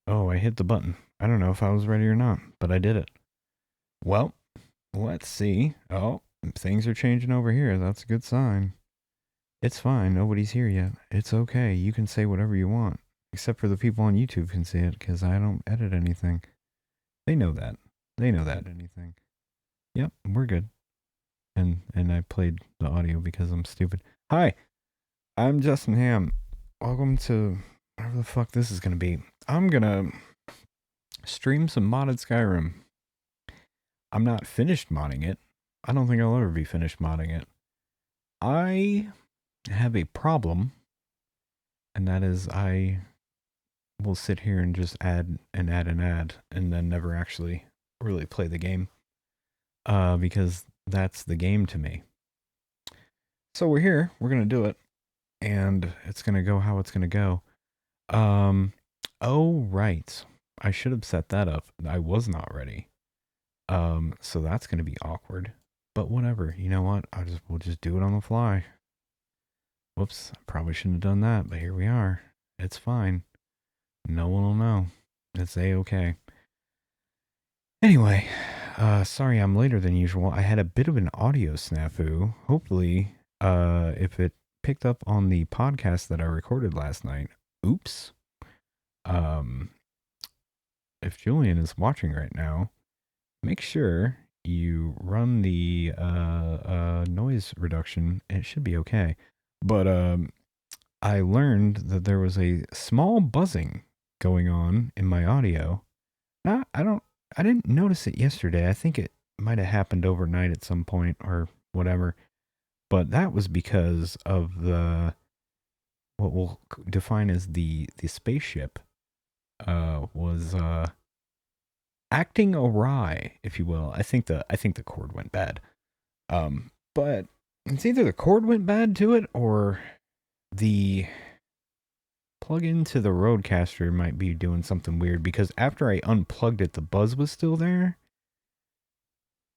Oh, I hit the button. I don't know if I was ready or not, but I did it. Well, let's see. Oh, things are changing over here. That's a good sign. It's fine. Nobody's here yet. It's okay. You can say whatever you want. Except for the people on YouTube can see it because I don't edit anything. They know that. They know that. Anything. Yep, we're good. And I played the audio because I'm stupid. Hi, I'm Justin Ham. Welcome to whatever the fuck this is gonna be. I'm gonna stream some modded Skyrim. I'm not finished modding it. I don't think I'll ever be finished modding it. I have a problem, and that is I will sit here and just add and add and add, and then never actually really play the game. Because that's the game to me. So we're here. We're gonna do it, and it's gonna go how it's gonna go. Um. Oh right. I should have set that up. I was not ready. So that's gonna be awkward. But whatever. You know what? We'll just do it on the fly. Whoops. Probably shouldn't have done that, but here we are. It's fine. No one will know. It's a-okay. Anyway, sorry I'm later than usual. I had a bit of an audio snafu. Hopefully, if it picked up on the podcast that I recorded last night. Oops. Um, if Julian is watching right now, make sure you run the noise reduction. It should be okay. But I learned that there was a small buzzing going on in my audio. I don't. I didn't notice it yesterday. I think it might have happened overnight at some point or whatever. But that was because of the what we'll define as the spaceship was acting awry, if you will. I think the cord went bad. But it's either the cord went bad to it or the plug into the roadcaster might be doing something weird because after I unplugged it, the buzz was still there.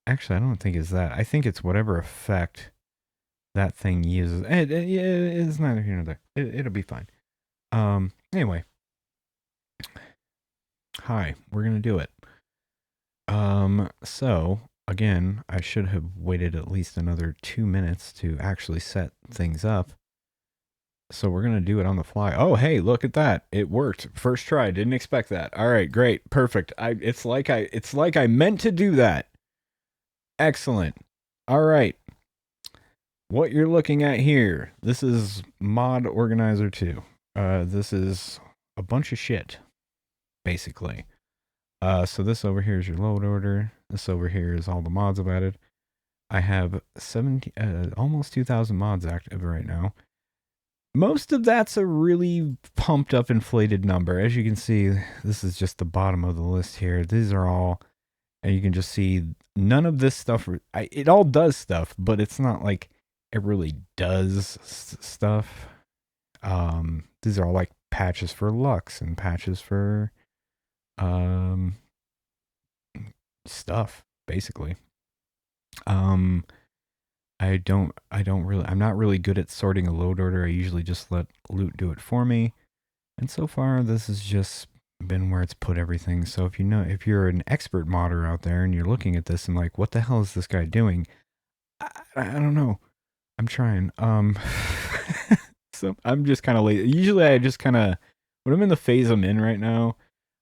Actually, I don't think it's that. I think it's whatever effect that thing uses. It's neither here nor there. It'll be fine. Anyway, hi, we're gonna do it. So again, I should have waited at least another 2 minutes to actually set things up. So we're gonna do it on the fly. Oh, hey, look at that! It worked. First try. Didn't expect that. All right, great, perfect. It's like I meant to do that. Excellent. All right. What you're looking at here, this is Mod Organizer 2. This is a bunch of shit, basically. So this over here is your load order. This over here is all the mods I've added. I have 17, almost 2,000 mods active right now. Most of that's a really pumped up, inflated number. As you can see, this is just the bottom of the list here. These are all, and you can just see none of this stuff. It all does stuff, but it's not like it really does stuff. These are all like patches for Lux and patches for um stuff, basically. Um, I'm not really good at sorting a load order. I usually just let loot do it for me. And so far, this has just been where it's put everything. So if you're an expert modder out there and you're looking at this and like, what the hell is this guy doing? I don't know. I'm trying. So I'm just kind of late. Usually I just kind of, when I'm in the phase I'm in right now,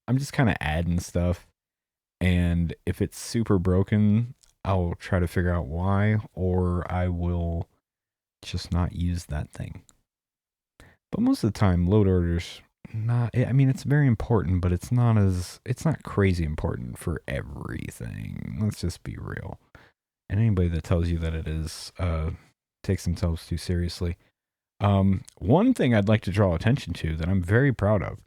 I'm just kind of adding stuff. And if it's super broken, I'll try to figure out why, or I will just not use that thing. But most of the time, load orders not. I mean, it's very important, but it's not crazy important for everything. Let's just be real. And anybody that tells you that it is takes themselves too seriously. One thing I'd like to draw attention to that I'm very proud of.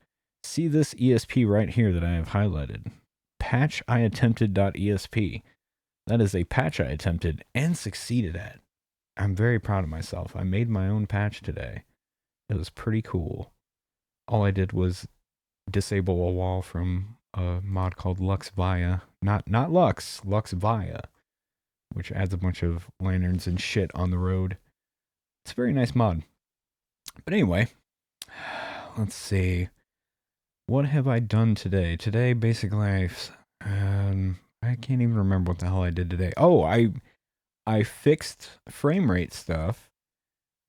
See this ESP right here that I have highlighted. patchiattempted.esp. That is a patch I attempted and succeeded at. I'm very proud of myself. I made my own patch today. It was pretty cool. All I did was disable a wall from a mod called Lux Via. Not Lux, Lux Via, which adds a bunch of lanterns and shit on the road. It's a very nice mod. But anyway, let's see. What have I done today? Today, basically, I can't even remember what the hell I did today. Oh, I fixed frame rate stuff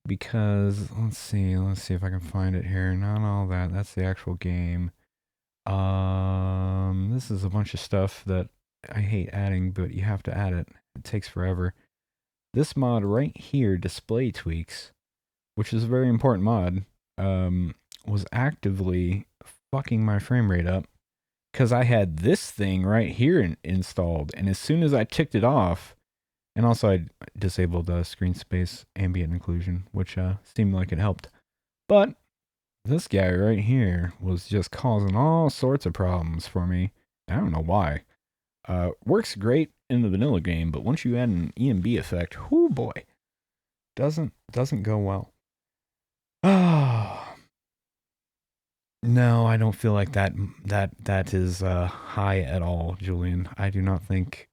because let's see if I can find it here. Not all that. That's the actual game. This is a bunch of stuff that I hate adding, but you have to add it. It takes forever. This mod right here, display tweaks, which is a very important mod, was actively fucking my frame rate up because I had this thing right here installed, and as soon as I ticked it off, and also I disabled screen space ambient occlusion, which seemed like it helped. But this guy right here was just causing all sorts of problems for me. I don't know why. Works great in the vanilla game, but once you add an EMB effect, whoo boy, doesn't go well. Ah, no, I don't feel like that is high at all, Julian. I do not think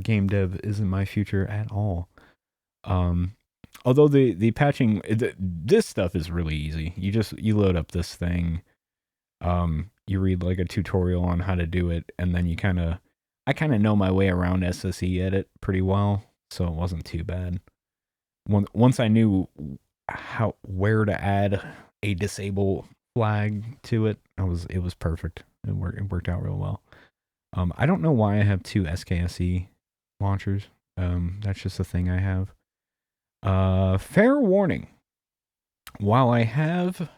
game dev is in my future at all. Although the patching, this stuff is really easy. You load up this thing, you read like a tutorial on how to do it, and then I kind of know my way around SSE edit pretty well, so it wasn't too bad. Once I knew where to add a disable flag to it, it was perfect. It worked out real well. I don't know why I have two SKSE launchers. That's just a thing I have. Fair warning. While I have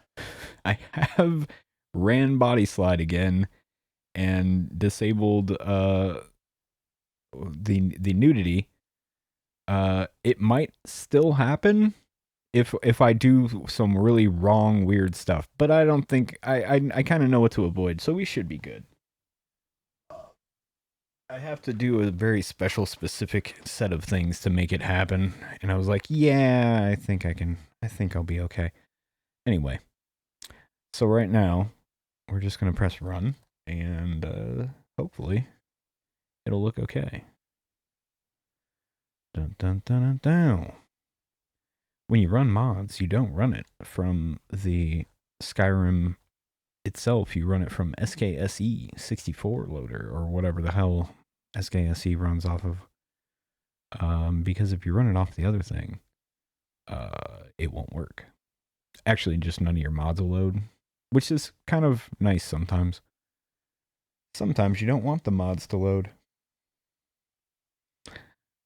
ran body slide again and disabled the nudity, it might still happen if I do some really wrong weird stuff. But I don't think I kind of know what to avoid, so we should be good. I have to do a very special, specific set of things to make it happen. And I was like, yeah, I think I'll be okay. Anyway, so right now, we're just going to press run, and hopefully, it'll look okay. Dun, dun, dun, dun, dun. When you run mods, you don't run it from the Skyrim itself. You run it from SKSE 64 loader, or whatever the hell SKSE runs off of. Because if you run it off the other thing, it won't work. Actually, just none of your mods will load, which is kind of nice sometimes. Sometimes you don't want the mods to load.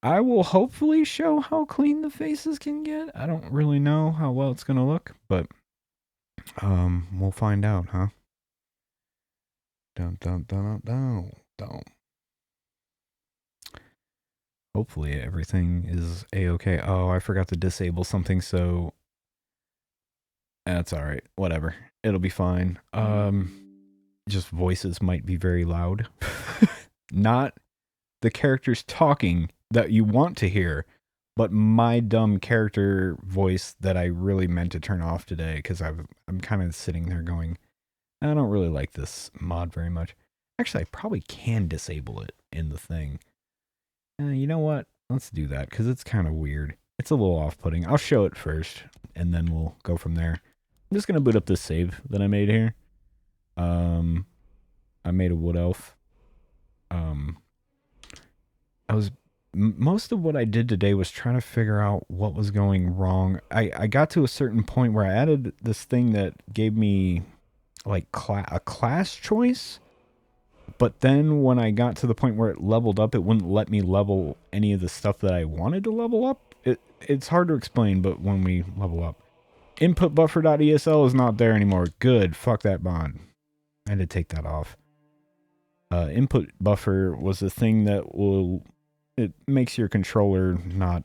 I will hopefully show how clean the faces can get. I don't really know how well it's gonna look, but we'll find out, huh? Dun dun dun dun dun. Hopefully everything is a-okay. Oh, I forgot to disable something, so that's all right. Whatever, it'll be fine. Just voices might be very loud. Not the characters talking that you want to hear, but my dumb character voice that I really meant to turn off today because I'm kind of sitting there going, I don't really like this mod very much. Actually, I probably can disable it in the thing. You know what? Let's do that because it's kind of weird. It's a little off-putting. I'll show it first, and then we'll go from there. I'm just going to boot up this save that I made here. I made a wood elf. Most of what I did today was trying to figure out what was going wrong. I got to a certain point where I added this thing that gave me like a class choice, but then when I got to the point where it leveled up, it wouldn't let me level any of the stuff that I wanted to level up. It's hard to explain, but when we level up, input buffer.esl is not there anymore. Good, fuck that mod. I had to take that off. Input buffer was the thing that it makes your controller not,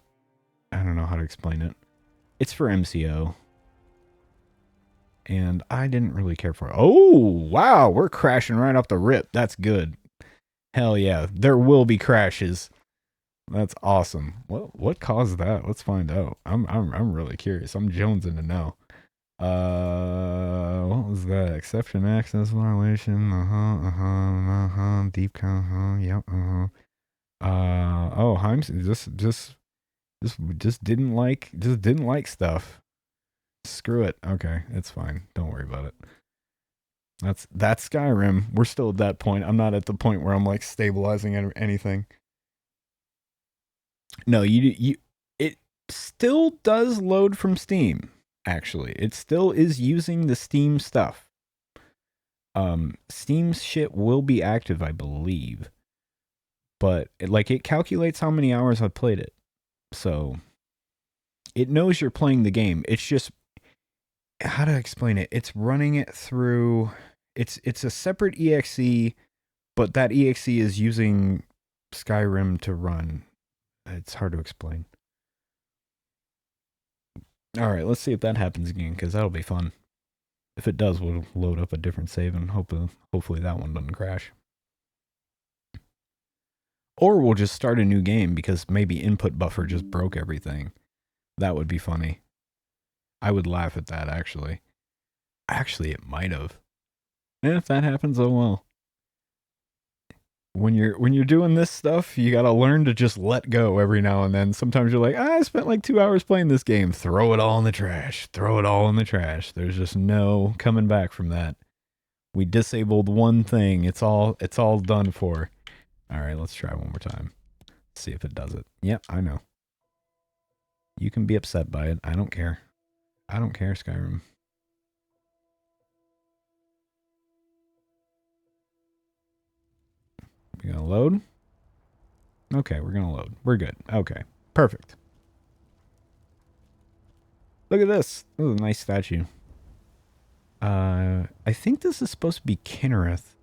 I don't know how to explain it. It's for MCO. And I didn't really care for it. Oh, wow, we're crashing right off the rip. That's good. Hell yeah, there will be crashes. That's awesome. What caused that? Let's find out. I'm really curious. I'm jonesing to know. What was that? Exception access violation. Deep yep. Oh, Himes just didn't like stuff. Screw it. Okay, it's fine. Don't worry about it. That's Skyrim. We're still at that point. I'm not at the point where I'm like stabilizing anything. No, you it still does load from Steam. Actually, it still is using the Steam stuff. Steam's shit will be active, I believe, but it calculates how many hours I've played it, so it knows you're playing the game. It's just how to explain it. It's running it through. It's a separate exe, but that exe is using Skyrim to run. It's hard to explain. All right, let's see if that happens again, because that'll be fun. If it does, we'll load up a different save and hopefully that one doesn't crash. Or we'll just start a new game because maybe input buffer just broke everything. That would be funny. I would laugh at that, actually. Actually, it might have. And if that happens, oh well. When you're doing this stuff, you gotta learn to just let go every now and then. Sometimes you're like, I spent like 2 hours playing this game. Throw it all in the trash. Throw it all in the trash. There's just no coming back from that. We disabled one thing. It's all done for. All right, let's try one more time. See if it does it. Yep, I know. You can be upset by it. I don't care. I don't care, Skyrim. We gonna load? Okay, we're gonna load. We're good. Okay, perfect. Look at this. This is a nice statue. I think this is supposed to be Kinnereth,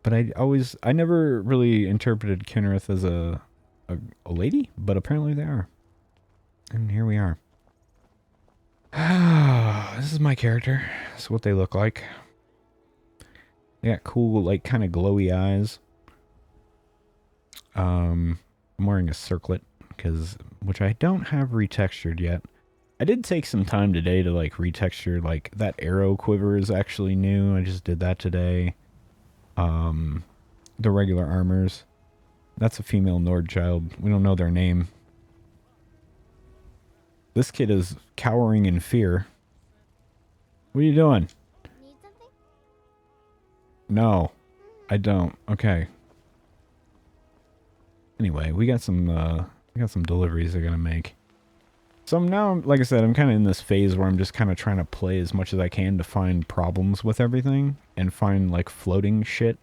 but I never really interpreted Kinnereth as a lady, but apparently they are. And here we are. This is my character. This is what they look like. They got cool, like, kind of glowy eyes. I'm wearing a circlet, which I don't have retextured yet. I did take some time today to, like, retexture, like, that arrow quiver is actually new. I just did that today. The regular armors. That's a female Nord child. We don't know their name. This kid is cowering in fear. What are you doing? Need something? No, I don't. Okay. Anyway, we got some deliveries they're gonna make. So now, like I said, I'm kind of in this phase where I'm just kind of trying to play as much as I can to find problems with everything and find like floating shit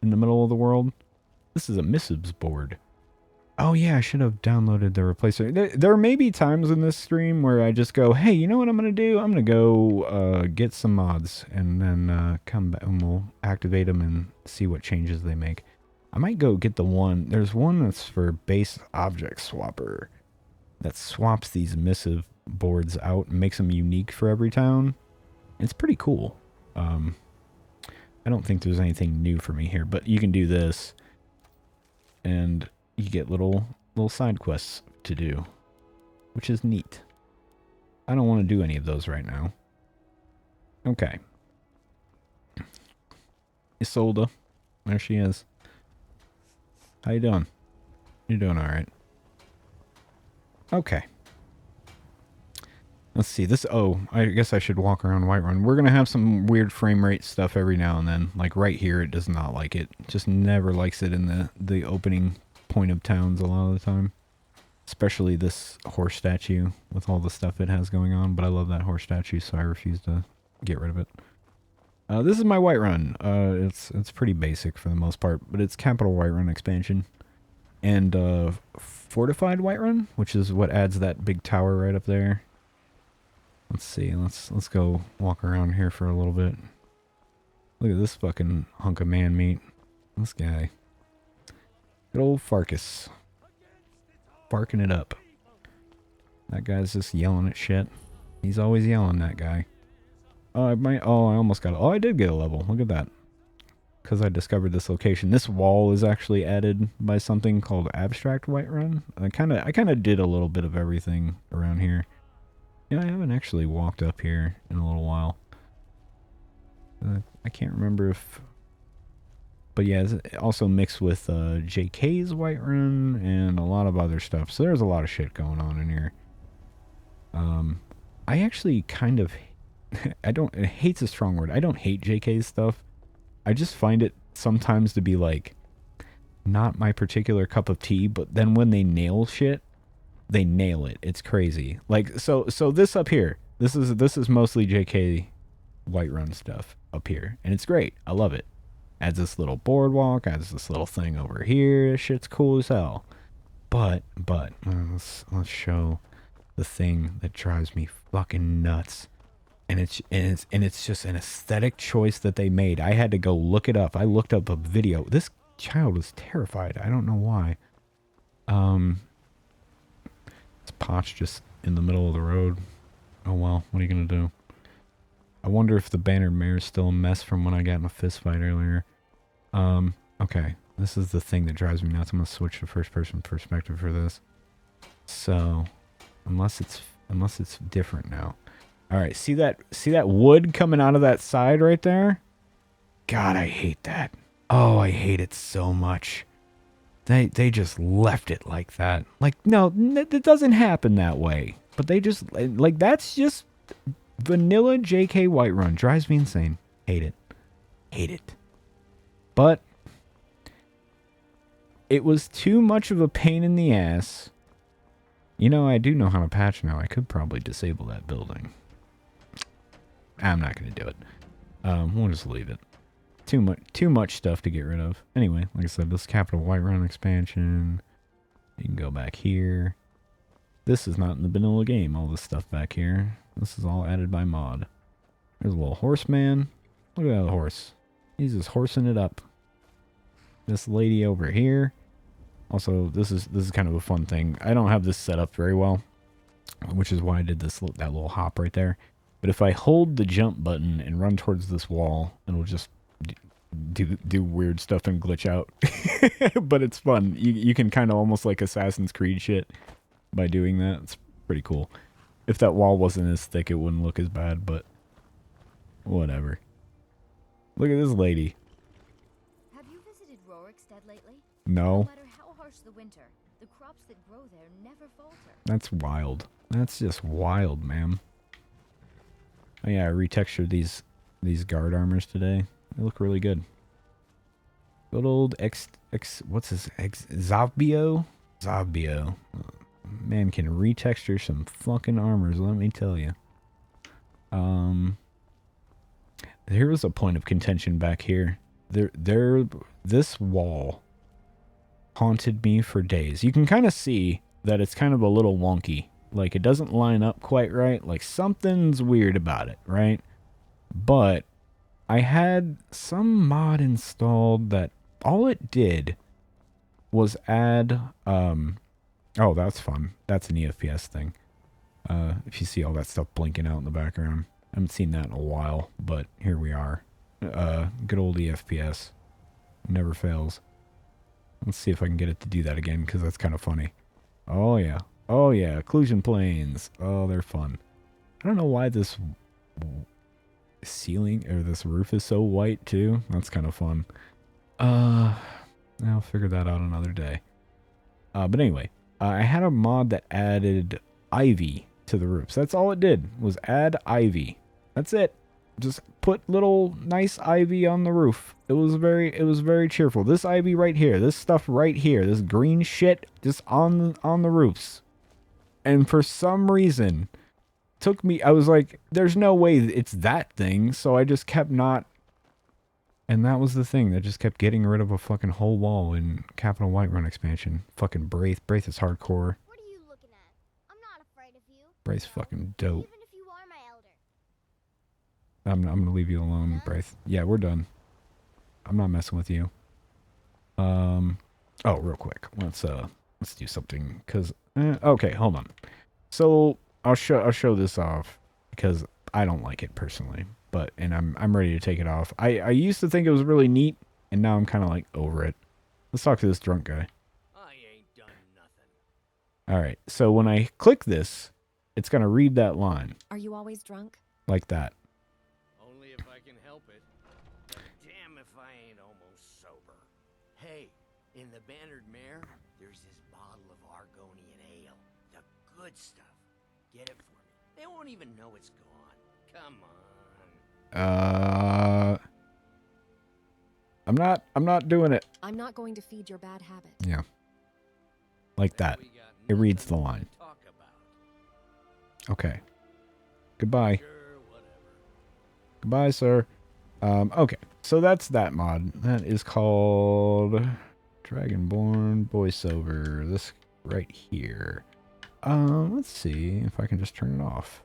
in the middle of the world. This is a missives board. Oh yeah, I should have downloaded the replacer. There may be times in this stream where I just go, hey, you know what I'm going to do? I'm going to go get some mods and then come back and we'll activate them and see what changes they make. I might go get the one. There's one that's for base object swapper that swaps these missive boards out and makes them unique for every town. It's pretty cool. I don't think there's anything new for me here, but you can do this and you get little side quests to do, which is neat. I don't want to do any of those right now. Okay. Isolde. There she is. How you doing? You're doing alright. Okay. Let's see. This. Oh, I guess I should walk around Whiterun. We're going to have some weird frame rate stuff every now and then. Like right here, it does not like it. Just never likes it in the opening point of towns a lot of the time. Especially this horse statue with all the stuff it has going on. But I love that horse statue, so I refuse to get rid of it. This is my Whiterun. It's pretty basic for the most part, but it's Capital Whiterun expansion. And Fortified Whiterun, which is what adds that big tower right up there. Let's see. Let's go walk around here for a little bit. Look at this fucking hunk of man meat. This guy. Good old Farkas. Barking it up. That guy's just yelling at shit. He's always yelling, that guy. Oh, I almost got it. Oh, I did get a level. Look at that. Because I discovered this location. This wall is actually added by something called Abstract Whiterun. I kind of did a little bit of everything around here. Yeah, I haven't actually walked up here in a little while. I can't remember if... But yeah, it's also mixed with JK's Whiterun and a lot of other stuff. So there's a lot of shit going on in here. I actually kind of... hate's a strong word. I don't hate JK's stuff. I just find it sometimes to be like not my particular cup of tea, but then when they nail shit, they nail it. It's crazy. Like so this up here, this is mostly JK Whiterun stuff up here, and it's great. I love it. Adds this little boardwalk, adds this little thing over here. This shit's cool as hell. But let's show the thing that drives me fucking nuts. And it's just an aesthetic choice that they made. I had to go look it up. I looked up a video. This child was terrified. I don't know why. It's Potch just in the middle of the road. Oh well, what are you gonna do? I wonder if the bannered mare's still a mess from when I got in a fist fight earlier. Okay. This is the thing that drives me nuts. I'm gonna switch to first person perspective for this. So, unless it's different now. All right, see that wood coming out of that side right there? God, I hate that. Oh, I hate it so much. They just left it like that. Like, no, it doesn't happen that way. But they just, like, that's just vanilla JK Whiterun. Drives me insane. Hate it. Hate it. But it was too much of a pain in the ass. You know, I do know how to patch now. I could probably disable that building. I'm not going to do it. We'll just leave it. Too much stuff to get rid of. Anyway, like I said, this Capital Whiterun expansion. You can go back here. This is not in the vanilla game, all this stuff back here. This is all added by mod. There's a little horseman. Look at that horse. He's just horsing it up. This lady over here. Also, this is kind of a fun thing. I don't have this set up very well, which is why I did that little hop right there. But if I hold the jump button and run towards this wall, it'll just do weird stuff and glitch out. But it's fun. You can kind of almost like Assassin's Creed shit by doing that. It's pretty cool. If that wall wasn't as thick, it wouldn't look as bad, but whatever. Look at this lady. Have you visited Rorikstead lately? No. No matter how harsh the winter, the crops that grow there never falter. That's wild. That's just wild, ma'am. Oh yeah, I retextured these guard armors today. They look really good. Good old what's his Zavbio? Zavbio. Man can retexture some fucking armors, let me tell you. There was a point of contention back here. This wall haunted me for days. You can kind of see that it's kind of a little wonky. Like, it doesn't line up quite right. Like, something's weird about it, right? But I had some mod installed that all it did was add... oh, that's fun. That's an EFPS thing. If you see all that stuff blinking out in the background. I haven't seen that in a while, but here we are. Good old EFPS. Never fails. Let's see if I can get it to do that again, because that's kind of funny. Oh, yeah. Oh, yeah. Occlusion planes. Oh, they're fun. I don't know why this ceiling, or this roof is so white, too. That's kind of fun. I'll figure that out another day. But anyway, I had a mod that added ivy to the roofs. That's all it did, was add ivy. That's it. Just put little nice ivy on the roof. It was very cheerful. This ivy right here, this stuff right here, this green shit just on the roofs. And for some reason, I was like, there's no way it's that thing, so I just kept not. And that was the thing that just kept getting rid of a fucking whole wall in Capital Whiterun expansion. Fucking Braith. Braith is hardcore. What are you looking at? I'm not afraid of you. Braith's fucking dope. Even if you are my elder. I'm gonna leave you alone, Braith. Yeah, we're done. I'm not messing with you. Oh, real quick. Let's do something, cause okay, hold on. So I'll show this off because I don't like it personally, and I'm ready to take it off. I used to think it was really neat, and now I'm kind of like over it. Let's talk to this drunk guy. I ain't done nothing. All right. So when I click this, it's gonna read that line Are you always drunk? like that. Only if I can help it. Damn if I ain't almost sober. Hey, in the Bannered Mare, there's this bottle of Argonian ale. The good stuff. Get it for me. They won't even know it's gone. Come on. I'm not doing it. I'm not going to feed your bad habit. Yeah. Like that. We got It reads the nothing to line. talk about. Okay. Goodbye. Sure, whatever. Goodbye, sir. Okay. So that's that mod. That is called Dragonborn voiceover. This right here. Let's see if I can just turn it off.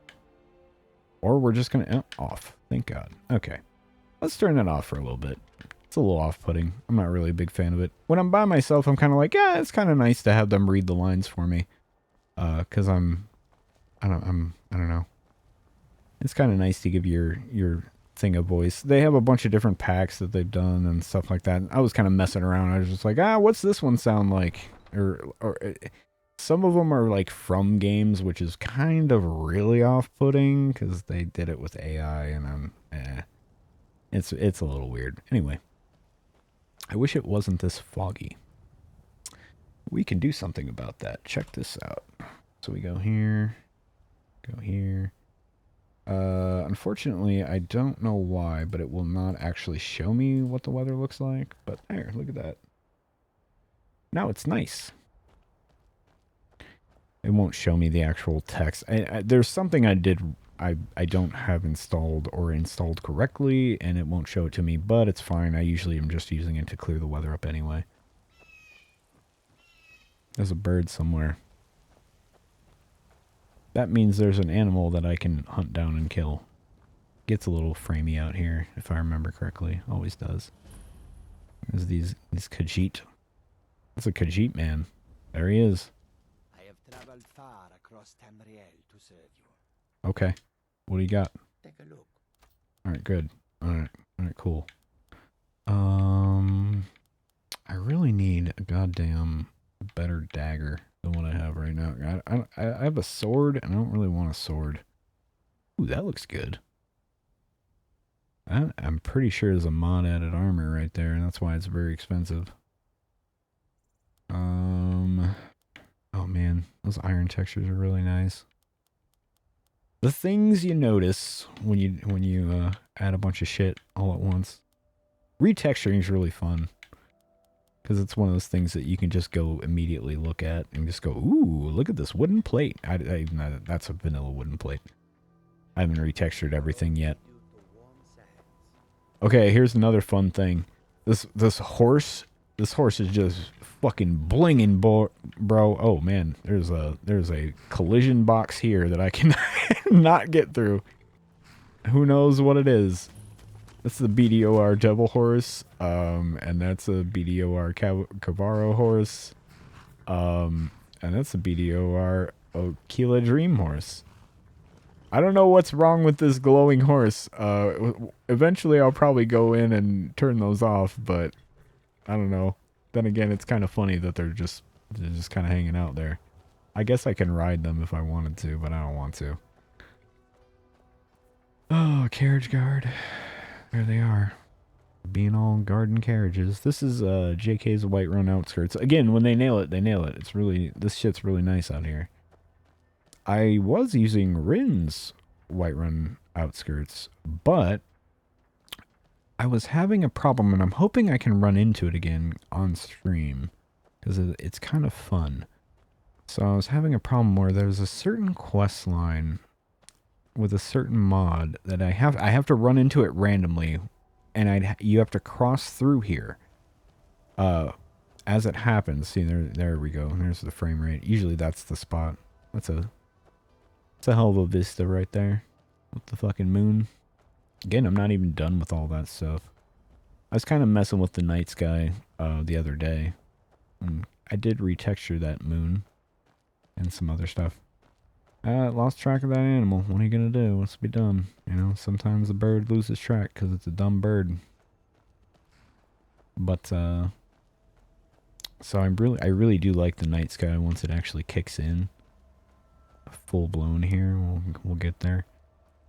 Or we're just gonna off. Thank God. Okay. Let's turn it off for a little bit. It's a little off-putting. I'm not really a big fan of it. When I'm by myself, I'm kind of like, yeah, it's kind of nice to have them read the lines for me. Cause I don't know. It's kind of nice to give your thing a voice. They have a bunch of different packs that they've done and stuff like that. I was kind of messing around. I was just like, what's this one sound like? Or some of them are like from games, which is kind of really off-putting because they did it with AI, and it's a little weird. Anyway, I wish it wasn't this foggy. We can do something about that. Check this out. So we go here, go here. Unfortunately, I don't know why, but it will not actually show me what the weather looks like. But there, look at that. Now it's nice. It won't show me the actual text. There's something I don't have installed or installed correctly, and it won't show it to me, but it's fine. I usually am just using it to clear the weather up anyway. There's a bird somewhere. That means there's an animal that I can hunt down and kill. Gets a little framey out here, if I remember correctly. Always does. There's these Khajiit. That's a Khajiit man. There he is. I have traveled far across Tamriel to serve you. Okay. What do you got? Take a look. Alright, good. Alright, cool. I really need a goddamn better dagger than what I have right now. I have a sword, and I don't really want a sword. Ooh, that looks good. I'm pretty sure there's a mod added armor right there, and that's why it's very expensive. Oh man, those iron textures are really nice. The things you notice when you add a bunch of shit all at once. Retexturing is really fun. Because it's one of those things that you can just go immediately look at and just go, ooh, look at this wooden plate. That's a vanilla wooden plate. I haven't retextured everything yet. Okay, here's another fun thing. This horse is just fucking blinging, bro. Oh man, there's a collision box here that I can not get through. Who knows what it is? That's the BDOR Devil Horse, and that's a BDOR Cavaro Horse, and that's a BDOR Okila Dream Horse. I don't know what's wrong with this glowing horse. Eventually I'll probably go in and turn those off, but I don't know. Then again, it's kind of funny that they're just kind of hanging out there. I guess I can ride them if I wanted to, but I don't want to. Oh, carriage guard. There they are. Being all garden carriages. This is JK's Whiterun Outskirts. Again, when they nail it, they nail it. It's really, this shit's really nice out here. I was using Rin's Whiterun Outskirts, but I was having a problem, and I'm hoping I can run into it again on stream, because it's kind of fun. So I was having a problem where there's a certain quest line with a certain mod that I have to run into it randomly, and you have to cross through here as it happens. See, there we go. There's the frame rate. Usually that's the spot. It's a hell of a vista right there with the fucking moon. Again, I'm not even done with all that stuff. I was kind of messing with the night sky the other day, and I did retexture that moon and some other stuff. Lost track of that animal. What are you gonna do? What's to be done? You know, sometimes the bird loses track because it's a dumb bird. But so I really do like the night sky once it actually kicks in. Full blown here. We'll get there.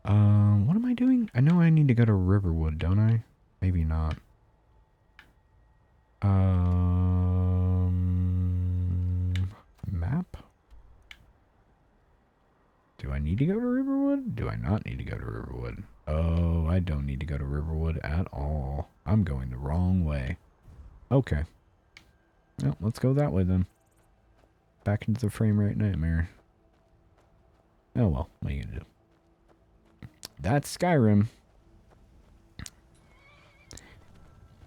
What am I doing? I know I need to go to Riverwood, don't I? Maybe not. Map? Do I need need to go to Riverwood? Do I not need to go to Riverwood? Oh, I don't need to go to Riverwood at all. I'm going the wrong way. Okay. Well, let's go that way then. Back into the frame rate nightmare. Oh well, what are you gonna do? That's Skyrim.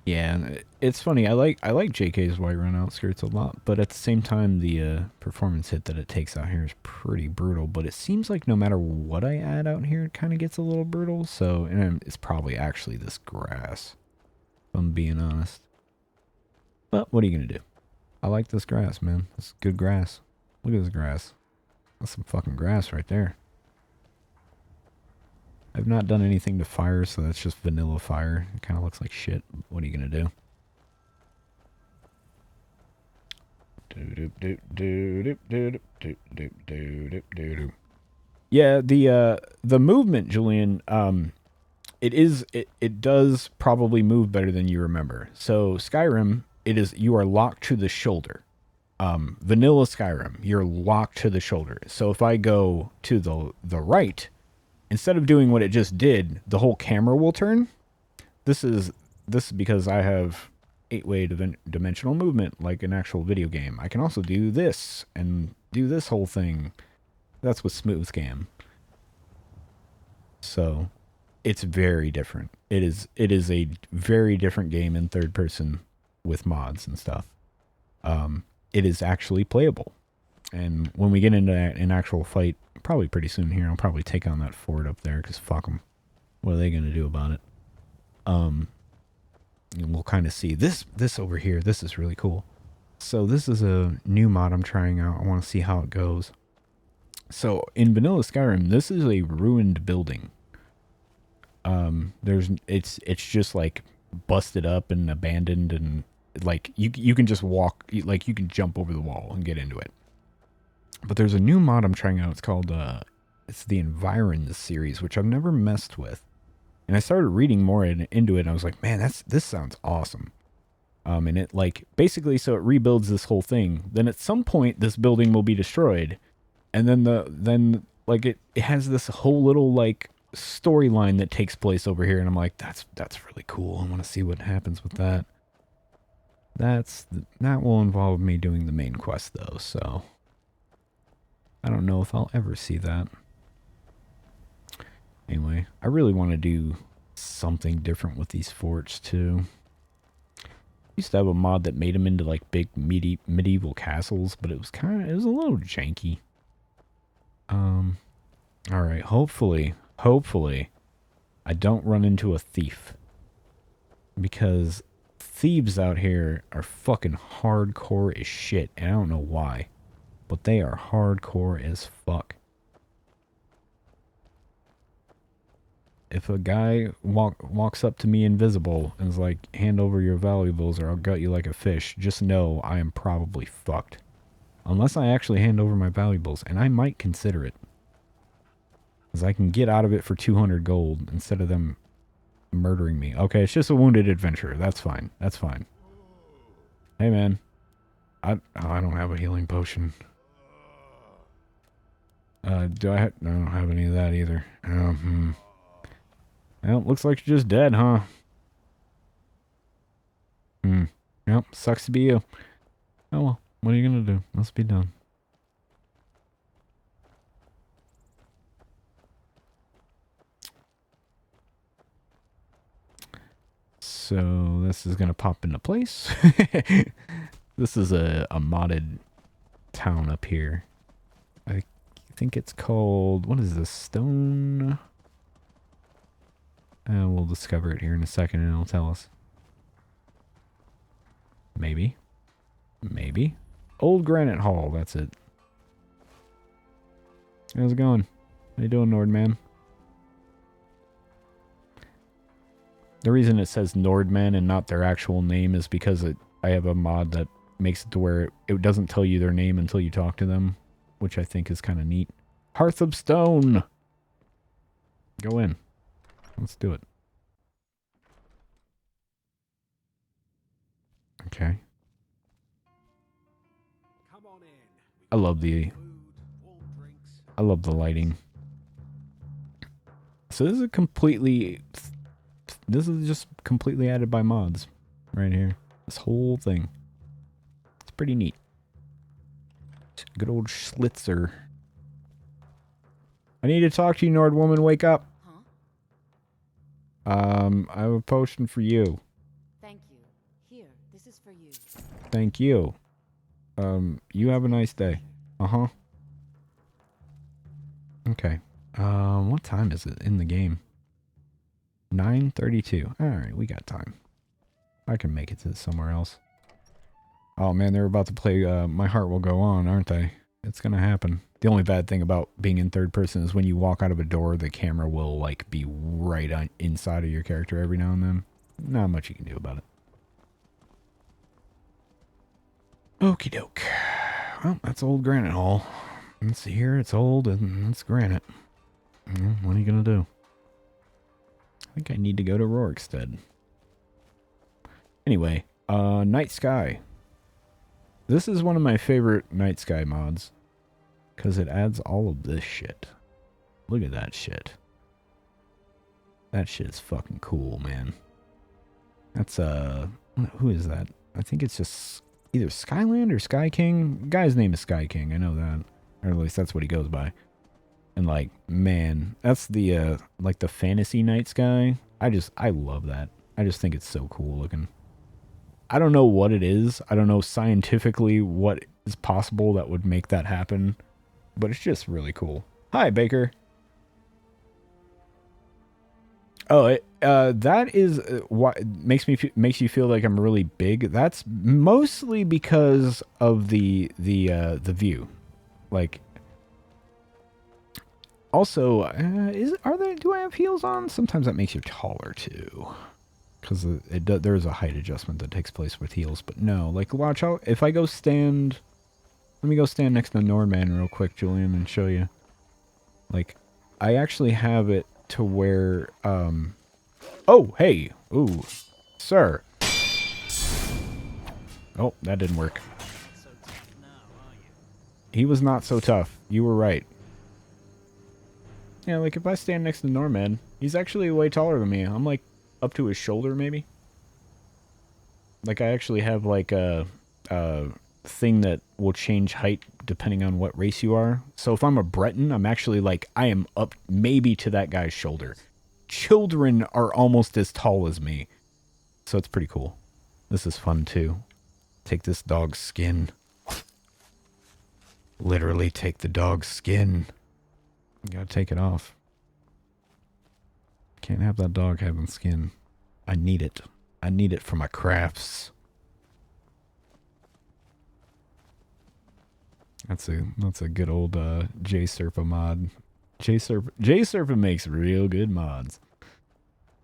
Yeah, it's funny. I like JK's Whiterun Outskirts a lot, but at the same time, the performance hit that it takes out here is pretty brutal. But it seems like no matter what I add out here, it kind of gets a little brutal. So, and it's probably actually this grass, if I'm being honest. But what are you gonna do? I like this grass, man. It's good grass. Look at this grass. That's some fucking grass right there. I've not done anything to fire, so that's just vanilla fire. It kind of looks like shit. What are you gonna do? Yeah, the movement, Julian. It does probably move better than you remember. So Skyrim, you are locked to the shoulder. Vanilla Skyrim, you're locked to the shoulder. So if I go to the right, instead of doing what it just did, the whole camera will turn. This is because I have 8-way dimensional movement like an actual video game. I can also do this and do this whole thing. That's with smooth cam. So it's very different. It is a very different game in third person with mods and stuff. It is actually playable. And when we get into an actual fight, probably pretty soon here, I'll probably take on that fort up there, because fuck them. What are they going to do about it? And we'll kind of see. This over here, this is really cool. So this is a new mod I'm trying out. I want to see how it goes. So in vanilla Skyrim, this is a ruined building. It's just like busted up and abandoned, and like you can just walk, like you can jump over the wall and get into it. But there's a new mod I'm trying out. It's called it's the Environs series, which I've never messed with. And I started reading more into it, and I was like, man, this sounds awesome. And it like basically, so it rebuilds this whole thing. Then at some point, this building will be destroyed, and then it has this whole little like storyline that takes place over here, and I'm like, that's really cool. I want to see what happens with that. That will involve me doing the main quest though, so I don't know if I'll ever see that. Anyway, I really want to do something different with these forts too. I used to have a mod that made them into like big medieval castles, but it was a little janky. All right, hopefully I don't run into a thief, because thieves out here are fucking hardcore as shit, and I don't know why, but they are hardcore as fuck. If a guy walks up to me invisible and is like, hand over your valuables or I'll gut you like a fish, just know I am probably fucked. Unless I actually hand over my valuables, and I might consider it. Because I can get out of it for 200 gold instead of them murdering me. Okay, it's just a wounded adventurer. That's fine. That's fine. Hey, man. I don't have a healing potion. I don't have any of that either. Well, looks like you're just dead, huh? Yep, sucks to be you. Oh well, what are you gonna do? Must be done. So this is gonna pop into place. This is a modded town up here. I think it's called, what is this, Stone? We'll discover it here in a second and it'll tell us. Maybe. Maybe. Old Granite Hall, that's it. How's it going? How you doing, Nordman? The reason it says Nordman and not their actual name is because I have a mod that makes it to where it doesn't tell you their name until you talk to them, which I think is kind of neat. Hearth of Stone! Go in. Let's do it. Okay. I love the lighting. So this is completely... This is just completely added by mods. Right here. This whole thing. It's pretty neat. Good old Schlitzer. I need to talk to you, Nordwoman. Wake up. Huh? I have a potion for you. Thank you. Here, this is for you. Thank you. You have a nice day. Uh-huh. Okay. What time is it in the game? 9:32. Alright, we got time. I can make it to somewhere else. Oh man, they're about to play My Heart Will Go On, aren't they? It's gonna happen. The only bad thing about being in third person is when you walk out of a door, the camera will, like, be right on inside of your character every now and then. Not much you can do about it. Okie doke. Well, that's old Granite Hall. It's here, it's old, and it's granite. What are you gonna do? I think I need to go to Rorikstead. Anyway, Night Sky. This is one of my favorite Night Sky mods. Because it adds all of this shit. Look at that shit. That shit's fucking cool, man. That's, who is that? I think it's just either Skyland or Sky King. The guy's name is Sky King, I know that. Or at least that's what he goes by. And like, man, that's the, like the fantasy night sky. I love that. I just think it's so cool looking. I don't know what it is. I don't know scientifically what is possible that would make that happen. But it's just really cool. Hi, Baker. Oh, that is what makes you feel like I'm really big. That's mostly because of the view. Like, also, do I have heels on? Sometimes that makes you taller too, because there's a height adjustment that takes place with heels. But no, like, watch out if I go stand. Let me go stand next to Nordman real quick, Julian, and show you. Like, I actually have it to where, oh, hey, ooh, sir. Oh, that didn't work. He was not so tough. You were right. Yeah, like, if I stand next to Nordman, he's actually way taller than me. I'm, like, up to his shoulder, maybe. Like, I actually have, like, a thing that will change height depending on what race you are. So if I'm a Breton, I'm actually like, I am up maybe to that guy's shoulder. Children are almost as tall as me. So it's pretty cool. This is fun too. Take this dog's skin. Literally take the dog's skin. You gotta take it off. Can't have that dog having skin. I need it. I need it for my crafts. That's a good old J-Serpa mod. J-Serpa makes real good mods.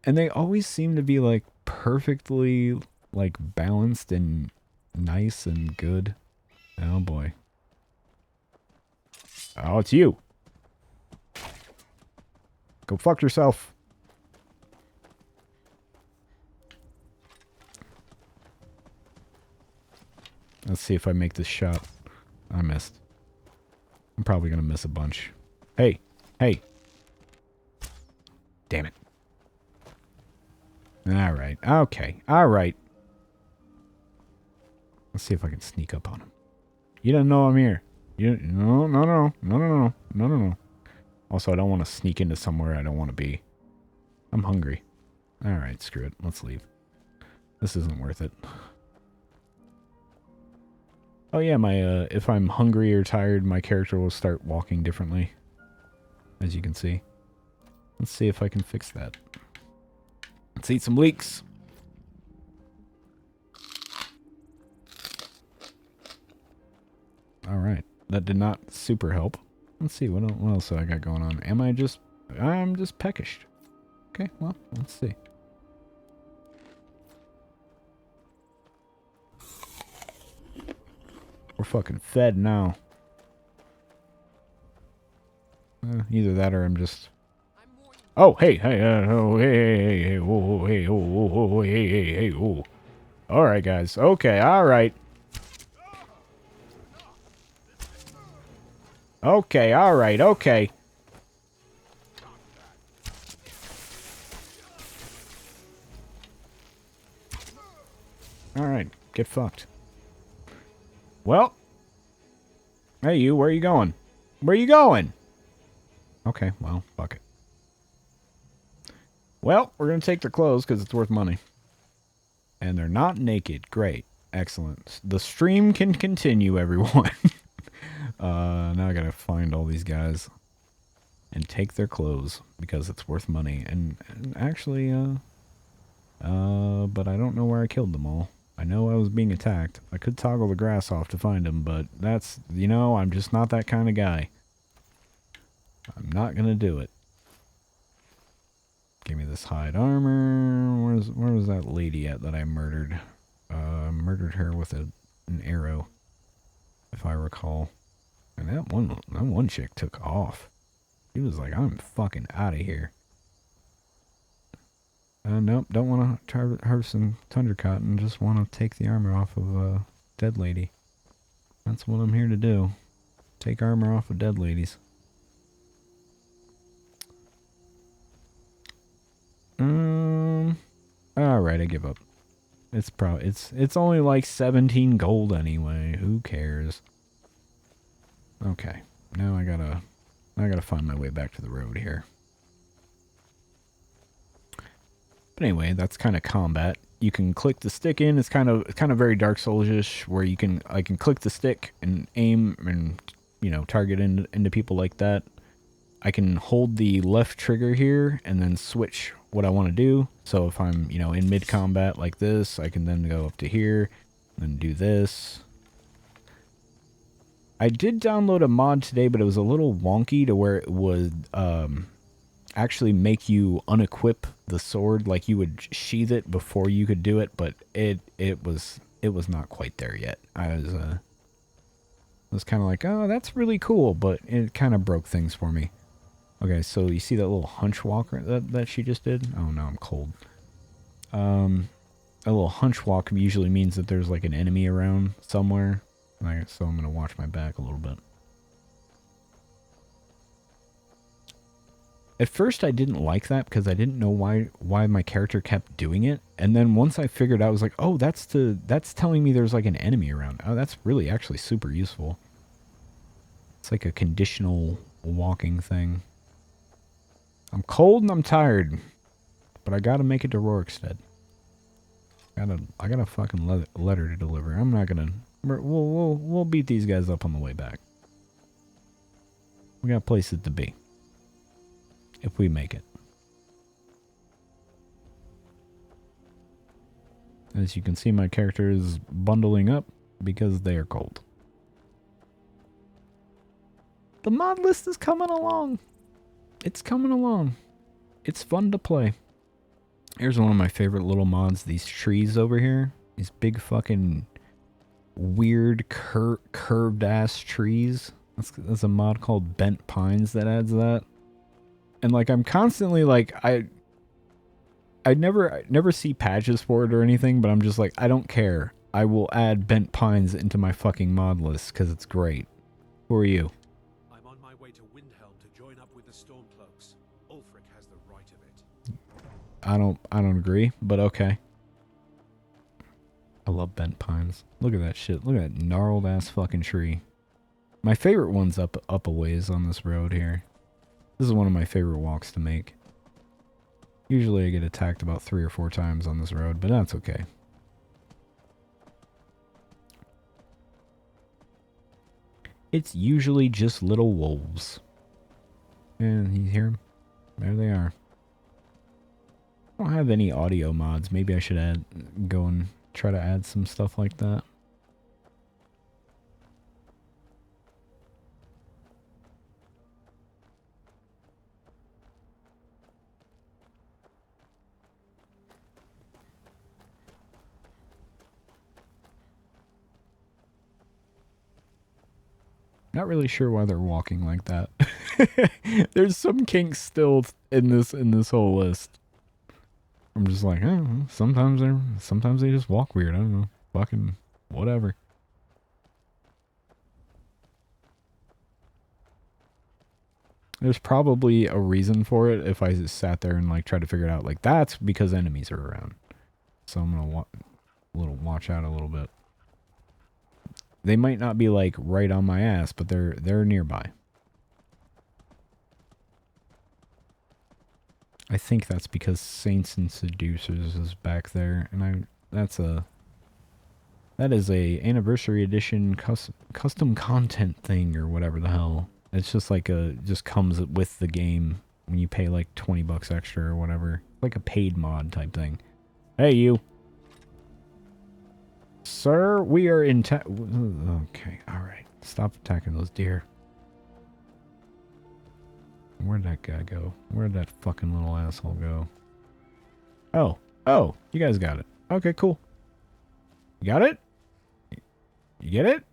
And they always seem to be like perfectly like balanced and nice and good. Oh boy. Oh, it's you. Go fuck yourself. Let's see if I make this shot. I missed. I'm probably going to miss a bunch. Hey. Hey. Damn it. Alright. Okay. Alright. Let's see if I can sneak up on him. You don't know I'm here. No. Also, I don't want to sneak into somewhere I don't want to be. I'm hungry. Alright, screw it. Let's leave. This isn't worth it. Oh yeah, if I'm hungry or tired, my character will start walking differently. As you can see. Let's see if I can fix that. Let's eat some leeks. Alright. That did not super help. Let's see, what else I got going on? I'm just peckish. Okay, well, let's see. We're fucking fed now. Either that or I'm just... Oh, hey, whoa, hey, whoa, hey, whoa. Alright, guys. Okay, alright. Okay, alright, okay. Alright, get fucked. Well. Hey, you, where are you going? Where are you going? Okay, well, fuck it. Well, we're going to take their clothes because it's worth money. And they're not naked. Great. Excellent. The stream can continue, everyone. Now I got to find all these guys and take their clothes because it's worth money. And actually, but I don't know where I killed them all. I know I was being attacked. I could toggle the grass off to find them, but that's, you know, I'm just not that kind of guy. I'm not going to do it. Give me this hide armor. Where was that lady at that I murdered? Murdered her with an arrow, if I recall. And that one chick took off. She was like, I'm fucking out of here. Nope, don't want to try to harvest some tundra cotton. Just want to take the armor off of a dead lady. That's what I'm here to do. Take armor off of dead ladies. Alright, I give up. It's only like 17 gold anyway. Who cares? Okay. Now I gotta find my way back to the road here. But anyway, that's kind of combat. You can click the stick in. It's kind of very Dark Souls-ish, where I can click the stick and aim and, you know, target into people like that. I can hold the left trigger here and then switch what I want to do. So if I'm, you know, in mid-combat like this, I can then go up to here and then do this. I did download a mod today, but it was a little wonky to where it would actually make you unequip the sword. Like you would sheath it before you could do it, but it was not quite there yet. I was kind of like, oh, that's really cool, but it kind of broke things for me. Okay, so you see that little hunch walk that she just did? Oh no, I'm cold. A little hunch walk usually means that there's like an enemy around somewhere. So I'm gonna watch my back a little bit. At first I didn't like that because I didn't know why my character kept doing it. And then once I figured out, I was like, oh, that's telling me there's like an enemy around. Oh, that's really actually super useful. It's like a conditional walking thing. I'm cold and I'm tired, but I gotta make it to Rorikstead. I got a fucking letter to deliver. I'm not gonna. We'll beat these guys up on the way back. We got places to be. If we make it. As you can see, my character is bundling up because they are cold. The mod list is coming along. It's coming along. It's fun to play. Here's one of my favorite little mods. These trees over here. These big fucking weird curved ass trees. That's a mod called Bent Pines that adds that. And like I'm constantly like I never see patches for it or anything, but I'm just like, I don't care. I will add Bent Pines into my fucking mod list because it's great. Who are you? I'm on my way to Windhelm to join up with the Stormcloaks. Ulfric has the right of it. I don't agree, but okay. I love Bent Pines. Look at that shit. Look at that gnarled ass fucking tree. My favorite one's up a ways on this road here. This is one of my favorite walks to make. Usually I get attacked about 3 or 4 times on this road, but that's okay. It's usually just little wolves. And you hear them? There they are. I don't have any audio mods. Maybe I should go and try to add some stuff like that. Not really sure why they're walking like that. There's some kinks still in this whole list. I'm just like, oh, sometimes they just walk weird. I don't know. Fucking whatever. There's probably a reason for it if I just sat there and like tried to figure it out. Like that's because enemies are around. So I'm gonna watch out a little bit. They might not be like right on my ass, but they're nearby. I think that's because Saints and Seducers is back there, and that is a anniversary edition custom content thing or whatever the hell. It's just like just comes with the game when you pay like $20 extra or whatever. Like a paid mod type thing. Hey, you. Sir, we are in okay, alright. Stop attacking those deer. Where'd that guy go? Where'd that fucking little asshole go? Oh, you guys got it. Okay, cool. You got it? You get it?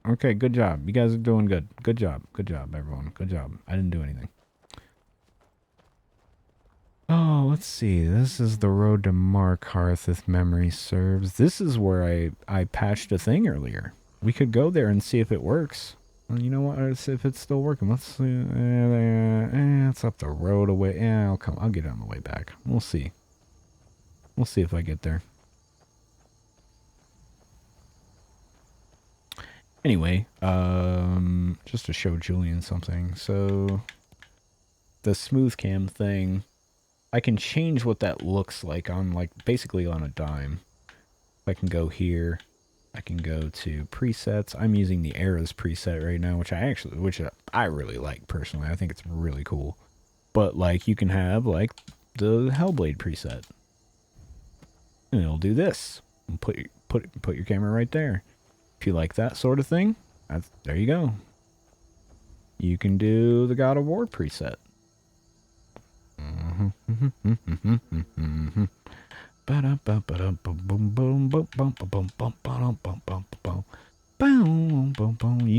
Okay, good job. You guys are doing good. Good job, everyone. Good job. I didn't do anything. Oh, let's see. This is the road to Markarth, if memory serves. This is where I patched a thing earlier. We could go there and see if it works. Well, you know what? Let's see if it's still working. Let's see. It's up the road away. Yeah, I'll get it on the way back. We'll see. We'll see if I get there. Anyway, just to show Julian something. So, the smooth cam thing, I can change what that looks like on, like, basically on a dime. I can go here. I can go to presets. I'm using the Eras preset right now, which I really like personally. I think it's really cool. But like you can have like the Hellblade preset, and it'll do this. And put your camera right there. If you like that sort of thing, there you go. You can do the God of War preset. You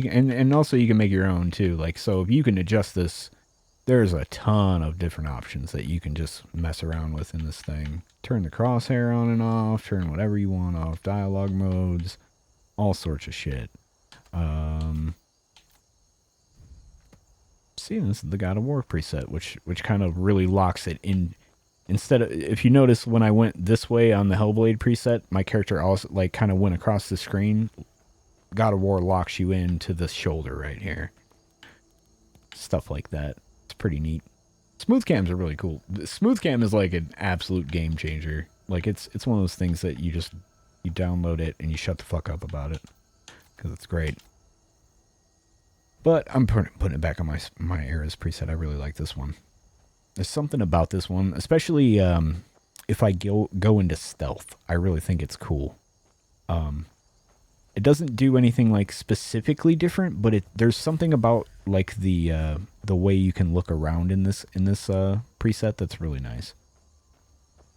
can, and also you can make your own too. Like, so if you can adjust this, there's a ton of different options that you can just mess around with in this thing. Turn the crosshair on and off, turn whatever you want off, dialogue modes, all sorts of shit. See, this is the God of War preset, which kind of really locks it in. Instead of, if you notice, when I went this way on the Hellblade preset, my character also like kind of went across the screen. God of War locks you into the shoulder right here. Stuff like that. It's pretty neat. Smooth cams are really cool. Smooth cam is like an absolute game changer. Like it's one of those things that you download it and you shut the fuck up about it because it's great. But I'm putting it back on my Eras preset. I really like this one. There's something about this one, especially if I go into stealth. I really think it's cool. It doesn't do anything like specifically different, but there's something about like the way you can look around in this preset that's really nice.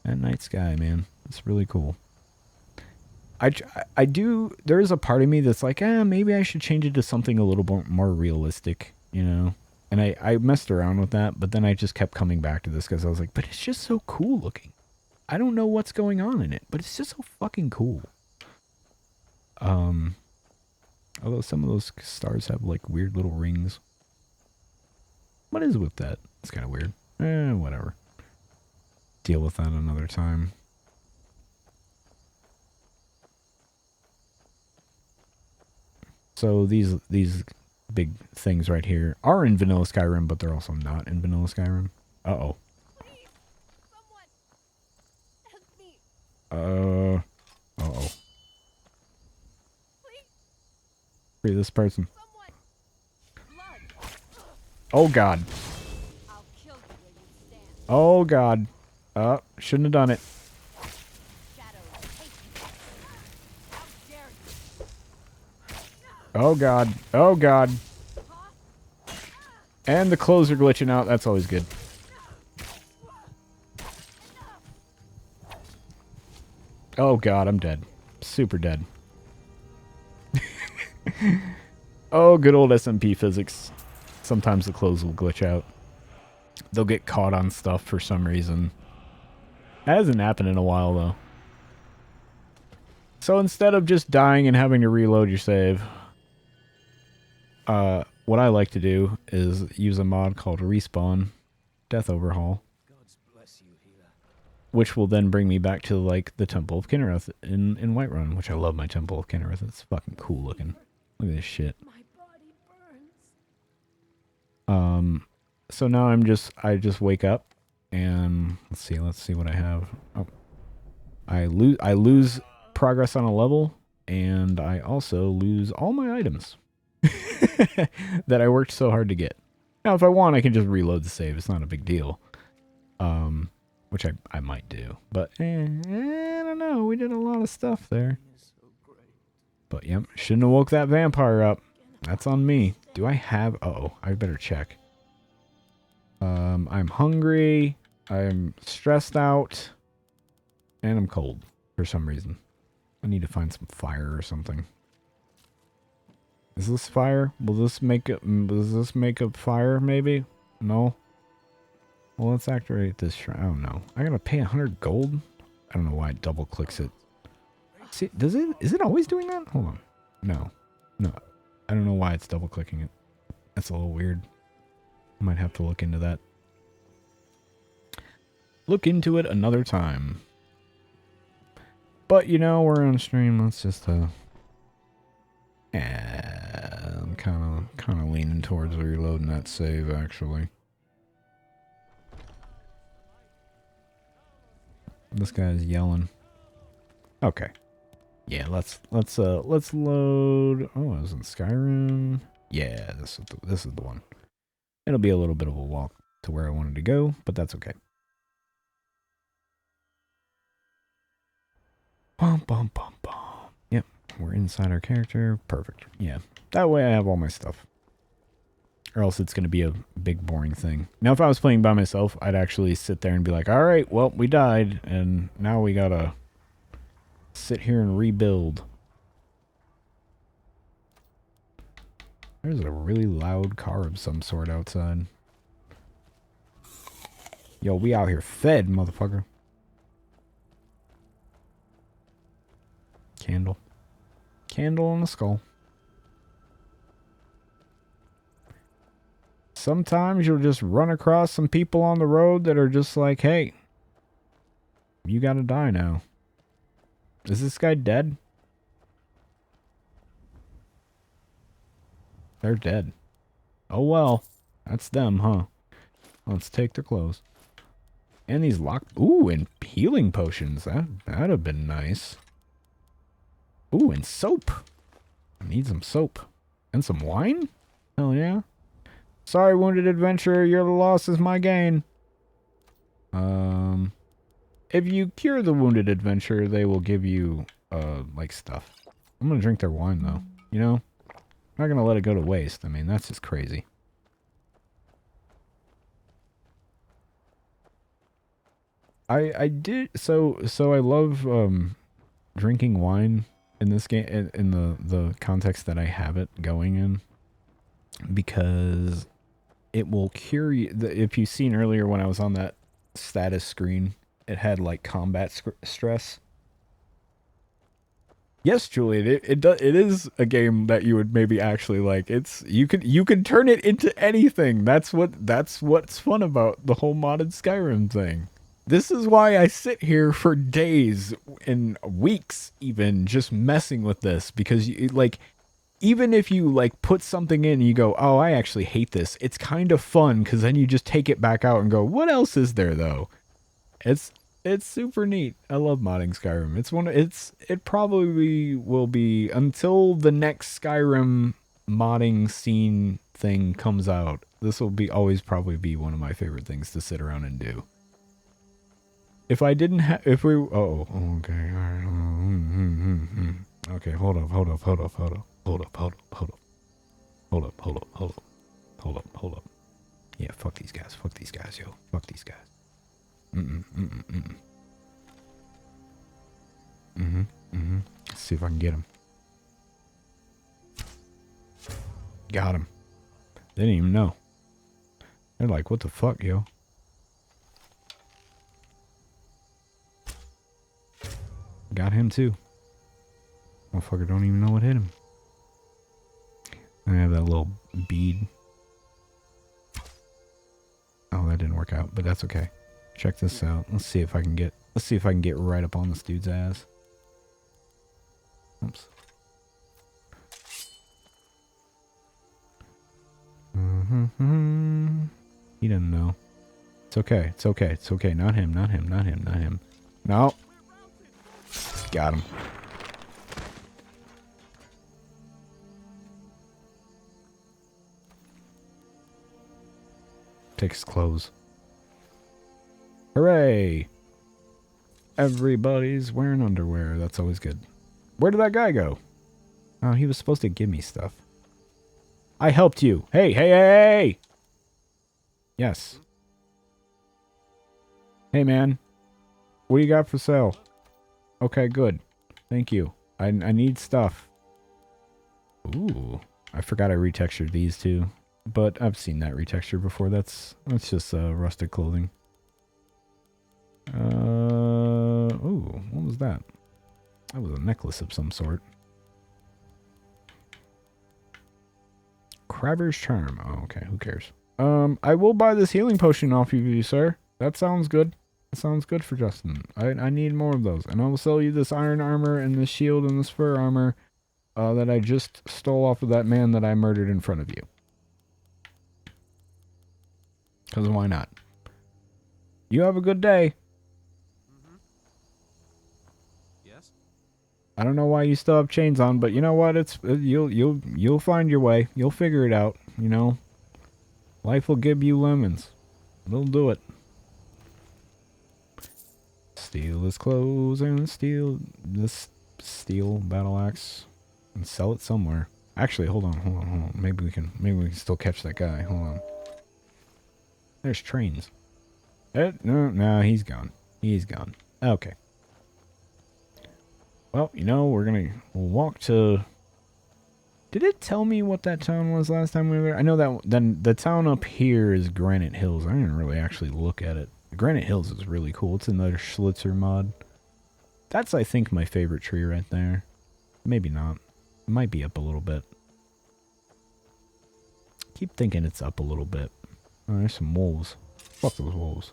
That night sky, man, it's really cool. I do. There is a part of me that's like, maybe I should change it to something a little more realistic, you know. And I messed around with that, but then I just kept coming back to this because I was like, but it's just so cool looking. I don't know what's going on in it, but it's just so fucking cool. Although some of those stars have like weird little rings. What is with that? It's kind of weird. Whatever. Deal with that another time. So these big things right here are in vanilla Skyrim, but they're also not in vanilla Skyrim. Uh-oh. Please, someone, help me. Uh-oh. Please, Free this person. someone. Blood. Oh, God. I'll kill you where you stand. Oh, God. Shouldn't have done it. Shadows hate you. How dare you? Oh, God. Oh, God. And the clothes are glitching out. That's always good. Oh, God. I'm dead. Super dead. Oh, good old SMP physics. Sometimes the clothes will glitch out. They'll get caught on stuff for some reason. That hasn't happened in a while, though. So instead of just dying and having to reload your save, what I like to do is use a mod called Respawn Death Overhaul. God's bless you, healer. which will then bring me back to like the Temple of Kinnereth in Whiterun, which I love my Temple of Kinnereth. It's fucking cool looking. Look at this shit. My body burns. So now I just wake up and let's see what I have. Oh, I lose progress on a level, and I also lose all my items that I worked so hard to get. Now, if I want, I can just reload the save. It's not a big deal. Which I might do, but I don't know. We did a lot of stuff there. But yep, shouldn't have woke that vampire up. That's on me. Do I have? Uh-oh, I better check. I'm hungry. I'm stressed out, and I'm cold for some reason. I need to find some fire or something. Is this fire? Will this make it? Does this make a fire? Maybe. No. Well, let's activate this shrine. Oh no, I gotta pay 100 gold. I don't know why it double clicks it. See, does it? Is it always doing that? Hold on. No. I don't know why it's double clicking it. That's a little weird. I might have to look into that. Look into it another time. But you know, we're on stream. Let's just I'm kind of leaning towards reloading that save actually. This guy's yelling. Okay. Yeah, let's load. Oh, it was in Skyrim. Yeah, this is the one. It'll be a little bit of a walk to where I wanted to go, but that's okay. Bum bum bum bum. Yep, we're inside our character. Perfect. Yeah, that way I have all my stuff. Or else it's going to be a big boring thing. Now, if I was playing by myself, I'd actually sit there and be like, all right, well, we died, and now we got to sit here and rebuild. There's a really loud car of some sort outside. Yo, we out here fed, motherfucker. Candle. Candle on the skull. Sometimes you'll just run across some people on the road that are just like, hey, you gotta die now. Is this guy dead? They're dead. Oh well. That's them, huh? Let's take their clothes. And these ooh, and healing potions. That'd have been nice. Ooh, and soap. I need some soap. And some wine? Hell yeah. Sorry, wounded adventurer, your loss is my gain. If you cure the wounded adventurer, they will give you, like, stuff. I'm gonna drink their wine, though. You know? I'm not gonna let it go to waste. I mean, that's just crazy. I did, so I love, drinking wine in this game, in the context that I have it going in. Because it will cure you. If you've seen earlier when I was on that status screen, it had like combat stress. Yes, Julian, it is a game that you would maybe actually like. You can turn it into anything. That's what's fun about the whole modded Skyrim thing. This is why I sit here for days and weeks even just messing with this, because even if you like put something in and you go, oh, I actually hate this, it's kind of fun because then you just take it back out and go, what else is there though? It's super neat. I love modding Skyrim. It probably will be until the next Skyrim modding scene thing comes out. This will always probably be one of my favorite things to sit around and do. If I didn't have, if we, okay, all right, okay, hold up. Yeah, fuck these guys, yo. Fuck these guys. Let's see if I can get him. Got him. They didn't even know. They're like, what the fuck, yo? Got him too. Motherfucker don't even know what hit him. I have that little bead. Oh, that didn't work out, but that's okay. Check this out. Let's see if I can get Let's see if I can get right up on this dude's ass. Oops. He doesn't know. It's okay. It's okay. It's okay. Not him. Not him. Not him. Not him. No. Got him. Take his clothes. Hooray! Everybody's wearing underwear. That's always good. Where did that guy go? Oh, he was supposed to give me stuff. I helped you. Hey, hey, hey, hey! Yes. Hey, man. What do you got for sale? Okay, good. Thank you. I need stuff. Ooh. I forgot I retextured these two. But I've seen that retexture before. That's just rusted clothing. Ooh, what was that? That was a necklace of some sort. Crabber's Charm. Oh, okay. Who cares? I will buy this healing potion off of you, sir. That sounds good. That sounds good for Justin. I need more of those. And I will sell you this iron armor and this shield and this fur armor that I just stole off of that man that I murdered in front of you. Because why not? You have a good day. Yes? I don't know why you still have chains on, but you know what? It's you'll find your way. You'll figure it out, you know. Life will give you lemons. It'll do it. Steal his clothes and steal this steel battle axe and sell it somewhere. Actually, hold on. Maybe we can still catch that guy. Hold on. There's trains. No, he's gone. He's gone. Okay. Well, you know, we'll walk to... Did it tell me what that town was last time we were there? I know that then the town up here is Granite Hills. I didn't really actually look at it. Granite Hills is really cool. It's another Schlitzer mod. That's, I think, my favorite tree right there. Maybe not. It might be up a little bit. Keep thinking it's up a little bit. Oh, there's some wolves. Fuck those wolves.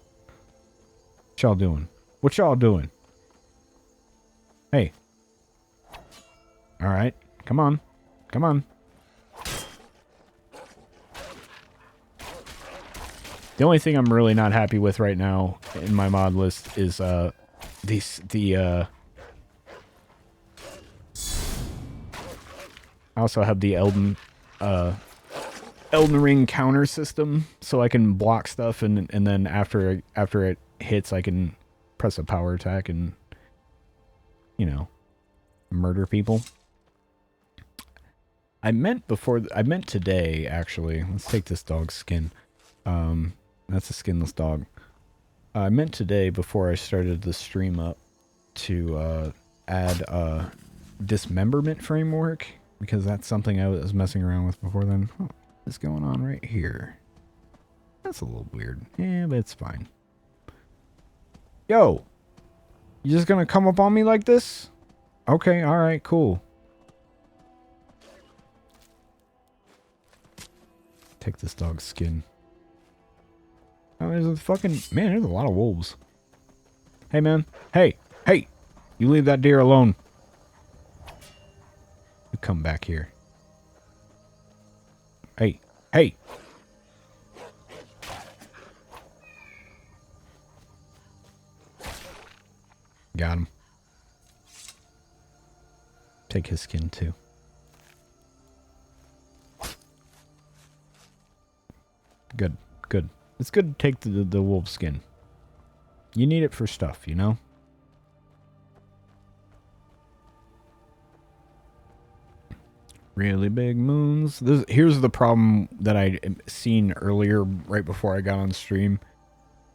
What y'all doing? What y'all doing? Hey. Alright. Come on. Come on. The only thing I'm really not happy with right now in my mod list is I also have the Elden Ring counter system, so I can block stuff and then after it hits I can press a power attack and, you know, murder people. I meant today, actually. Let's take this dog's skin. That's a skinless dog. I meant today, before I started the stream up, to add a dismemberment framework, because that's something I was messing around with before then. Oh, what's going on right here? That's a little weird. Yeah, but it's fine. Yo! You just gonna come up on me like this? Okay, alright, cool. Take this dog's skin. Oh, there's a fucking... Man, there's a lot of wolves. Hey, man. Hey! Hey! You leave that deer alone. You come back here. Hey! Hey! Got him. Take his skin, too. Good. Good. It's good to take the wolf skin. You need it for stuff, you know? Really big moons. Here's the problem that I seen earlier, right before I got on stream,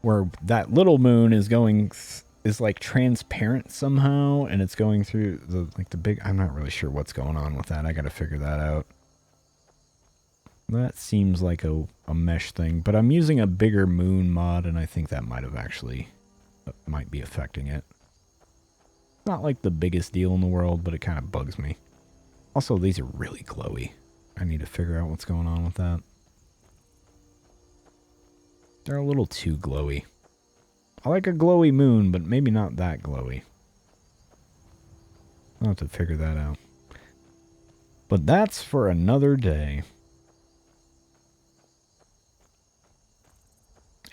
where that little moon is like transparent somehow, and it's going through the big... I'm not really sure what's going on with that. I gotta figure that out. That seems like a mesh thing, but I'm using a bigger moon mod, and I think that might be affecting it. Not like the biggest deal in the world, but it kind of bugs me. Also, these are really glowy. I need to figure out what's going on with that. They're a little too glowy. I like a glowy moon, but maybe not that glowy. I'll have to figure that out. But that's for another day.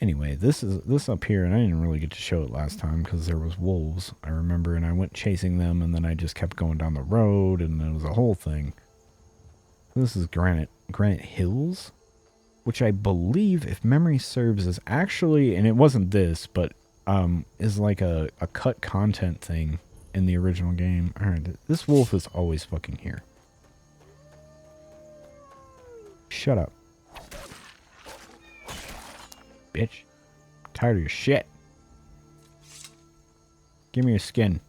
Anyway, this up here, and I didn't really get to show it last time because there was wolves, I remember, and I went chasing them, and then I just kept going down the road, and it was a whole thing. This is Granite Hills, which I believe, if memory serves, is actually, and it wasn't this, but is like a cut content thing in the original game. Alright, this wolf is always fucking here. Shut up. Bitch. Tired of your shit. Give me your skin.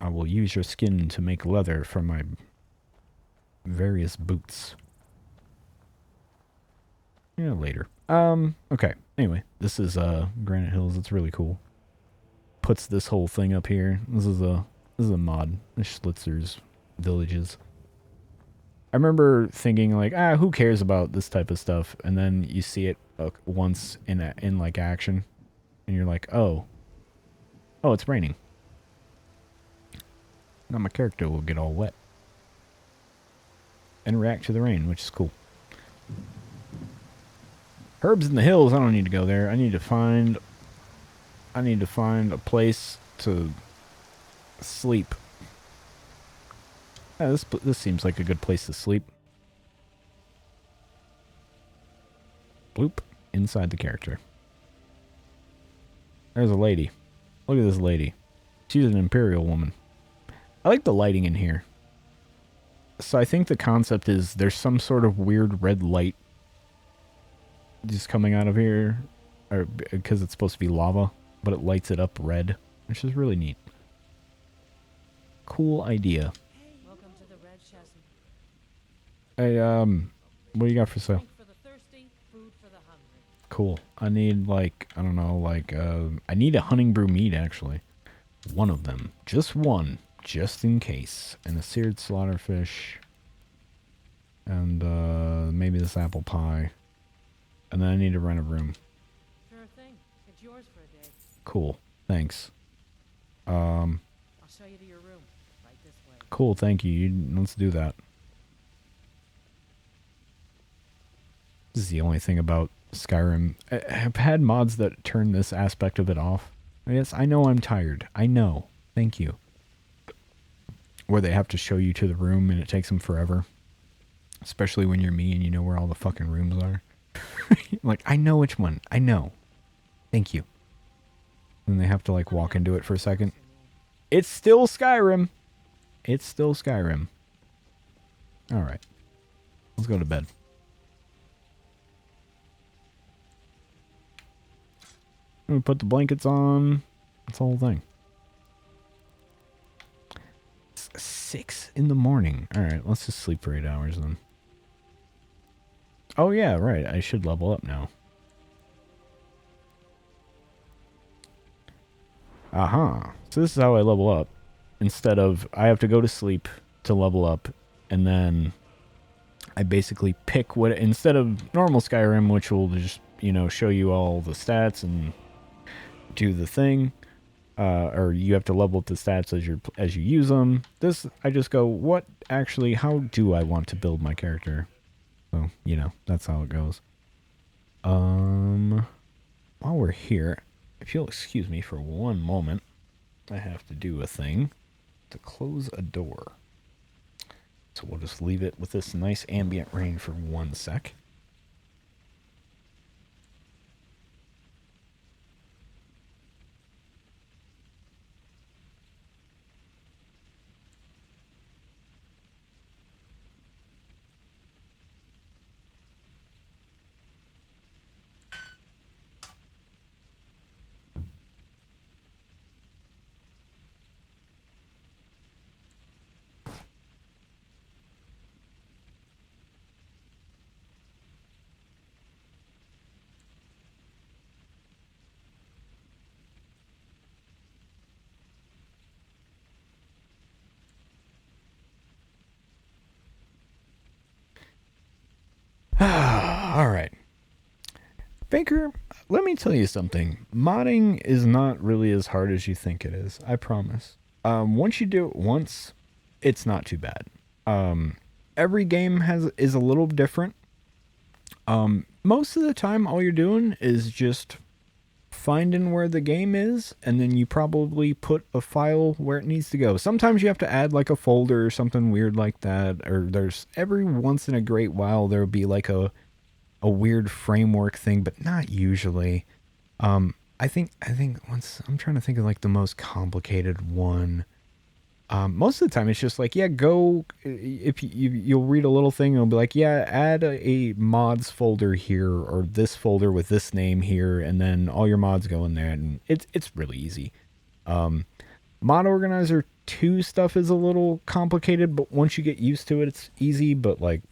I will use your skin to make leather for my various boots. Yeah, later. Okay. Anyway, this is Granite Hills. It's really cool. Puts this whole thing up here. This is a mod. The Schlitzer's villages. I remember thinking like, who cares about this type of stuff? And then you see it once in like action, and you're like, oh, it's raining. Now my character will get all wet and react to the rain, which is cool. Herbs in the hills. I don't need to go there. I need to find a place to sleep. Yeah, this seems like a good place to sleep. Bloop. Inside the character. There's a lady. Look at this lady. She's an imperial woman. I like the lighting in here. So I think the concept is there's some sort of weird red light just coming out of here, or because it's supposed to be lava, but it lights it up red, which is really neat. Cool idea. Welcome to the Red Chasm. Hey, what do you got for sale? Drink for the thirsty, food for the hungry. Cool. I need, like, I don't know, like, I need a hunting brew meat, actually. One of them. Just one. Just in case. And a seared slaughterfish. And, maybe this apple pie. And then I need to rent a room. Sure thing. It's yours for a day. Cool. Thanks. I'll show you to your room. Right this way. Cool, thank you. Let's do that. This is the only thing about Skyrim. I've had mods that turn this aspect of it off. Yes, I know I'm tired. I know. Thank you. Where they have to show you to the room and it takes them forever. Especially when you're me and you know where all the fucking rooms are. Like, I know which one. I know. Thank you. And they have to, like, walk into it for a second. It's still Skyrim. It's still Skyrim. Alright. Let's go to bed. We put the blankets on. That's the whole thing. It's 6 in the morning. Alright, let's just sleep for 8 hours then. Oh yeah, right. I should level up now. Aha. So this is how I level up. Instead of, I have to go to sleep to level up, and then I basically pick what, instead of normal Skyrim, which will just, you know, show you all the stats and do the thing, or you have to level up the stats as you use them. This, I just go, what actually, how do I want to build my character? So, you know, that's how it goes. While we're here, if you'll excuse me for one moment, I have to do a thing to close a door. So we'll just leave it with this nice ambient rain for 1 sec. All right. Faker, let me tell you something. Modding is not really as hard as you think it is. I promise. Once you do it once, it's not too bad. Every game is a little different. Most of the time, all you're doing is just finding where the game is, and then you probably put a file where it needs to go. Sometimes you have to add like a folder or something weird like that, or there's every once in a great while there'll be like a weird framework thing, but not usually. I think once I'm trying to think of like the most complicated one. Most of the time it's just like, yeah, go, if you'll read a little thing and it'll be like, yeah, add a mods folder here, or this folder with this name here, and then all your mods go in there, and it's really easy. Mod Organizer 2 stuff is a little complicated, but once you get used to it, it's easy. But like,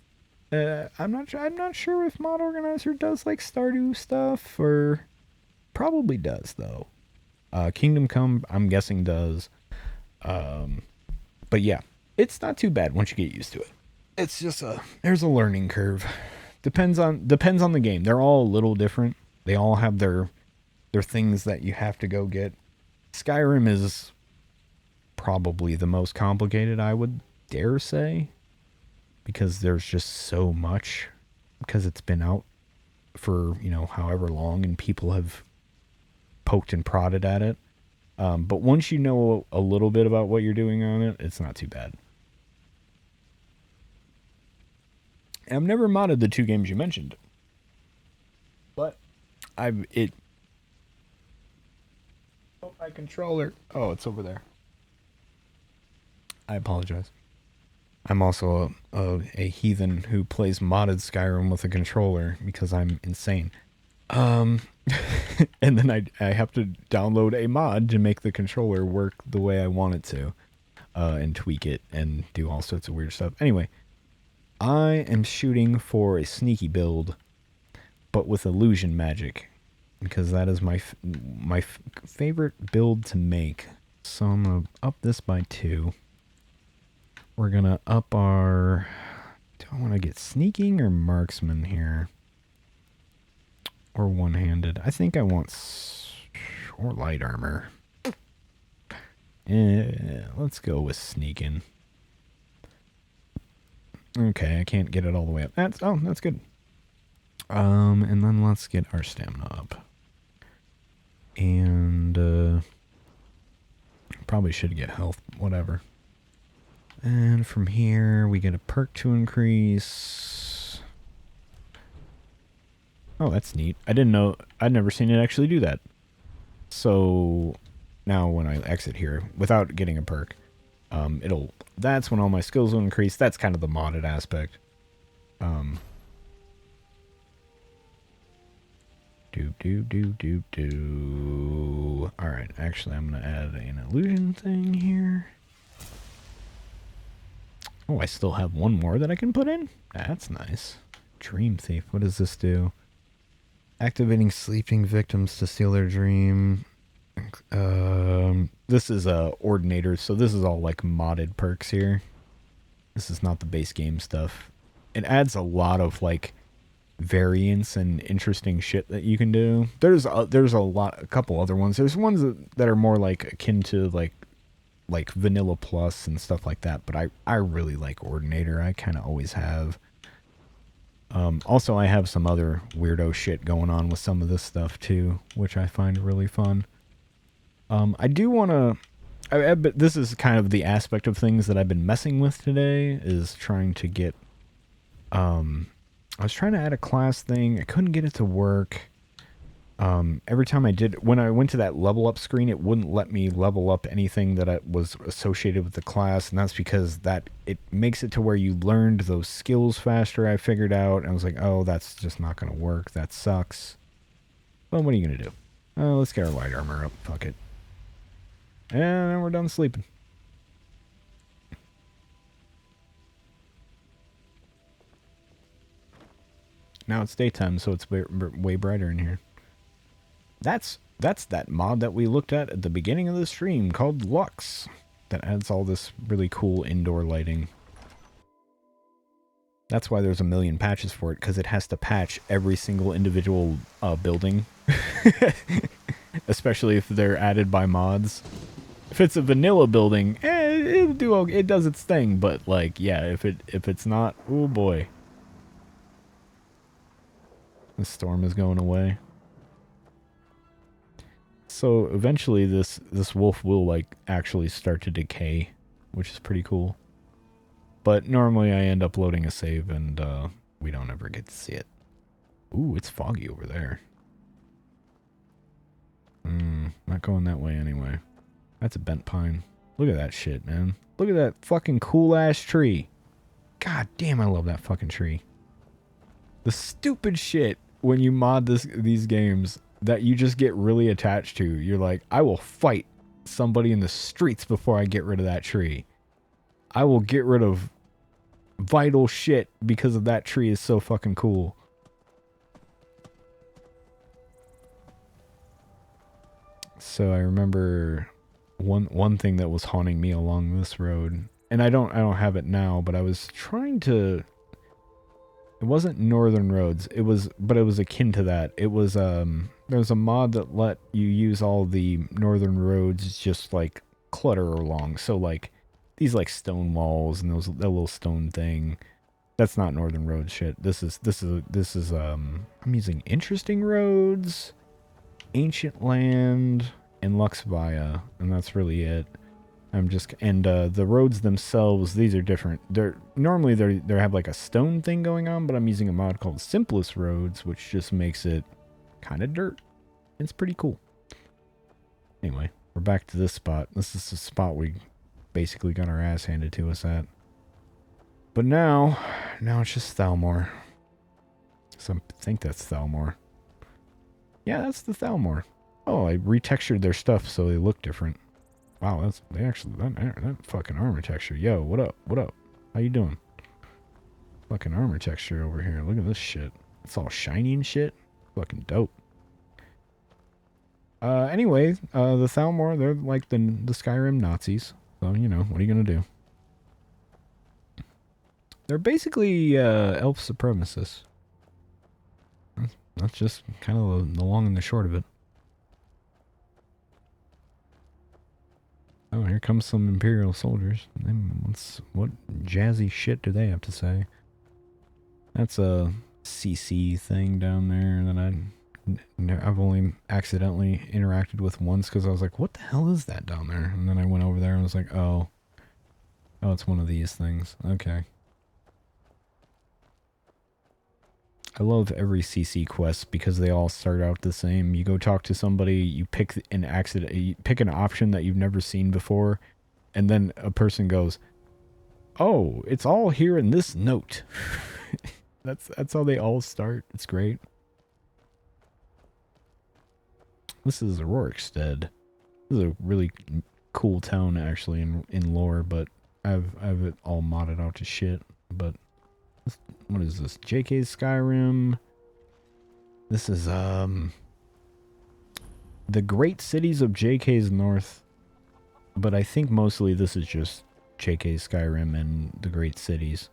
I'm not sure if Mod Organizer does like Stardew stuff, or probably does though. Kingdom Come, I'm guessing does. But yeah, it's not too bad once you get used to it. It's just there's a learning curve. Depends on the game. They're all a little different. They all have their things that you have to go get. Skyrim is probably the most complicated, I would dare say, because there's just so much, because it's been out for, however long, and people have poked and prodded at it. But once you know a little bit about what you're doing on it, it's not too bad. I've never modded the 2 games you mentioned, but Oh, my controller. Oh, it's over there. I apologize. I'm also a heathen who plays modded Skyrim with a controller because I'm insane. And then I have to download a mod to make the controller work the way I want it to, and tweak it and do all sorts of weird stuff. Anyway, I am shooting for a sneaky build, but with illusion magic, because that is my favorite build to make. So I'm gonna up this by 2. We're gonna up our. Do I want to get sneaking or marksman here? Or one-handed. I think I want or light armor. Let's go with sneaking. Okay, I can't get it all the way up. That's good. And then let's get our stamina up. And probably should get health, whatever. And from here we get a perk to increase. Oh, that's neat. I didn't know. I'd never seen it actually do that. So now when I exit here without getting a perk, that's when all my skills will increase. That's kind of the modded aspect. Alright, actually I'm going to add an illusion thing here. Oh, I still have one more that I can put in? That's nice. Dream Thief, what does this do? Activating sleeping victims to steal their dream. This is Ordinator, so this is all like modded perks here. This is not the base game stuff. It adds a lot of like variance and interesting shit that you can do. There's a couple other ones. There's ones that are more like akin to like Vanilla Plus and stuff like that, but I really like Ordinator. I kind of always have. Also, I have some other weirdo shit going on with some of this stuff too, which I find really fun. I do want to. But this is kind of the aspect of things that I've been messing with today, is trying to get. I was trying to add a class thing. I couldn't get it to work. Every time I did, when I went to that level up screen, it wouldn't let me level up anything that was associated with the class, and that's because it makes it to where you learned those skills faster. I figured out, and I was like, oh, that's just not going to work. That sucks. Well, what are you going to do? Let's get our light armor up. Fuck it. And then we're done sleeping. Now it's daytime, so it's way brighter in here. That's that mod that we looked at the beginning of the stream called Lux, that adds all this really cool indoor lighting. That's why there's a million patches for it, because it has to patch every single individual building. Especially if they're added by mods. If it's a vanilla building, it'll do okay. It does its thing, but like, yeah, if it's not, oh boy. The storm is going away. So eventually this wolf will like actually start to decay, which is pretty cool. But normally I end up loading a save and we don't ever get to see it. Ooh, it's foggy over there. Not going that way anyway. That's a bent pine. Look at that shit, man. Look at that fucking cool ass tree. God damn, I love that fucking tree. The stupid shit when you mod these games that you just get really attached to. You're like, I will fight somebody in the streets before I get rid of that tree. I will get rid of vital shit because of that tree is so fucking cool. So I remember one thing that was haunting me along this road, and I don't have it now, but I was trying to. It wasn't Northern Roads. But it was akin to that. It was there was a mod that let you use all the Northern Roads just like clutter along. So like these like stone walls and that little stone thing. That's not Northern Roads shit. This is I'm using Interesting Roads, Ancient Land, and Luxvia, and that's really it. The roads themselves, these are different. Normally they have like a stone thing going on, but I'm using a mod called Simplest Roads, which just makes it kind of dirt. It's pretty cool. Anyway, we're back to this spot. This is the spot we basically got our ass handed to us at. But now it's just Thalmor. So I think that's Thalmor. Yeah, that's the Thalmor. Oh, I retextured their stuff so they look different. Wow, that fucking armor texture. Yo, what up? What up? How you doing? Fucking armor texture over here. Look at this shit. It's all shiny and shit. Fucking dope. Anyway, the Thalmor, they're like the Skyrim Nazis. So, you know, what are you gonna do? They're basically elf supremacists. That's just kind of the long and the short of it. Oh, here comes some Imperial soldiers. What jazzy shit do they have to say? That's a CC thing down there that I've only accidentally interacted with once because I was like, what the hell is that down there? And then I went over there and was like, oh, it's one of these things. Okay. I love every CC quest because they all start out the same. You go talk to somebody, you pick an option that you've never seen before, and then a person goes, "Oh, it's all here in this note." That's how they all start. It's great. This is Rorikstead. This is a really cool town actually in lore, but I've it all modded out to shit. But what is this? JK's Skyrim. This is the great cities of JK's North. But I think mostly this is just JK's Skyrim and the great cities.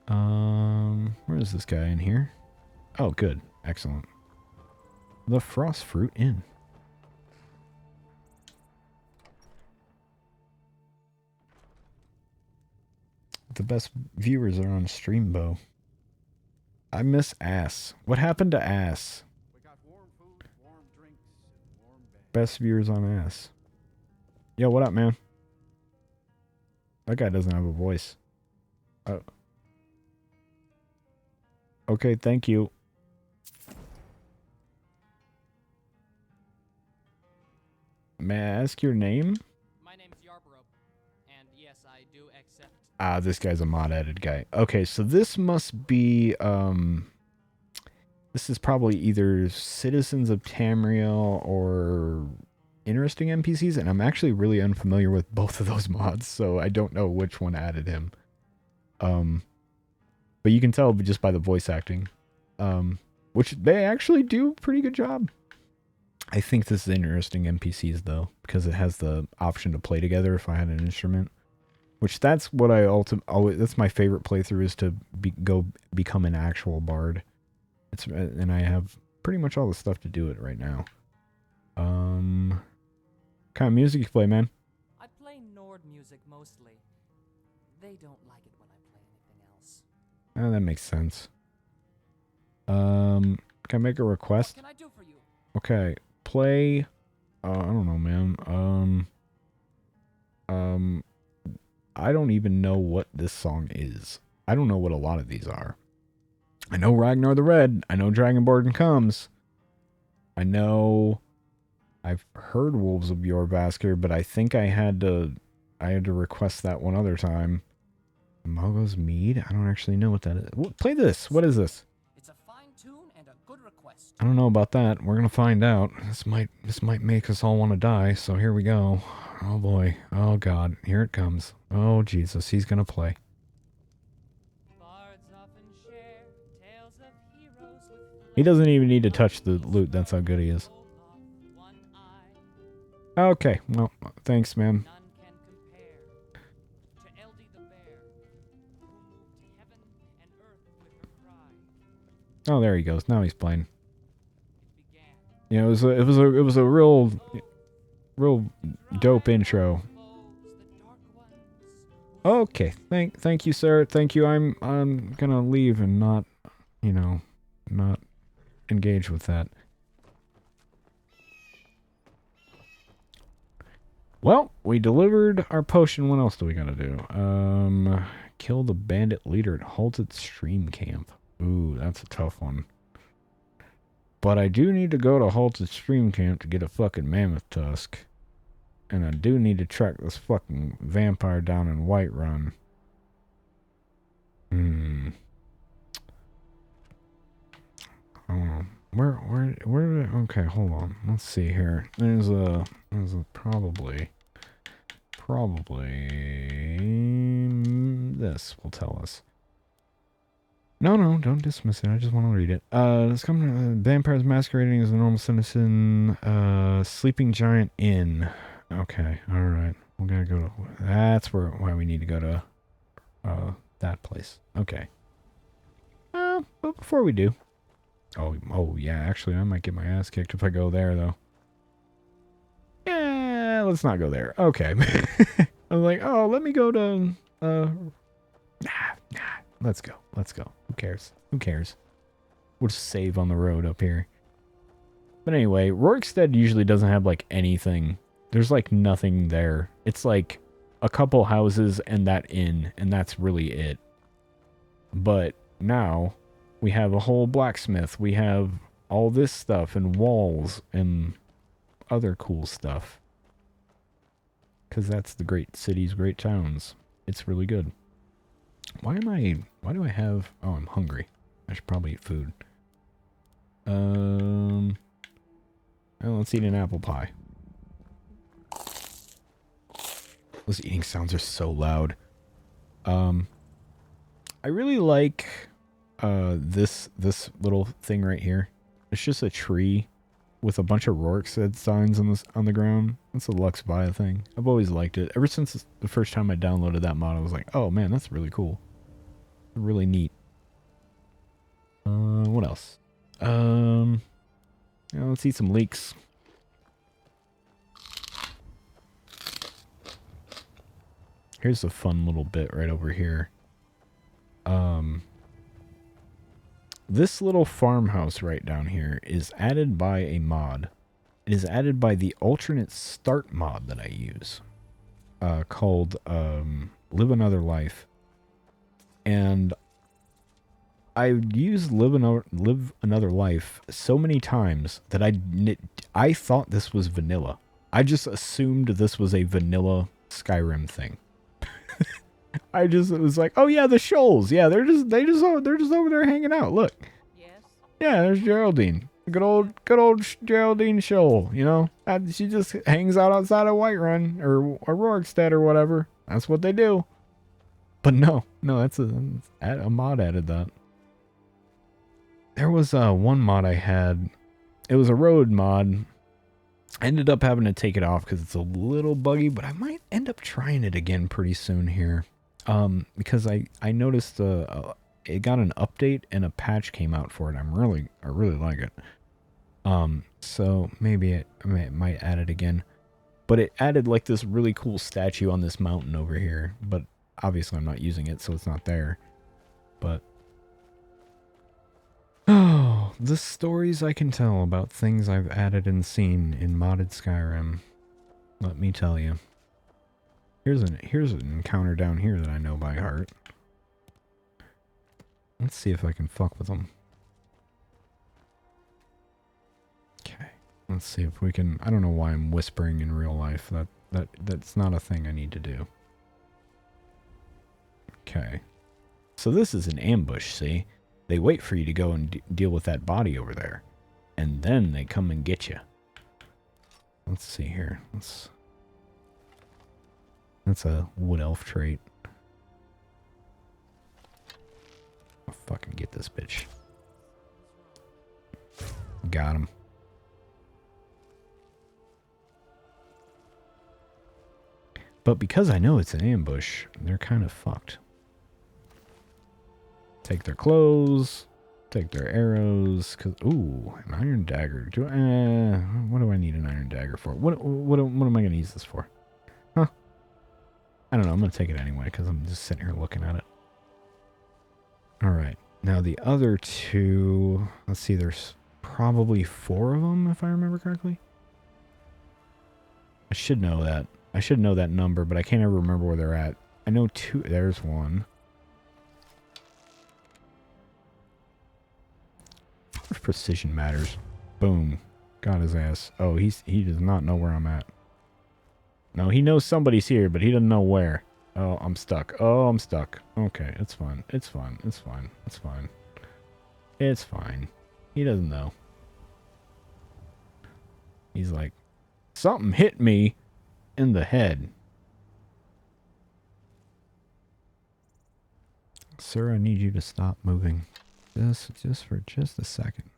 Where is this guy in here? Oh, good. Excellent. The Frostfruit Inn. The best viewers are on Streambo. I miss Ass. What happened to Ass? We got warm food, warm drinks, and warm beds. Best viewers on Ass. Yo, what up, man? That guy doesn't have a voice. Oh. Okay, thank you. May I ask your name? My name's Yarborough, and yes, I do accept. Ah, this guy's a mod-added guy. Okay, so this must be, this is probably either Citizens of Tamriel or Interesting NPCs, and I'm actually really unfamiliar with both of those mods, so I don't know which one added him. But you can tell just by the voice acting, which they actually do a pretty good job. I think this is Interesting NPCs, though, because it has the option to play together if I had an instrument. Which that's what I always, that's my favorite playthrough, is to go become an actual bard. And I have pretty much all the stuff to do it right now. What kind of music you play, man? I play Nord music mostly. They don't like it when I play anything else. Oh, that makes sense. Can I make a request? What can I do for you? Okay, play. I don't know, man. I don't even know what this song is. I don't know what a lot of these are. I know Ragnar the Red. I know Dragonborn Comes. I know I've heard Wolves of Jorrvaskr, but I think I had to request that one other time. Mogo's Mead? I don't actually know what that is. Play this. What is this? It's a fine tune and a good request. I don't know about that. We're gonna find out. This might make us all want to die, so here we go. Oh boy. Oh god. Here it comes. Oh Jesus, he's gonna play. Bards often share tales of heroes with He doesn't even need to touch the loot. That's how good he is. one eye. Okay. Well, thanks, man. None can compare to Eldy the bear, who moved heaven and earth with her cry. Oh, there he goes. Now he's playing. It began. You know, it was a real dope intro. Okay, thank you, sir. Thank you. I'm gonna leave and not, not engage with that. Well, we delivered our potion. What else do we gotta do? Kill the bandit leader at halted stream camp. Ooh, that's a tough one. But I do need to go to halted stream camp to get a fucking mammoth tusk. And I do need to track this fucking vampire down in Whiterun. Oh, where, okay, hold on. Let's see here. There's a probably this will tell us. No, don't dismiss it. I just want to read it. Let's come to vampires masquerading as a normal citizen. Sleeping Giant Inn. Okay, alright. We're gonna go to... That's why we need to go to... that place. Okay. But before we do... Oh, yeah, actually, I might get my ass kicked if I go there, though. Yeah, let's not go there. Okay. I was like, oh, let me go to... Nah. Let's go. Who cares? We'll just save on the road up here. But anyway, Rorikstead usually doesn't have, like, anything... There's like nothing there. It's like a couple houses and that inn, and that's really it. But now we have a whole blacksmith. We have all this stuff and walls and other cool stuff. Because that's the great cities, great towns. It's really good. Why do I have... Oh, I'm hungry. I should probably eat food. Well, let's eat an apple pie. Those eating sounds are so loud. I really like this little thing right here. It's just a tree with a bunch of Rorikstead signs on the ground. That's a Lux Via thing. I've always liked it. Ever since the first time I downloaded that mod, I was like, oh man, that's really cool. Really neat. What else? Let's eat some leeks. Here's a fun little bit right over here. This little farmhouse right down here is added by a mod. It is added by the alternate start mod that I use. Called Live Another Life. And I've used Live Another Life so many times that I thought this was vanilla. I just assumed this was a vanilla Skyrim thing. It was like, oh yeah, the Shoals. Yeah, they're just over there hanging out. Look. Yes? Yeah, there's Geraldine. Good old Geraldine Shoal, you know? She just hangs out outside of Whiterun or Rorikstead or whatever. That's what they do. But no, that's a mod added that. There was one mod I had. It was a road mod. I ended up having to take it off because it's a little buggy, but I might end up trying it again pretty soon here. Because I noticed it got an update and a patch came out for it. I really like it. So maybe I might add it again. But it added like this really cool statue on this mountain over here. But obviously I'm not using it, so it's not there. But oh, the stories I can tell about things I've added and seen in modded Skyrim. Let me tell you. Here's an encounter down here that I know by heart. Let's see if I can fuck with them. Okay. Let's see if we can. I don't know why I'm whispering in real life. That's not a thing I need to do. Okay. So this is an ambush, see? They wait for you to go and deal with that body over there. And then they come and get you. Let's see here. That's a wood elf trait. I'll fucking get this bitch. Got him. But because I know it's an ambush, they're kind of fucked. Take their clothes, take their arrows. Ooh, an iron dagger. What do I need an iron dagger for? What am I going to use this for? Huh? I don't know. I'm going to take it anyway because I'm just sitting here looking at it. Alright. Now the other two... Let's see. There's probably 4 of them, if I remember correctly. I should know that. I should know that number, but I can't ever remember where they're at. I know 2... There's 1. Precision matters. Boom. Got his ass. Oh, he does not know where I'm at. No, he knows somebody's here, but he doesn't know where. Oh, I'm stuck. Oh, I'm stuck. Okay, it's fine. It's fine. It's fine. It's fine. It's fine. He doesn't know. He's like, something hit me in the head. Sir, I need you to stop moving. Just for just a second.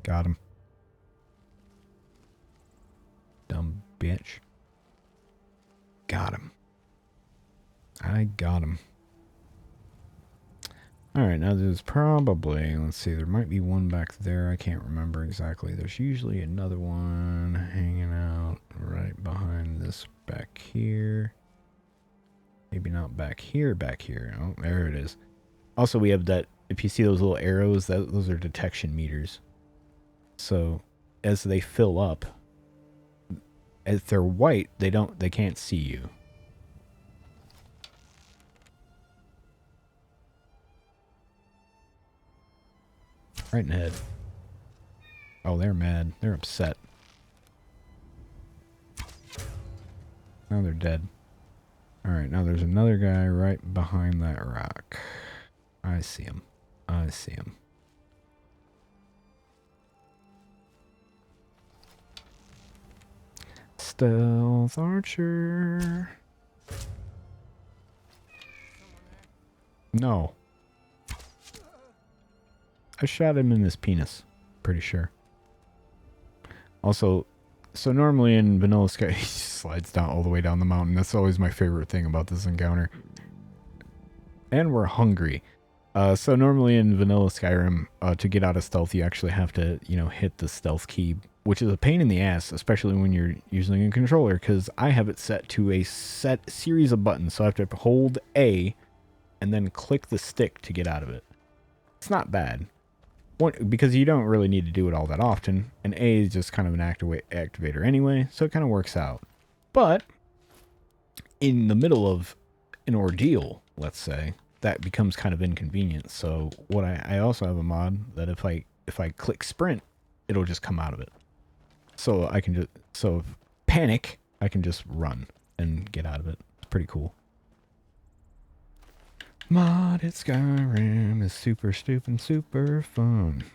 Got him. Dumb bitch. Got him. I got him. Alright, now there's probably, let's see, there might be one back there. I can't remember exactly. There's usually another one hanging out right behind this back here. Maybe not back here, back here. Oh, there it is. Also, we have that, if you see those little arrows, those are detection meters. So, as they fill up, if they're white, they can't see you. Right in the head. Oh, they're mad. They're upset. Now they're dead. Alright, now there's another guy right behind that rock. I see him. I see him. Stealth archer. No. I shot him in his penis. Pretty sure. Also, so normally in Vanilla Sky, he slides down all the way down the mountain. That's always my favorite thing about this encounter. And we're hungry. So normally in Vanilla Skyrim, to get out of stealth, you actually have to, hit the stealth key, which is a pain in the ass, especially when you're using a controller, because I have it set to a set series of buttons. So I have to hold A and then click the stick to get out of it. It's not bad. Because you don't really need to do it all that often, and A is just kind of an activator anyway, so it kind of works out. But in the middle of an ordeal, let's say, that becomes kind of inconvenient. So what I also have a mod that if I click sprint, it'll just come out of it. So I can if panic, I can just run and get out of it. It's pretty cool. Modded Skyrim is super stupid, super fun.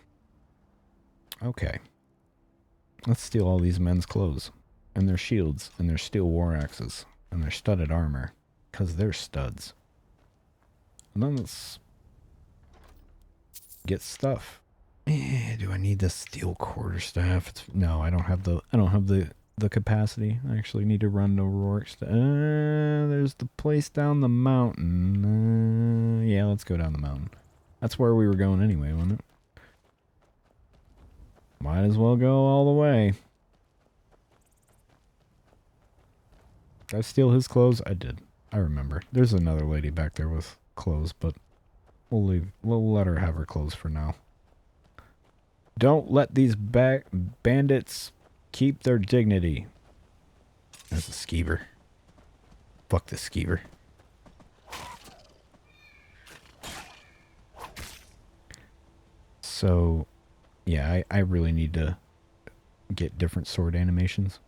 Okay. Let's steal all these men's clothes. And their shields, and their steel war axes, and their studded armor. Because they're studs. And then let's get stuff. Do I need the steel quarterstaff? No, I don't have the capacity. I actually need to run to Rourke's. There's the place down the mountain. Yeah, let's go down the mountain. That's where we were going anyway, wasn't it? Might as well go all the way. Did I steal his clothes? I did. I remember. There's another lady back there with clothes, but we'll let her have her clothes for now. Don't let these bandits keep their dignity. There's a skeever. Fuck the skeever. So, yeah, I really need to get different sword animations.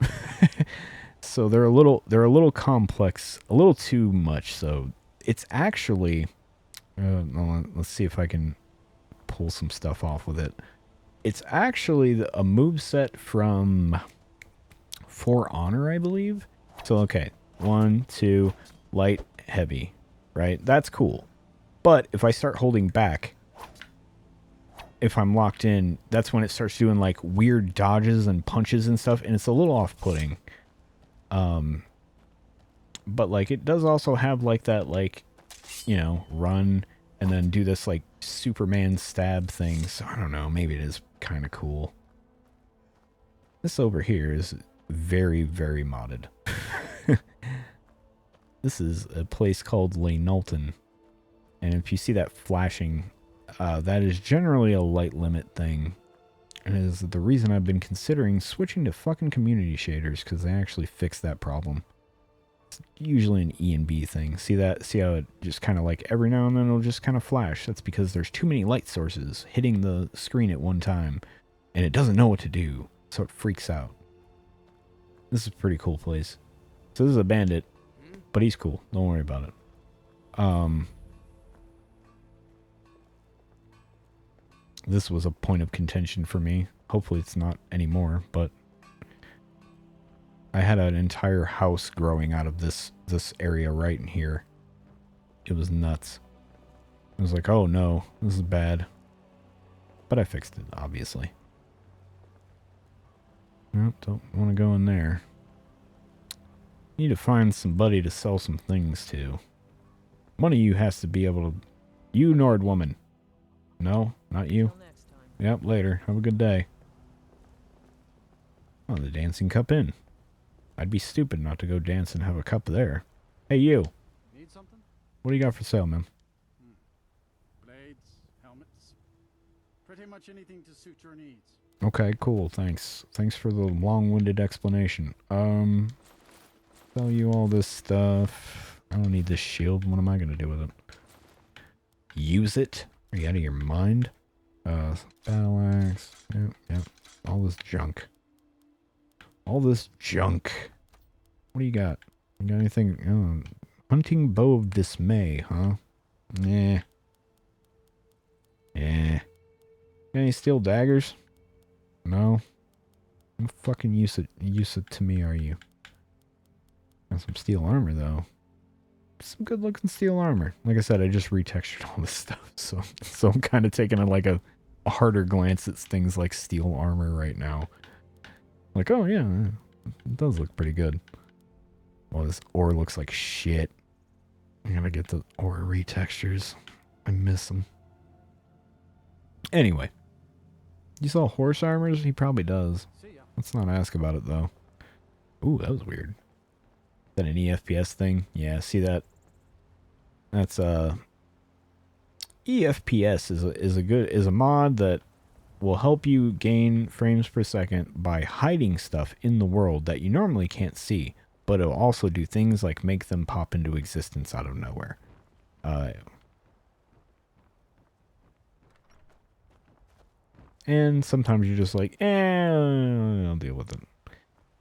So they're a little complex, a little too much. So it's actually, let's see if I can pull some stuff off with it. It's actually a moveset from For Honor, I believe. So, okay. 1, 2, light, heavy. Right? That's cool. But if I start holding back, if I'm locked in, that's when it starts doing like weird dodges and punches and stuff. And it's a little off-putting. But like it does also have like that, like, you know, run and then do this like Superman stab thing. So I don't know, maybe it is kind of cool. This over here is very, very modded. This is a place called Le Knowlton. And if you see that flashing, that is generally a light limit thing. And it is the reason I've been considering switching to fucking community shaders, because they actually fix that problem. It's usually an E and B thing. See that? See how it just kind of like every now and then it'll just kind of flash? That's because there's too many light sources hitting the screen at one time, and it doesn't know what to do, so it freaks out. This is a pretty cool place. So this is a bandit, but he's cool. Don't worry about it. This was a point of contention for me. Hopefully it's not anymore, but I had an entire house growing out of this area right in here. It was nuts. I was like, oh no, this is bad. But I fixed it, obviously. Nope, don't want to go in there. Need to find somebody to sell some things to. One of you has to be able to... You, Nord woman. No, not you. Yep, later. Have a good day. Oh, the dancing cup inn. I'd be stupid not to go dance and have a cup there. Hey, you. Need something? What do you got for sale, man? Blades, helmets, pretty much anything to suit your needs. Okay, cool. Thanks. Thanks for the long-winded explanation. Sell you all this stuff. I don't need this shield. What am I going to do with it? Use it? Are you out of your mind? Battle axe. Yep. All this junk. All this junk. What do you got? You got anything? Hunting bow of dismay, huh? Yeah. Yeah. Got any steel daggers? No. What fucking use it to me are you? Got some steel armor though. Some good looking steel armor. Like I said, I just retextured all this stuff, so I'm kind of taking a harder glance at things like steel armor right now. Like, oh yeah, it does look pretty good. Well, this ore looks like shit. I gotta get the ore retextures. I miss them. Anyway, you saw horse armors? He probably does. Let's not ask about it though. Ooh, that was weird. Is that an EFPS thing? Yeah, see that? That's EFPS is a mod that will help you gain frames per second by hiding stuff in the world that you normally can't see, but it'll also do things like make them pop into existence out of nowhere. And sometimes you're just like, I'll deal with it.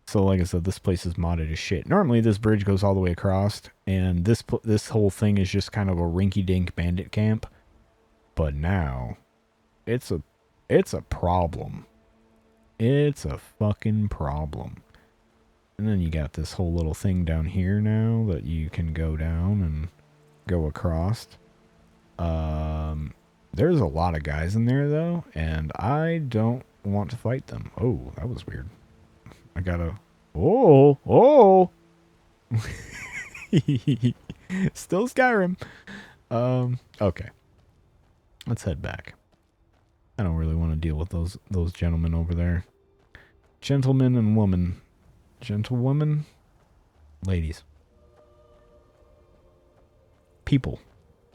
So like I said, this place is modded as shit. Normally this bridge goes all the way across, and this whole thing is just kind of a rinky-dink bandit camp. But now, it's a problem. It's a fucking problem. And then you got this whole little thing down here now that you can go down and go across. There's a lot of guys in there, though, and I don't want to fight them. Oh, that was weird. I gotta... Oh! Oh! Still Skyrim. Okay. Let's head back. I don't really want to deal with those gentlemen over there. Gentlemen and woman. Gentlewomen? Ladies. People.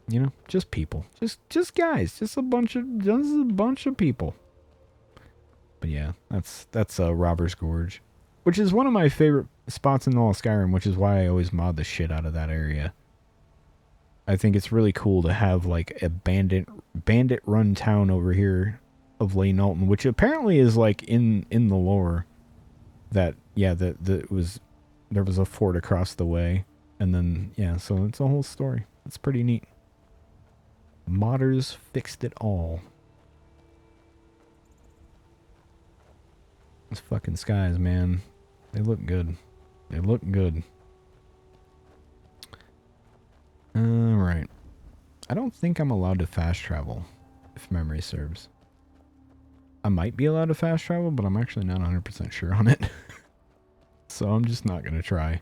You know, just people. Just guys. Just a bunch of people. But yeah, that's Robber's Gorge, which is one of my favorite spots in all of Skyrim, which is why I always mod the shit out of that area. I think it's really cool to have like a bandit run town over here of Ley Knowlton, which apparently is like in the lore that there was a fort across the way, and then yeah, so it's a whole story. It's pretty neat. Modders fixed it all. These fucking skies, man. They look good. They look good. Alright. I don't think I'm allowed to fast travel, if memory serves. I might be allowed to fast travel, but I'm actually not 100% sure on it. So I'm just not going to try.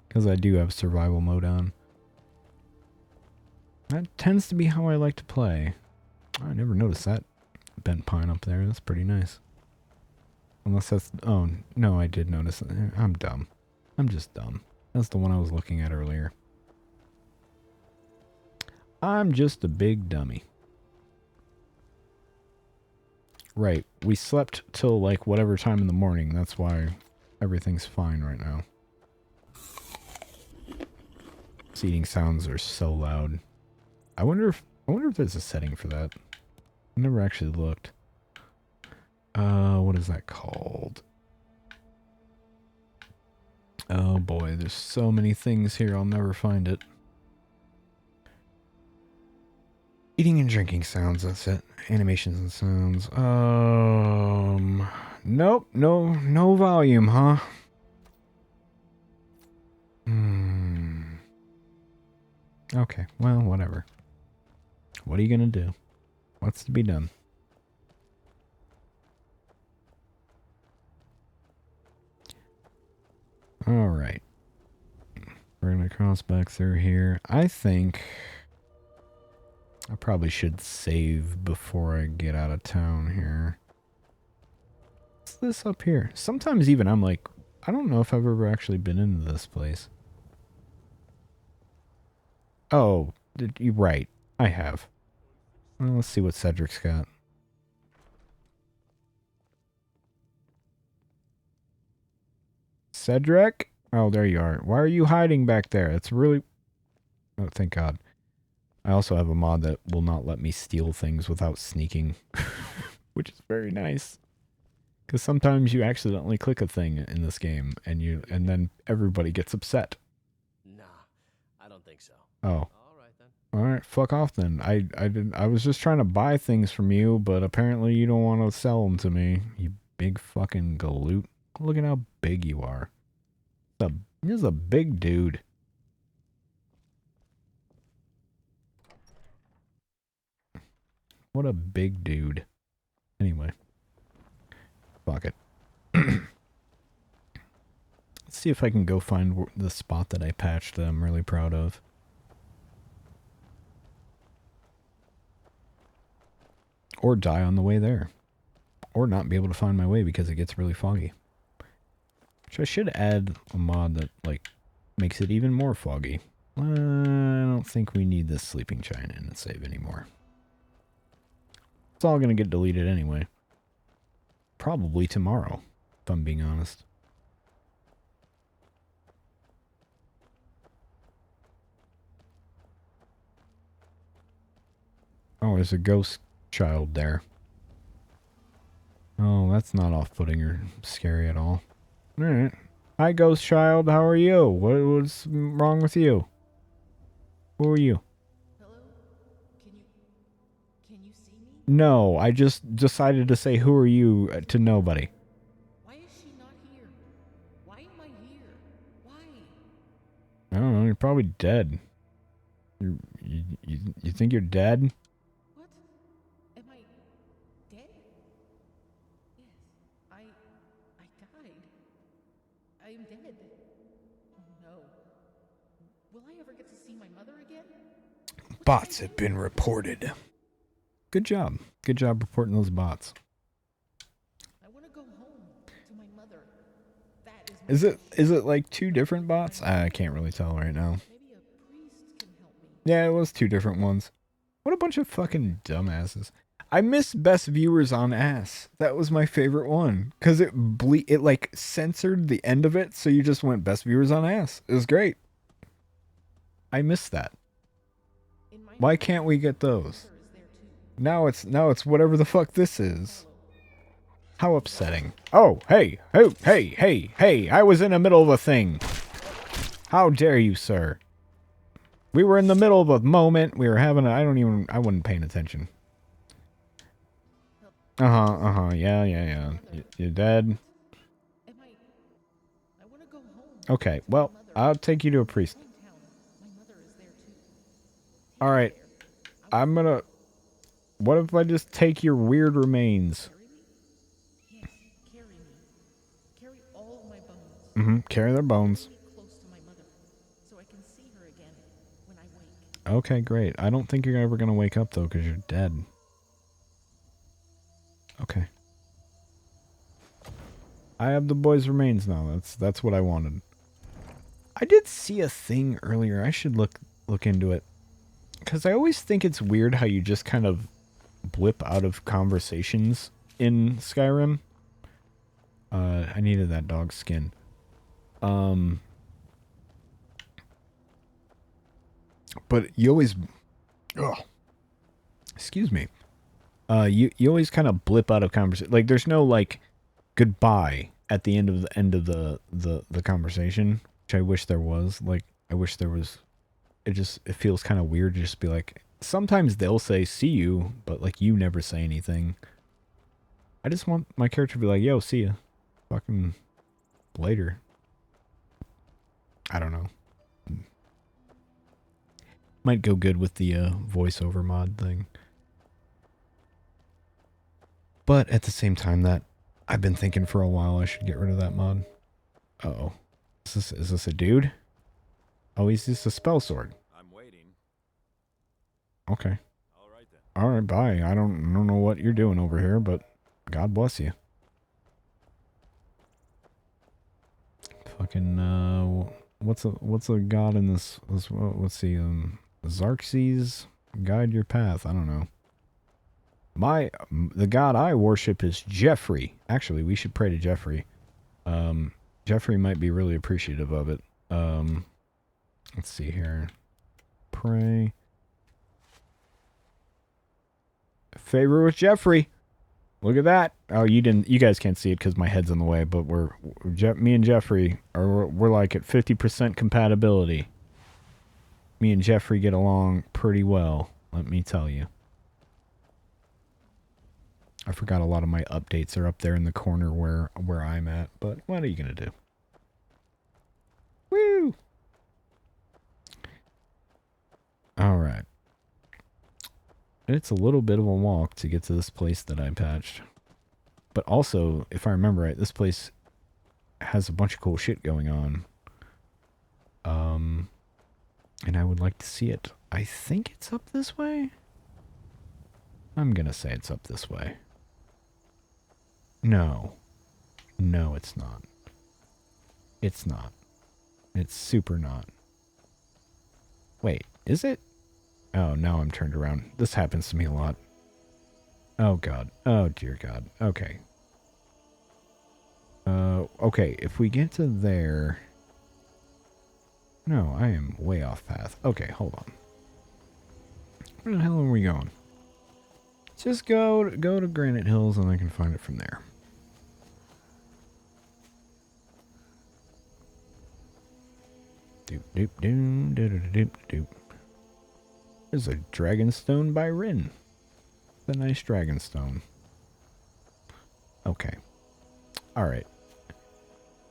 Because I do have survival mode on. That tends to be how I like to play. I never noticed that bent pine up there. That's pretty nice. Unless that's... Oh, no, I did notice it. I'm dumb. I'm just dumb. That's the one I was looking at earlier. I'm just a big dummy. Right. We slept till like whatever time in the morning. That's why everything's fine right now. Seating sounds are so loud. I wonder if there's a setting for that. I never actually looked. What is that called? Oh boy, there's so many things here, I'll never find it. Eating and drinking sounds, that's it. Animations and sounds. Nope, no volume, huh? Okay, well, whatever. What are you gonna do? What's to be done? Alright. We're gonna cross back through here. I think I probably should save before I get out of town here. What's this up here? Sometimes even I'm like, I don't know if I've ever actually been into this place. Oh, you're right. I have. Well, let's see what Cedric's got. Cedric? Oh, there you are. Why are you hiding back there? It's really... Oh, thank God. I also have a mod that will not let me steal things without sneaking. Which is very nice. Because sometimes you accidentally click a thing in this game, and then everybody gets upset. Nah, I don't think so. Oh. All right then. Alright, fuck off then. I was just trying to buy things from you, but apparently you don't want to sell them to me. You big fucking galoot. Look at how big you are. This is a big dude. What a big dude. Anyway. Fuck it. Let's see if I can go find the spot that I patched that I'm really proud of. Or die on the way there. Or not be able to find my way because it gets really foggy. Which I should add a mod that, like, makes it even more foggy. I don't think we need this sleeping giant in the save anymore. It's all gonna get deleted anyway. Probably tomorrow, if I'm being honest. Oh, there's a ghost child there. Oh, that's not off-putting or scary at all. Alright. Hi, ghost child. How are you? What's wrong with you? Who are you? Hello? Can you see me? No, I just decided to say who are you to nobody. Why is she not here? Why am I here? Why? I don't know, you're probably dead. You think you're dead? What? Am I dead? Yes, I died. I am dead. Oh no. Will I ever get to see my mother again? Bots have been reported. Good job. Good job reporting those bots. I want to go home to my mother. That is my Is it like two different bots? I can't really tell right now. Maybe a priest can help me. Yeah, it was two different ones. What a bunch of fucking dumbasses. I miss best viewers on ass. That was my favorite one because it like censored the end of it, so you just went best viewers on ass. It was great. I miss that. In my Why can't we get those? mother is there too. Now it's whatever the fuck this is. How upsetting. Oh, hey, hey, I was in the middle of a thing. How dare you, sir? We were in the middle of a moment. We were having I wasn't paying attention. Yeah. You're dead. Am I want to go home. Okay, well, I'll take you to a priest. Hometown. My mother is there too. Alright, I'm gonna... What if I just take your weird remains? Yes, carry me. Carry all of my bones. Mm-hmm, carry their bones. Bring me close to my mother, so I can see her again when I wake. Okay, great. I don't think you're ever gonna wake up, though, because you're dead. Okay. I have the boy's remains now. That's what I wanted. I did see a thing earlier. I should look into it. Because I always think it's weird how you just kind of blip out of conversations in Skyrim. I needed that dog's skin. But you always... Ugh. Excuse me. You always kind of blip out of conversation. Like, there's no, like, goodbye at the end of the conversation, which I wish there was. Like, I wish there was... It feels kind of weird to just be like... Sometimes they'll say, see you, but, like, you never say anything. I just want my character to be like, yo, see ya. Fucking later. I don't know. Might go good with the voiceover mod thing. But at the same time, that I've been thinking for a while I should get rid of that mod. Uh-oh. Is this a dude? Oh, he's just a spell sword. I'm waiting. Okay. All right then. Alright, bye. I don't know what you're doing over here, but God bless you. Fucking, what's a god in this let's see, Xerxes? Guide your path. I don't know. The god I worship is Jeffrey. Actually, we should pray to Jeffrey. Jeffrey might be really appreciative of it. Let's see here. Pray. Favor with Jeffrey. Look at that. Oh, you guys can't see it because my head's in the way, but me and Jeffrey we're like at 50% compatibility. Me and Jeffrey get along pretty well, let me tell you. I forgot a lot of my updates are up there in the corner where I'm at, but what are you gonna do? Woo! Alright. It's a little bit of a walk to get to this place that I patched. But also, if I remember right, this place has a bunch of cool shit going on. And I would like to see it. I think it's up this way? I'm gonna say it's up this way. No. No, it's not. It's not. It's super not. Wait, is it? Oh, now I'm turned around. This happens to me a lot. Oh, God. Oh, dear God. Okay. Okay, if we get to there... No, I am way off path. Okay, hold on. Where the hell are we going? Just go to Granite Hills and I can find it from there. Doop doop doop doop doop doop. There's a Dragonstone by Rin. A nice Dragonstone. Okay. Alright.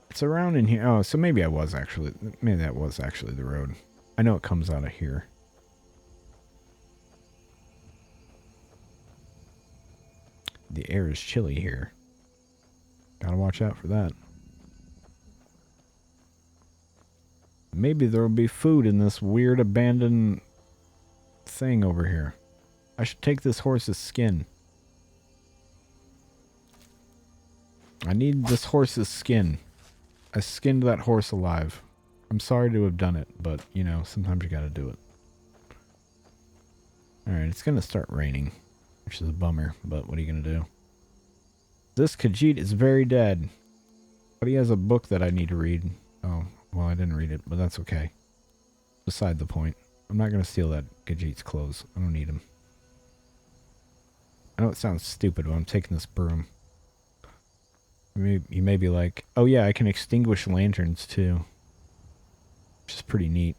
It's around in here. Oh, so maybe that was actually the road. I know it comes out of here. the air is chilly here. Gotta watch out for that. Maybe there will be food in this weird abandoned thing over here. I should take this horse's skin. I need this horse's skin. I skinned that horse alive. I'm sorry to have done it, but, you know, sometimes you gotta do it. Alright, it's gonna start raining, which is a bummer, but what are you gonna do? This Khajiit is very dead. But he has a book that I need to read. Oh, well, I didn't read it, but that's okay. Beside the point. I'm not gonna steal that Khajiit's clothes. I don't need him. I know it sounds stupid, but I'm taking this broom. You may be like, oh yeah, I can extinguish lanterns too. Which is pretty neat.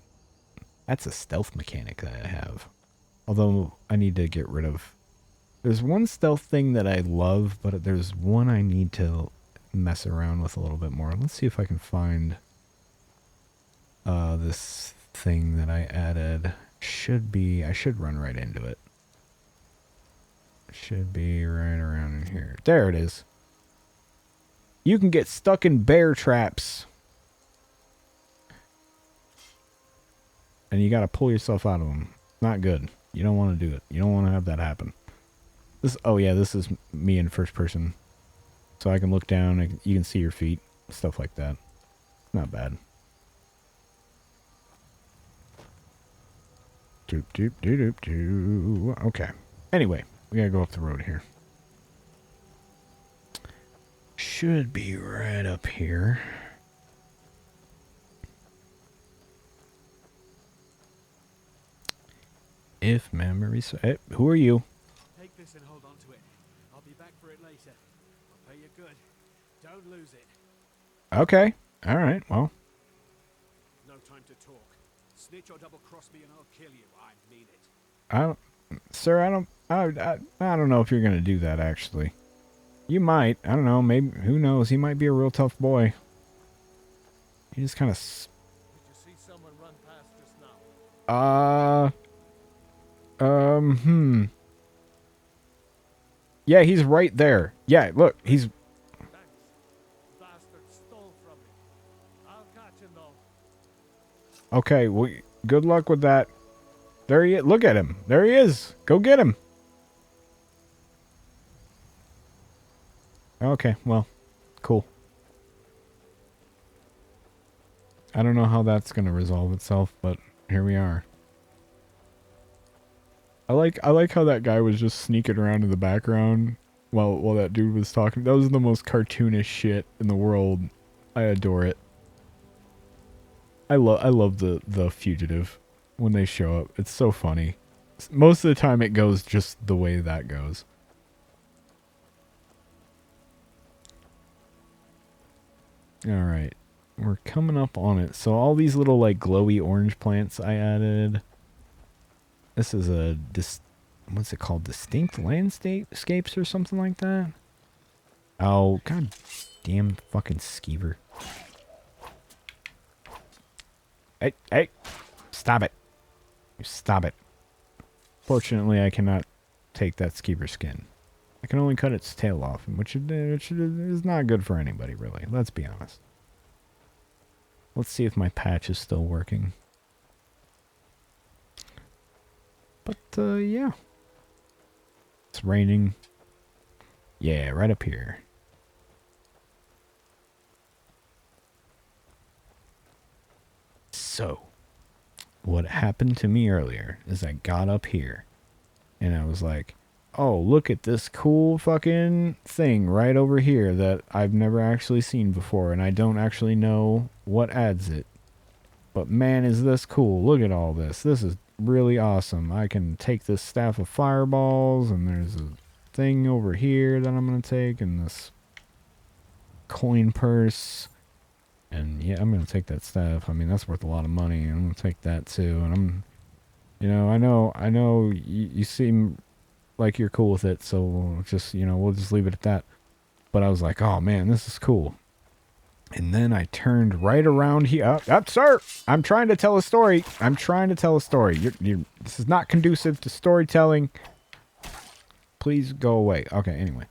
That's a stealth mechanic that I have. Although, I need to get rid of... There's one stealth thing that I love, but there's one I need to mess around with a little bit more. Let's see if I can find this thing that I added. I should run right into it. Should be right around in here. There it is. You can get stuck in bear traps. And you gotta pull yourself out of them. Not good. You don't want to do it. You don't want to have that happen. Oh yeah, this is me in first person. So I can look down, and you can see your feet. Stuff like that. Not bad. Doop doop doop doop doop. Okay. Anyway, we gotta go up the road here. Should be right up here. If memory... Hey, who are you? Take this and hold on to it. I'll be back for it later. I'll pay you good. Don't lose it. Okay. Alright, well. No time to talk. Snitch or double-cross me and I'll kill you. I mean it. Sir, I don't know if you're gonna do that, actually. You might. I don't know. Maybe. Who knows? He might be a real tough boy. He just kind of... Did you see someone run past just now? Yeah, he's right there. Yeah, look, he's... Thanks. Bastard stole from me. I'll catch him though. Okay, well, good luck with that. There he is. Look at him. There he is. Go get him. Okay, well, cool. I don't know how that's going to resolve itself, but here we are. I like how that guy was just sneaking around in the background while that dude was talking. That was the most cartoonish shit in the world. I adore it. I love the fugitive when they show up. It's so funny. Most of the time it goes just the way that goes. Alright. We're coming up on it. So all these little like glowy orange plants I added. This is a what's it called? Distinct landscapes or something like that? Oh, god damn fucking skeever. Hey, stop it. Stop it. Fortunately, I cannot take that skeever skin. I can only cut its tail off, which is not good for anybody, really. Let's be honest. Let's see if my patch is still working. But, yeah. It's raining. Yeah, right up here. So, what happened to me earlier is I got up here and I was like, oh, look at this cool fucking thing right over here that I've never actually seen before, and I don't actually know what adds it. But man, is this cool. Look at all this. This is really awesome. I can take this staff of fireballs, and there's a thing over here that I'm going to take, and this coin purse. And yeah, I'm going to take that staff. I mean, that's worth a lot of money. I'm going to take that too. And I'm, you know, I know you seem like you're cool with it, so we'll just leave it at that. But I was like, oh man, this is cool. And then I turned right around here. Sir, I'm trying to tell a story. This is not conducive to storytelling. Please go away. Okay, anyway.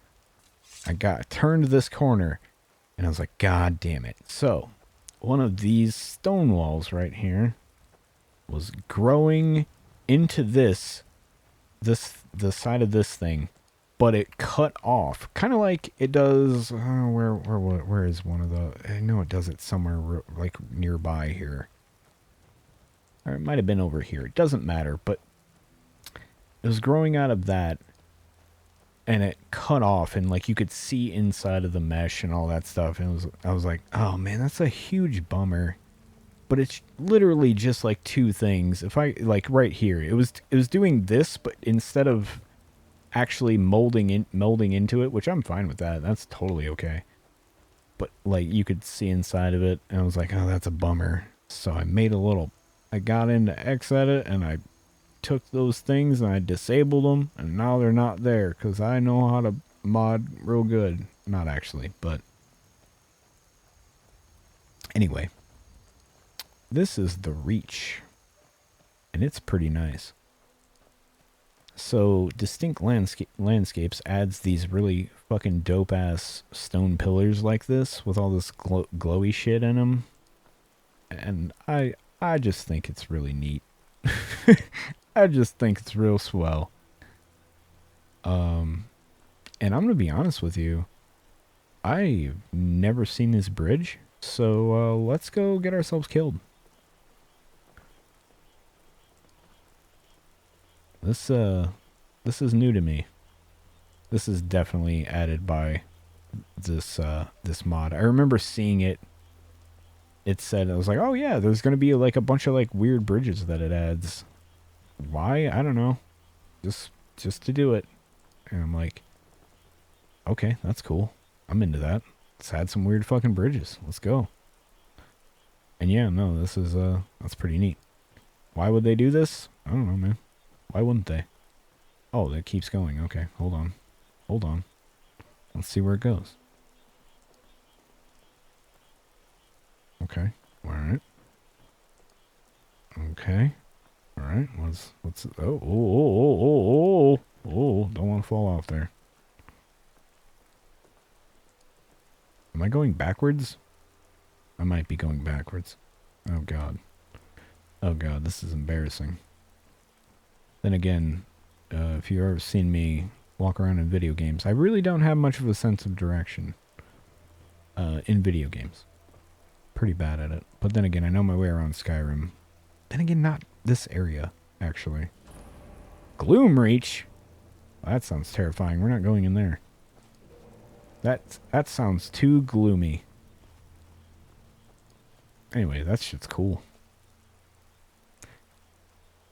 I turned this corner, and I was like, God damn it. So, one of these stone walls right here was growing into the side of this thing, but it cut off, kind of like it does. Where is one of the? I know it does it somewhere like nearby here, or it might have been over here. It doesn't matter, but it was growing out of that, and it cut off, and like you could see inside of the mesh and all that stuff. And I was like, oh man, that's a huge bummer. But it's literally just like two things. If I like right here, it was doing this, but instead of actually melding into it, which I'm fine with that. That's totally okay. But like you could see inside of it, and I was like, oh, that's a bummer. So I got into Xedit, and I took those things and I disabled them, and now they're not there because I know how to mod real good. Not actually, but anyway. This is the Reach, and it's pretty nice. So, Distinct Landscapes adds these really fucking dope-ass stone pillars like this with all this glowy shit in them. And I just think it's really neat. I just think it's real swell. And I'm going to be honest with you. I've never seen this bridge, so let's go get ourselves killed. This is new to me. This is definitely added by this mod. I remember seeing it. It said, I was like, oh yeah, there's gonna be like a bunch of like weird bridges that it adds. Why? I don't know. Just to do it. And I'm like, okay, that's cool. I'm into that. Let's add some weird fucking bridges. Let's go. And yeah, no, this is that's pretty neat. Why would they do this? I don't know, man. Why wouldn't they? Oh, that keeps going. Okay, hold on. Hold on. Let's see where it goes. Okay. Alright. Okay. Alright. What's oh, don't want to fall off there. Am I going backwards? I might be going backwards. Oh god. Oh god, this is embarrassing. Then again, if you've ever seen me walk around in video games, I really don't have much of a sense of direction in video games. Pretty bad at it. But then again, I know my way around Skyrim. Then again, not this area, actually. Gloom Reach? Well, that sounds terrifying. We're not going in there. That sounds too gloomy. Anyway, that shit's cool.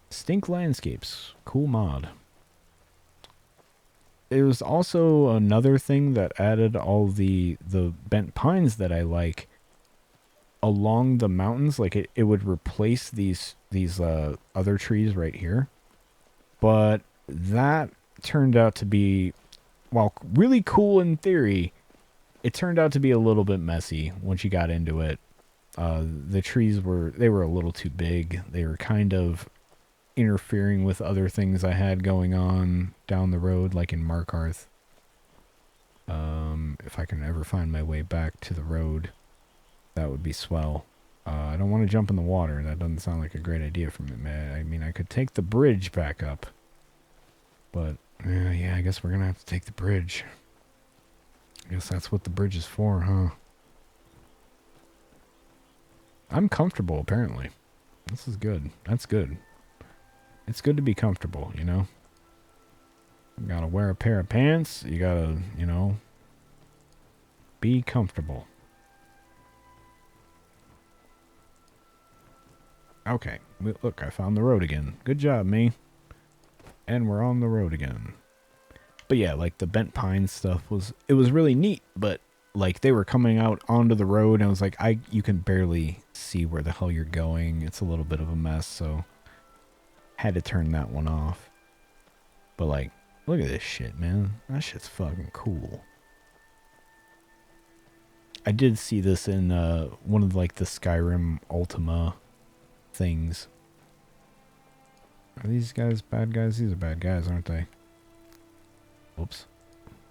Stink Landscapes. Cool mod. There was also another thing that added all the bent pines that I like along the mountains. Like it would replace these other trees right here. But that turned out to be, while really cool in theory, it turned out to be a little bit messy once you got into it. The trees were a little too big. They were kind of interfering with other things I had going on down the road, like in Markarth. If I can ever find my way back to the road, that would be swell. I don't want to jump in the water. That doesn't sound like a great idea for me, man. I mean, I could take the bridge back up. But, yeah, I guess we're going to have to take the bridge. I guess that's what the bridge is for, huh? I'm comfortable, apparently. This is good. That's good. It's good to be comfortable, you know? You gotta wear a pair of pants. You gotta, you know, be comfortable. Okay. Look, I found the road again. Good job, me. And we're on the road again. But yeah, like the bent pine stuff it was really neat, but like they were coming out onto the road and I was like, you can barely see where the hell you're going. It's a little bit of a mess, so had to turn that one off. But like, look at this shit, man. That shit's fucking cool. I did see this in one of like the Skyrim Ultima things. Are these guys bad guys? These are bad guys, aren't they? Oops.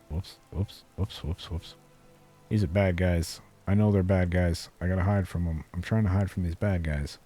Whoops, whoops, whoops, whoops, whoops. These are bad guys. I know they're bad guys. I gotta hide from them. I'm trying to hide from these bad guys.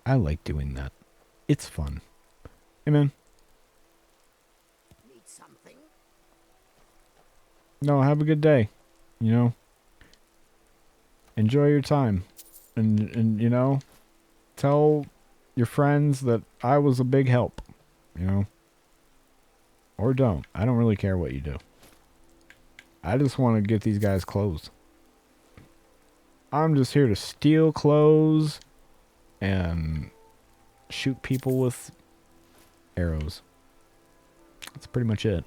I like doing that. It's fun. Hey, man. Need something? No, have a good day. You know? Enjoy your time. And you know, tell your friends that I was a big help. You know? Or don't. I don't really care what you do. I just want to get these guys clothes. I'm just here to steal clothes and shoot people with arrows. That's pretty much it.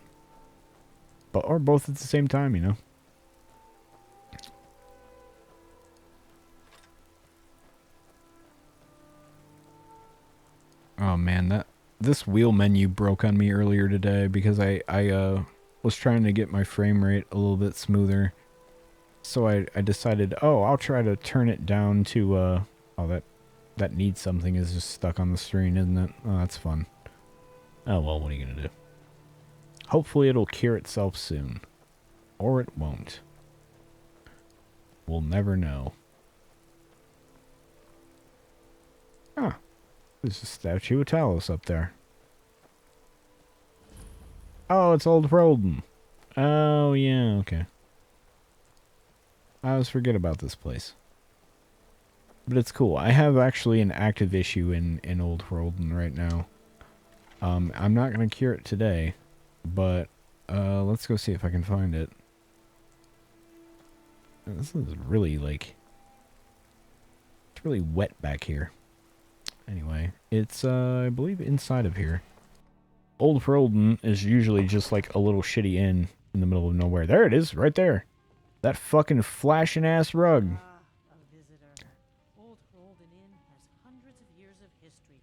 But or both at the same time, you know. Oh man, this wheel menu broke on me earlier today because I was trying to get my frame rate a little bit smoother. So I decided, oh, I'll try to turn it down to oh, that needs something is just stuck on the screen, isn't it? Oh, that's fun. Oh well, what are you gonna do? Hopefully it'll cure itself soon. Or it won't. We'll never know. Ah, there's a statue of Talos up there. Oh, it's Old Roldan. Oh, yeah, okay. I always forget about this place. But it's cool. I have actually an active issue in Old Roldan right now. I'm not going to cure it today, but let's go see if I can find it. This is really, like... It's really wet back here. Anyway, it's, I believe, inside of here. Old Roldan is usually just like a little shitty inn in the middle of nowhere. There it is, right there. That fucking flashing ass rug. A visitor. Old Roldan Inn has hundreds of years of history,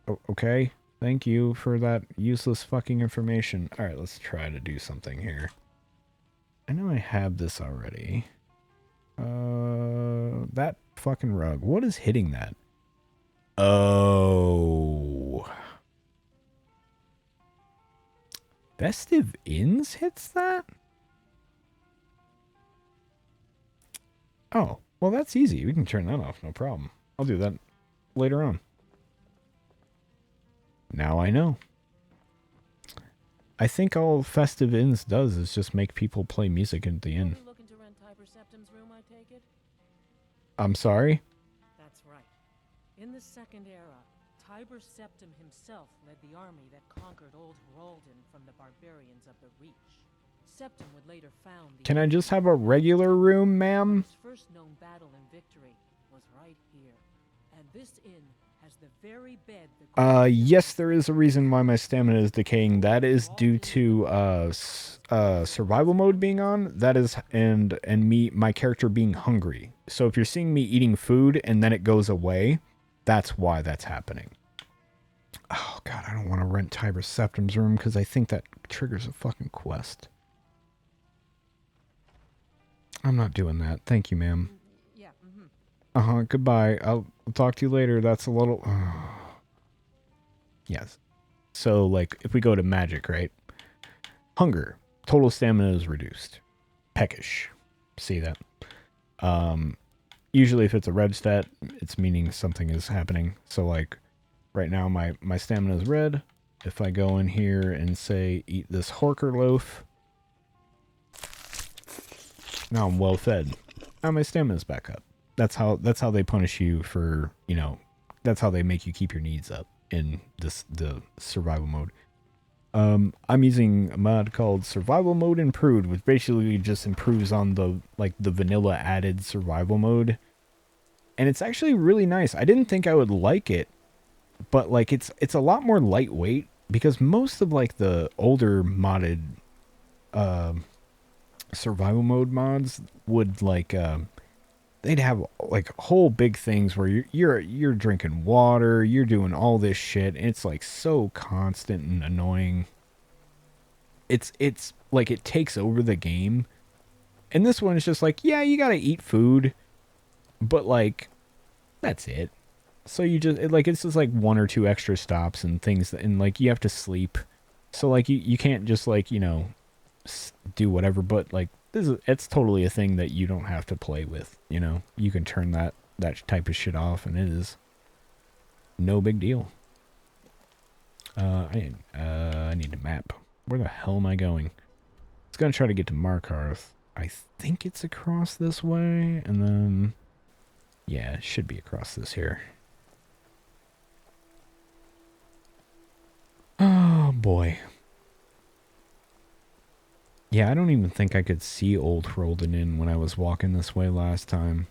friend. Okay, thank you for that useless fucking information. Alright, let's try to do something here. I know I have this already. That fucking rug. What is hitting that? Oh... Festive Inns hits that? Oh, well that's easy. We can turn that off, no problem. I'll do that later on. Now I know. I think all Festive Inns does is just make people play music at the inn. Looking to rent Tiber Septim's room, I take it? I'm sorry? That's right. In the Second Era, Tiber Septim himself led the army that conquered Old Roldan from the barbarians of the Reach. Septim would later found the... Can I just have a regular room, ma'am? His first known battle and victory was right here. And this inn has the very bed the... Yes, there is a reason why my stamina is decaying. That is due to, survival mode being on. That is, and my character being hungry. So if you're seeing me eating food and then it goes away, that's why that's happening. Oh, God, I don't want to rent Tiber Septim's room because I think that triggers a fucking quest. I'm not doing that. Thank you, ma'am. Yeah, Uh-huh, goodbye. I'll talk to you later. That's a little... Yes. So, like, if we go to magic, right? Hunger. Total stamina is reduced. Peckish. See that? Usually if it's a red stat, it's meaning something is happening. So, like, right now my stamina is red. If I go in here and say, eat this Horker loaf, now I'm well fed. Now my stamina's back up. That's how they punish you for, you know, that's how they make you keep your needs up in the survival mode. I'm using a mod called Survival Mode Improved, which basically just improves on the vanilla added survival mode. And it's actually really nice. I didn't think I would like it, but like it's a lot more lightweight because most of like the older modded survival mode mods would like they'd have like whole big things where you're drinking water, you're doing all this shit, and it's like so constant and annoying. It's like it takes over the game. And this one is just like, yeah, you gotta eat food, but like that's it. So you just it's just like one or two extra stops and things, and like you have to sleep. So like you can't just like, you know, do whatever, but like it's totally a thing that you don't have to play with, you know. You can turn that type of shit off and it is no big deal. I need a map. Where the hell am I going? It's gonna try to get to Markarth. I think it's across this way, and then yeah, it should be across this here. Oh boy. Yeah, I don't even think I could see Old Hrolden Inn when I was walking this way last time.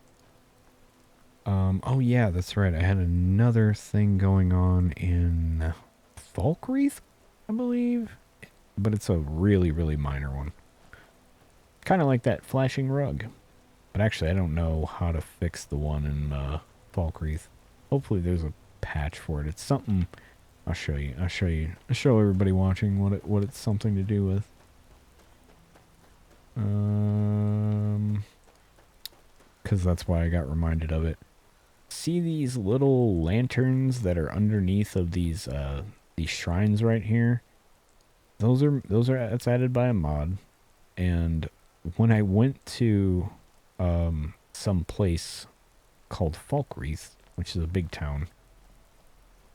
Oh yeah, that's right. I had another thing going on in Falkreath, I believe. But it's a really, really minor one. Kind of like that flashing rug. But actually, I don't know how to fix the one in Falkreath. Hopefully there's a patch for it. It's something... I'll show you. I'll show everybody watching what it's something to do with. Because that's why I got reminded of it. See these little lanterns that are underneath of these shrines right here? That's added by a mod. And when I went to some place called Falkreath, which is a big town,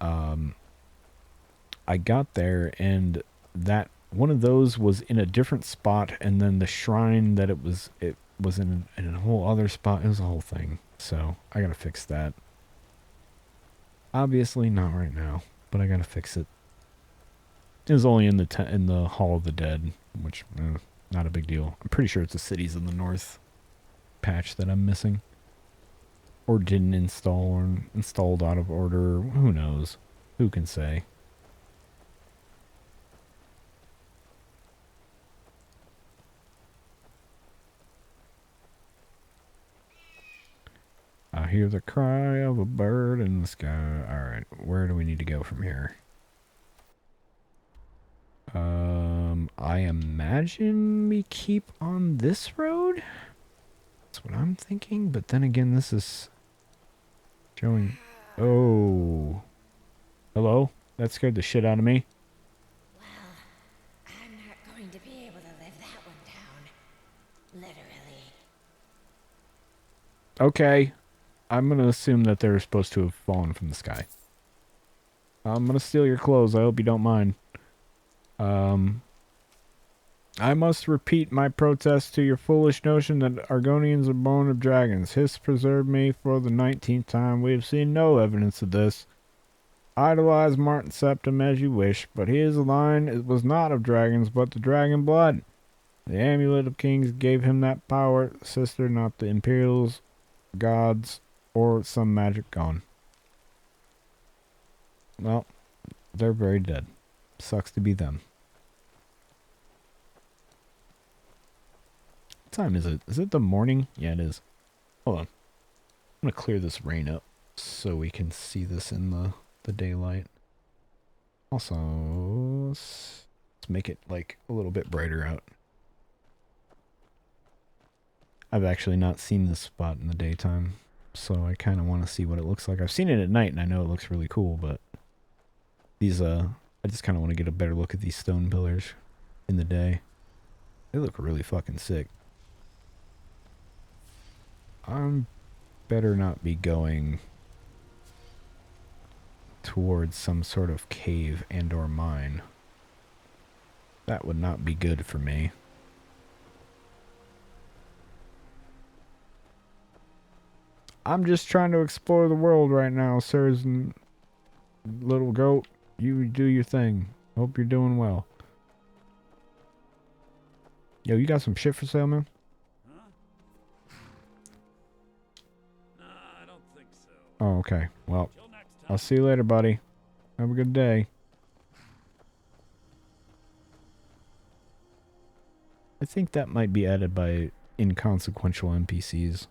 I got there and that one of those was in a different spot, and then the shrine that it was in a whole other spot. It was a whole thing. So I gotta fix that. Obviously not right now, but I gotta fix it. It was only in the Hall of the Dead, which not a big deal. I'm pretty sure it's the Cities of the North patch that I'm missing, or didn't install, or installed out of order. Who knows? Who can say? I hear the cry of a bird in the sky. Alright, where do we need to go from here? I imagine we keep on this road? That's what I'm thinking, but then again, this is showing... Oh. Hello? That scared the shit out of me. Well, I'm not going to be able to live that one down. Literally. Okay. I'm gonna assume that they're supposed to have fallen from the sky. I'm gonna steal your clothes. I hope you don't mind. I must repeat my protest to your foolish notion that Argonians are born of dragons. Hiss preserved me for the 19th time. We have seen no evidence of this. Idolize Martin Septim as you wish, but his line was not of dragons, but the dragon blood. The amulet of kings gave him that power, sister, not the imperials, gods, or some magic gone. Well, they're very dead. Sucks to be them. What time is it? Is it the morning? Yeah, it is. Hold on. I'm going to clear this rain up so we can see this in the daylight. Also, let's make it like a little bit brighter out. I've actually not seen this spot in the daytime, so I kind of want to see what it looks like. I've seen it at night and I know it looks really cool, but these I just kind of want to get a better look at these stone pillars in the day. They look really fucking sick. I'm better not be going towards some sort of cave and or mine. That would not be good for me. I'm just trying to explore the world right now, sirs and little goat. You do your thing. Hope you're doing well. Yo, you got some shit for sale, man? Huh? Nah, I don't think so. Oh, okay. Well, Till next time. I'll see you later, buddy. Have a good day. think that might be added by inconsequential NPCs,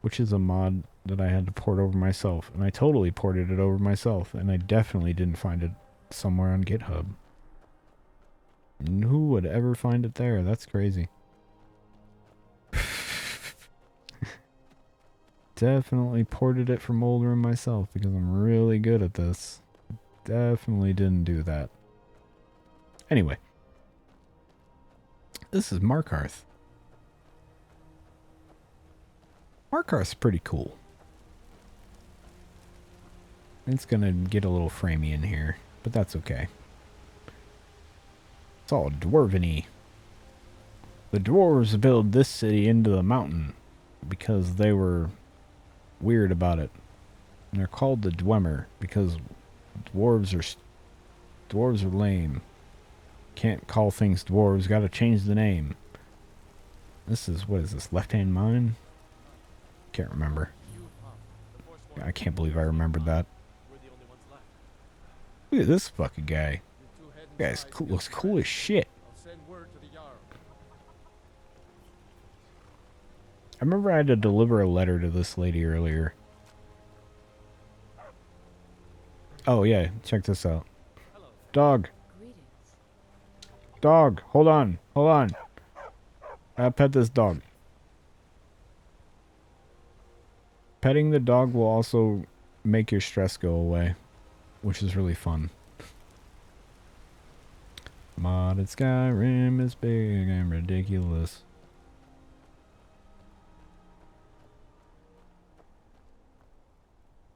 which is a mod that I had to port over myself, and I totally ported it over myself, and I definitely didn't find it somewhere on GitHub. And who would ever find it there? That's crazy. Definitely ported it from Oldham myself because I'm really good at this. Definitely didn't do that. Anyway. This is Markarth. Markarth's pretty cool. It's gonna get a little framey in here, but that's okay. It's all dwarven-y. The dwarves built this city into the mountain because they were weird about it. And they're called the Dwemer because dwarves are lame. Can't call things dwarves, gotta change the name. This is, what is this, left-hand mine? Can't remember. I can't believe I remembered that. Look at this fucking guy. This guy's cool, looks cool as shit. I remember I had to deliver a letter to this lady earlier. Oh yeah, check this out. Dog. Dog, hold on. I'll pet this dog. Petting the dog will also make your stress go away, which is really fun. Modded Skyrim is big and ridiculous.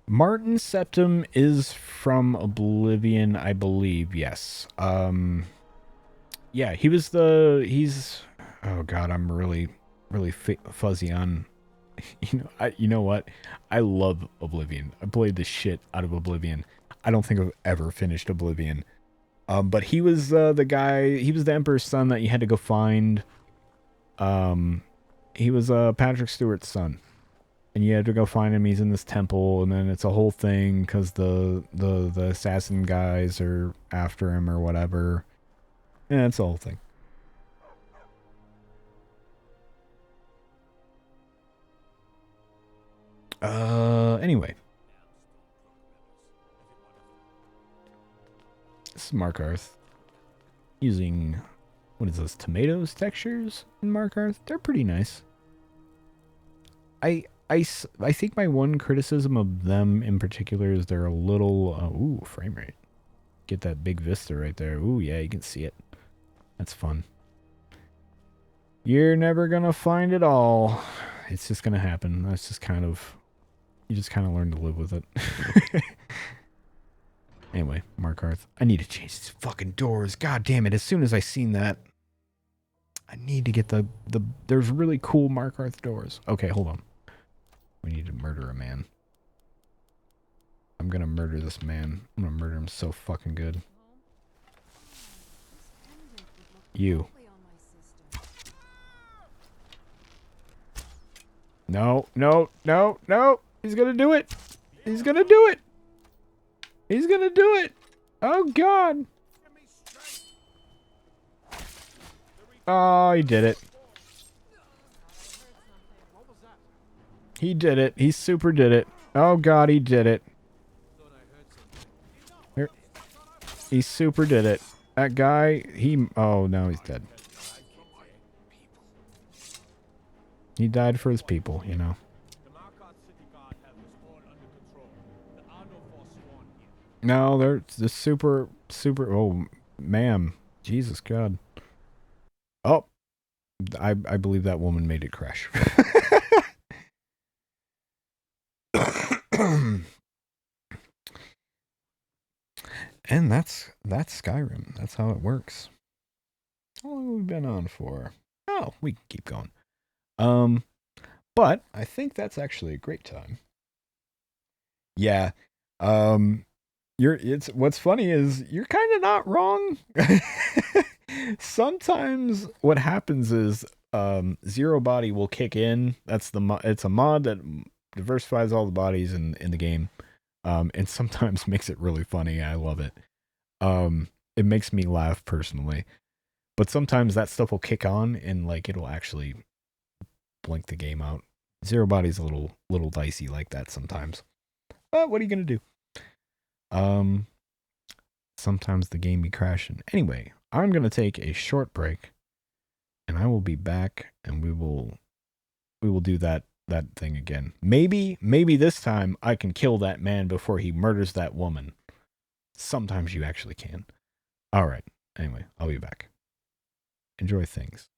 Martin Septim is from Oblivion, I believe. Yes. Yeah, he's oh god, I'm really fuzzy on you know what? I love Oblivion. I played the shit out of Oblivion. I don't think I've ever finished Oblivion. But he was the guy, he was the Emperor's son that you had to go find. He was Patrick Stewart's son. And you had to go find him. He's in this temple, and then it's a whole thing because the assassin guys are after him or whatever. Yeah, it's the whole thing. Anyway. This is Markarth. Using, what is this, tomatoes textures in Markarth? They're pretty nice. I think my one criticism of them in particular is they're a little, ooh, frame rate. Get that big vista right there. Ooh, yeah, you can see it. That's fun. You're never gonna find it all. It's just gonna happen. That's just kind of, you just kind of learn to live with it. Anyway, Markarth. I need to change these fucking doors. God damn it. As soon as I seen that, I need to get there's really cool Markarth doors. Okay, hold on. We need to murder a man. I'm gonna murder this man. I'm gonna murder him so fucking good. You. No, no, no, no. He's gonna do it. He's gonna do it. He's gonna do it. Oh, God. Oh, he did it. He did it. He super did it. Oh, God, he did it. Here. He super did it. That guy, oh, no, he's dead. He died for his people, you know. No, they're the super, oh, ma'am. Jesus God. Oh, I believe that woman made it crash. And that's Skyrim. That's how it works. How long have we been on for? Oh, we can keep going. But I think that's actually a great time. Yeah. What's funny is you're kind of not wrong. Sometimes what happens is zero body will kick in. It's a mod that diversifies all the bodies in the game. And sometimes makes it really funny. I love it. It makes me laugh personally. But sometimes that stuff will kick on and like it'll actually blink the game out. Zero Body's a little dicey like that sometimes. But what are you gonna do? Sometimes the game be crashing. Anyway, I'm gonna take a short break, and I will be back, and we will do that thing again. Maybe this time I can kill that man before he murders that woman. Sometimes you actually can. All right. Anyway, I'll be back. Enjoy things.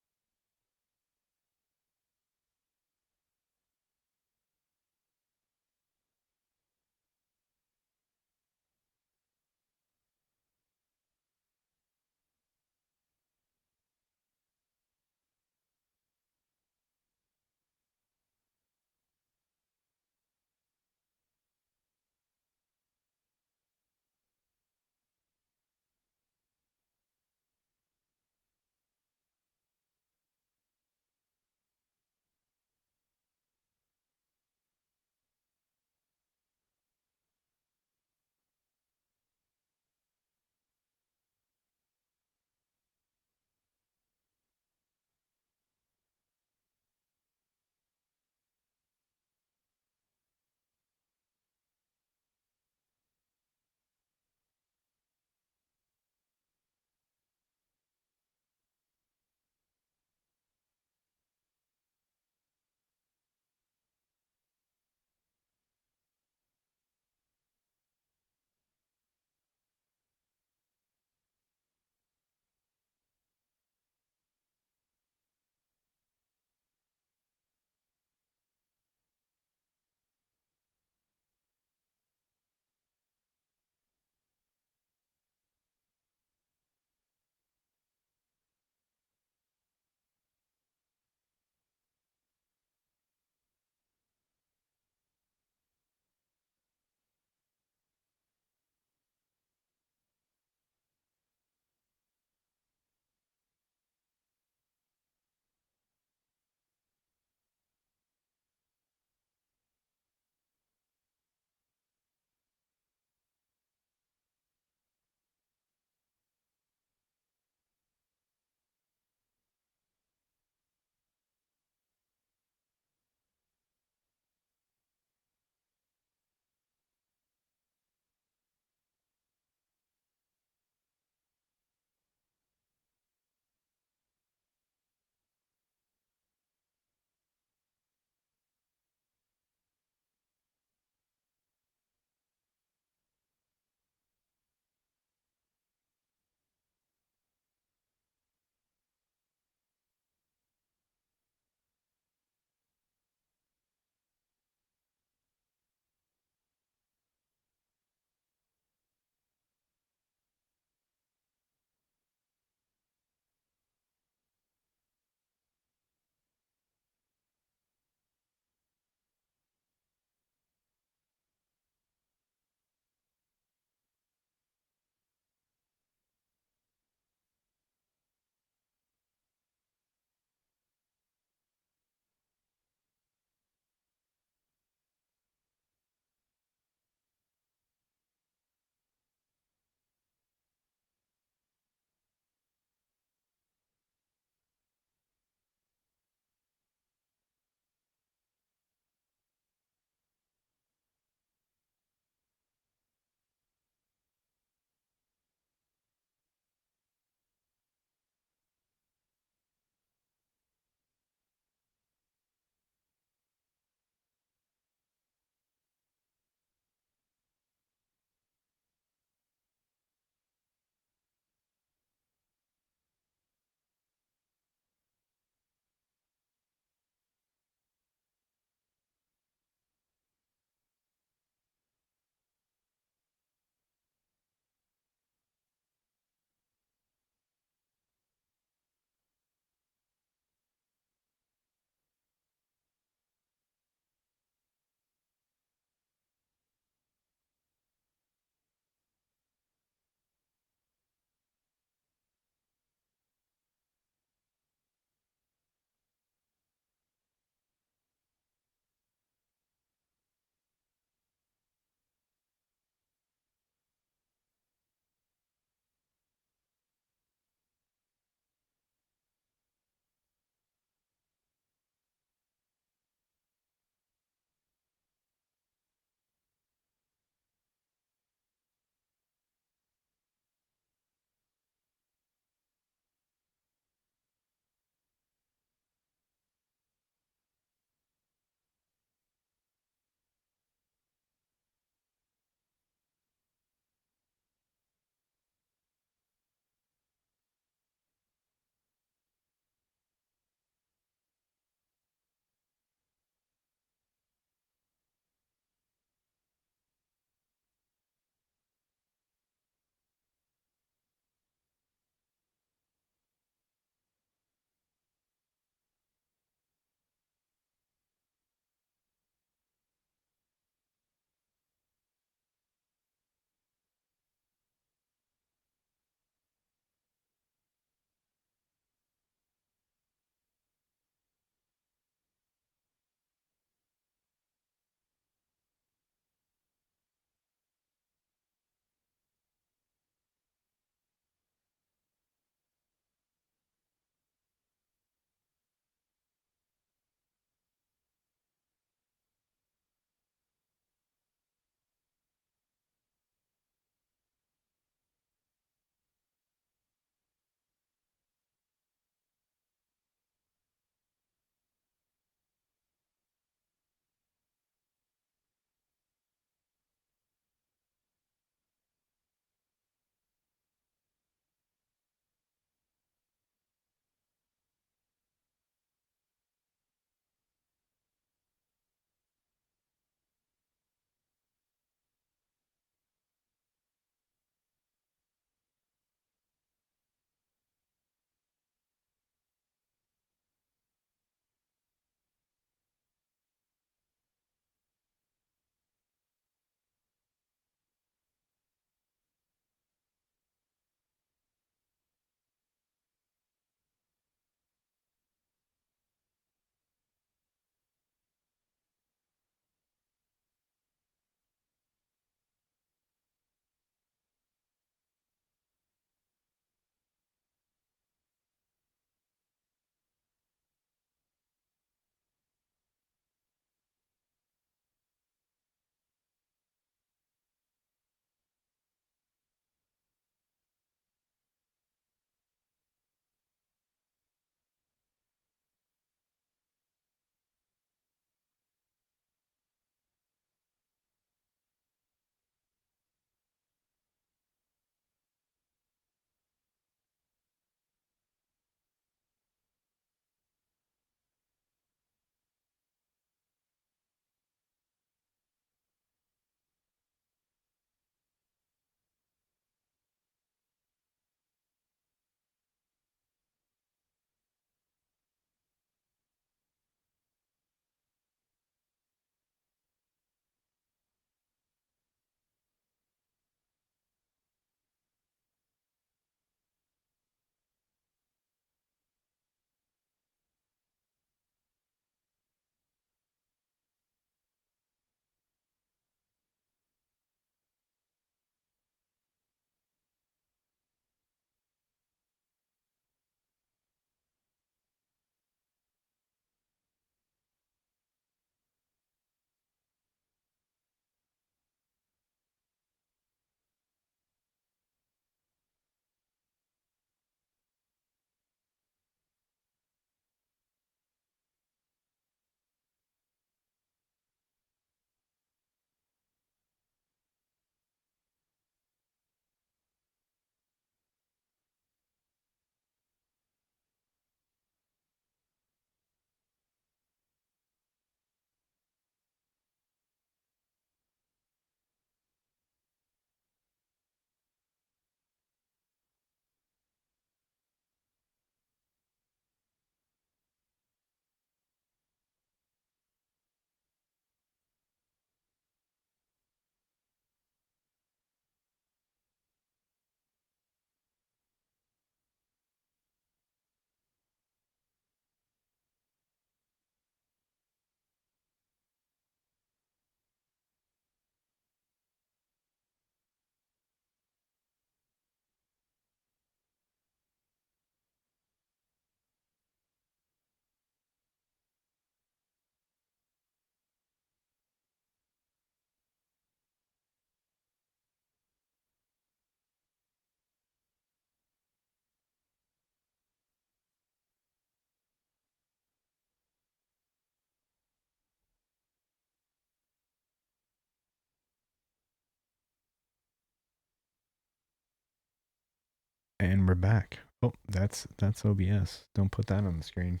And we're back. Oh, that's OBS. Don't put that on the screen.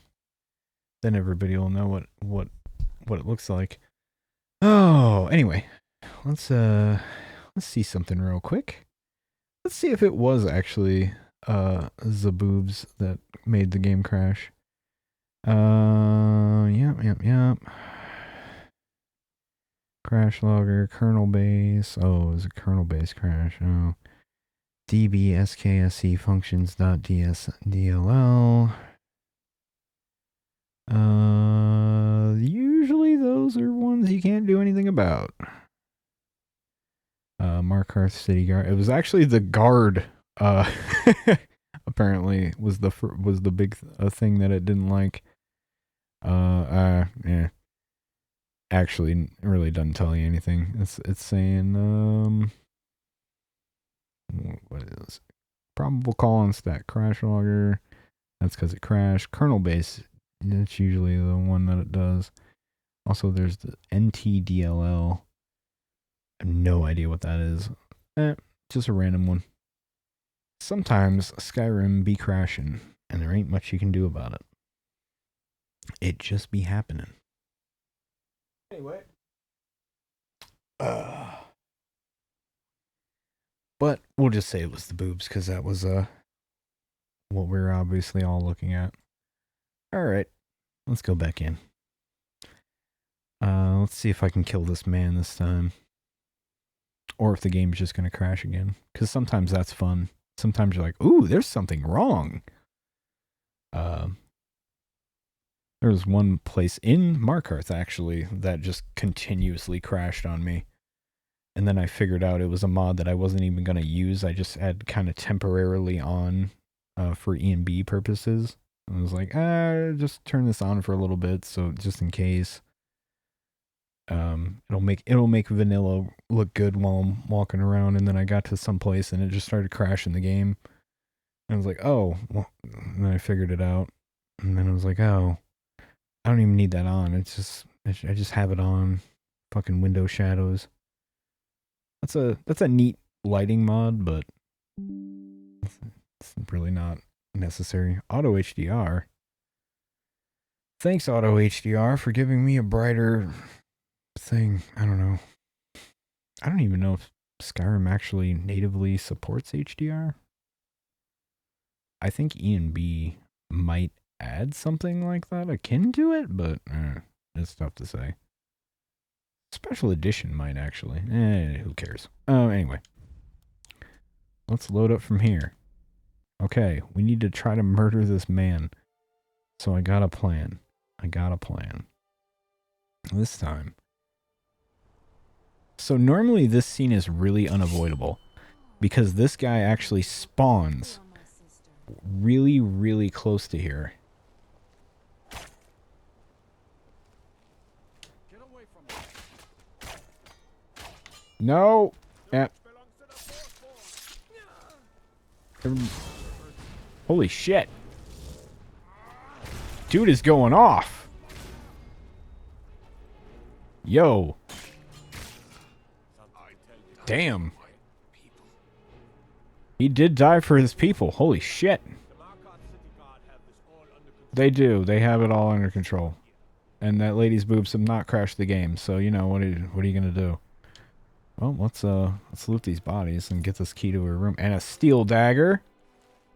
Then everybody will know what it looks like. Oh, anyway, let's see something real quick. Let's see if it was actually the boobs that made the game crash. Yep. Crash logger, kernel base. Oh, it was a kernel base crash. Oh. db skse functions.dsdll. Usually those are ones you can't do anything about. Markarth City Guard. It was actually the guard. Apparently was the big thing that it didn't like. Yeah. Actually, it really doesn't tell you anything. It's saying what is probable call on stat crash logger. That's because it crashed. Kernel base. That's usually the one that it does. Also, there's the NTDLL. I have no idea what that is. Just a random one. Sometimes Skyrim be crashing, and there ain't much you can do about it. It just be happening. Anyway. But we'll just say it was the boobs, because that was what we were obviously all looking at. Alright. Let's go back in. Let's see if I can kill this man this time. Or if the game's just going to crash again. Because sometimes that's fun. Sometimes you're like, ooh, there's something wrong. There was one place in Markarth, actually, that just continuously crashed on me. And then I figured out it was a mod that I wasn't even going to use. I just had kind of temporarily on for E&B purposes. I was like, just turn this on for a little bit, so just in case. It'll make vanilla look good while I'm walking around. And then I got to some place and it just started crashing the game. And I was like, oh, well, and then I figured it out. And then I was like, oh, I don't even need that on. I just have it on. Fucking window shadows. That's a neat lighting mod, but it's really not necessary. Auto HDR. Thanks, Auto HDR, for giving me a brighter thing. I don't know. I don't even know if Skyrim actually natively supports HDR. I think E&B might add something like that akin to it, but it's tough to say. Special edition might actually. Who cares? Anyway. Let's load up from here. Okay, we need to try to murder this man. So I got a plan. This time. So normally this scene is really unavoidable. Because this guy actually spawns really, really close to here. No! Yeah. Holy shit. Dude is going off. Yo. Damn. He did die for his people. Holy shit. They do. They have it all under control. And that lady's boobs have not crashed the game. So, you know, what are you going to do? Well, let's loot these bodies and get this key to her room. And a steel dagger.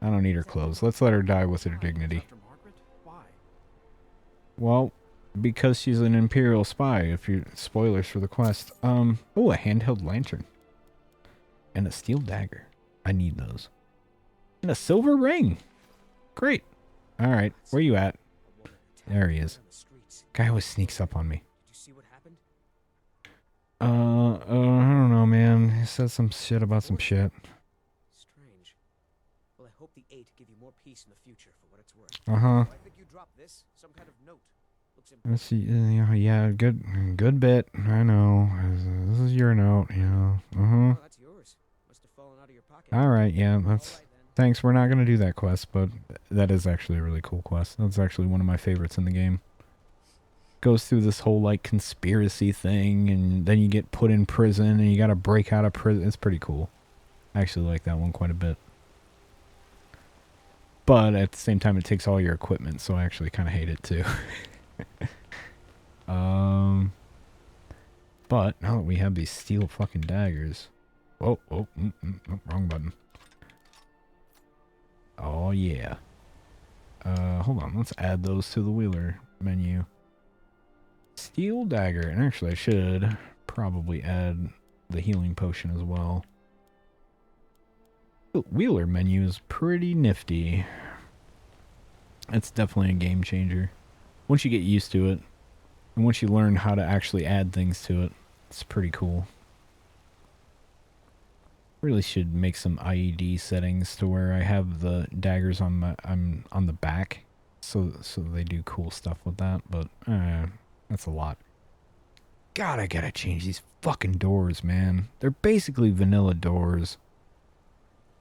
I don't need her clothes. Let's let her die with her dignity. Well, because she's an Imperial spy. If you spoilers for the quest. Oh, a handheld lantern. And a steel dagger. I need those. And a silver ring. Great. Alright, where you at? There he is. Guy always sneaks up on me. I don't know, man. He said some shit about some shit. Strange. Well, I hope the 8 give you more peace in the future for what it's worth. Uh-huh. I think you dropped this. Some kind of note. Looks Let's see. Yeah, good bit. I know. This is your note, yeah. Uh-huh. Oh, that's yours. Must have fallen out of your pocket. Alright, yeah, that's... Thanks, we're not going to do that quest, but that is actually a really cool quest. That's actually one of my favorites in the game. Goes through this whole, like, conspiracy thing, and then you get put in prison, and you gotta break out of prison. It's pretty cool. I actually like that one quite a bit. But at the same time, it takes all your equipment, so I actually kind of hate it too. But now that we have these steel fucking daggers... Oh, wrong button. Oh, yeah. Hold on. Let's add those to the wheeler menu. Steel dagger. And actually, I should probably add the healing potion as well. The wheeler menu is pretty nifty. It's definitely a game changer. Once you get used to it, and once you learn how to actually add things to it, it's pretty cool. Really should make some IED settings to where I have the daggers on the back, so they do cool stuff with that. But that's a lot. God, I gotta change these fucking doors, man. They're basically vanilla doors.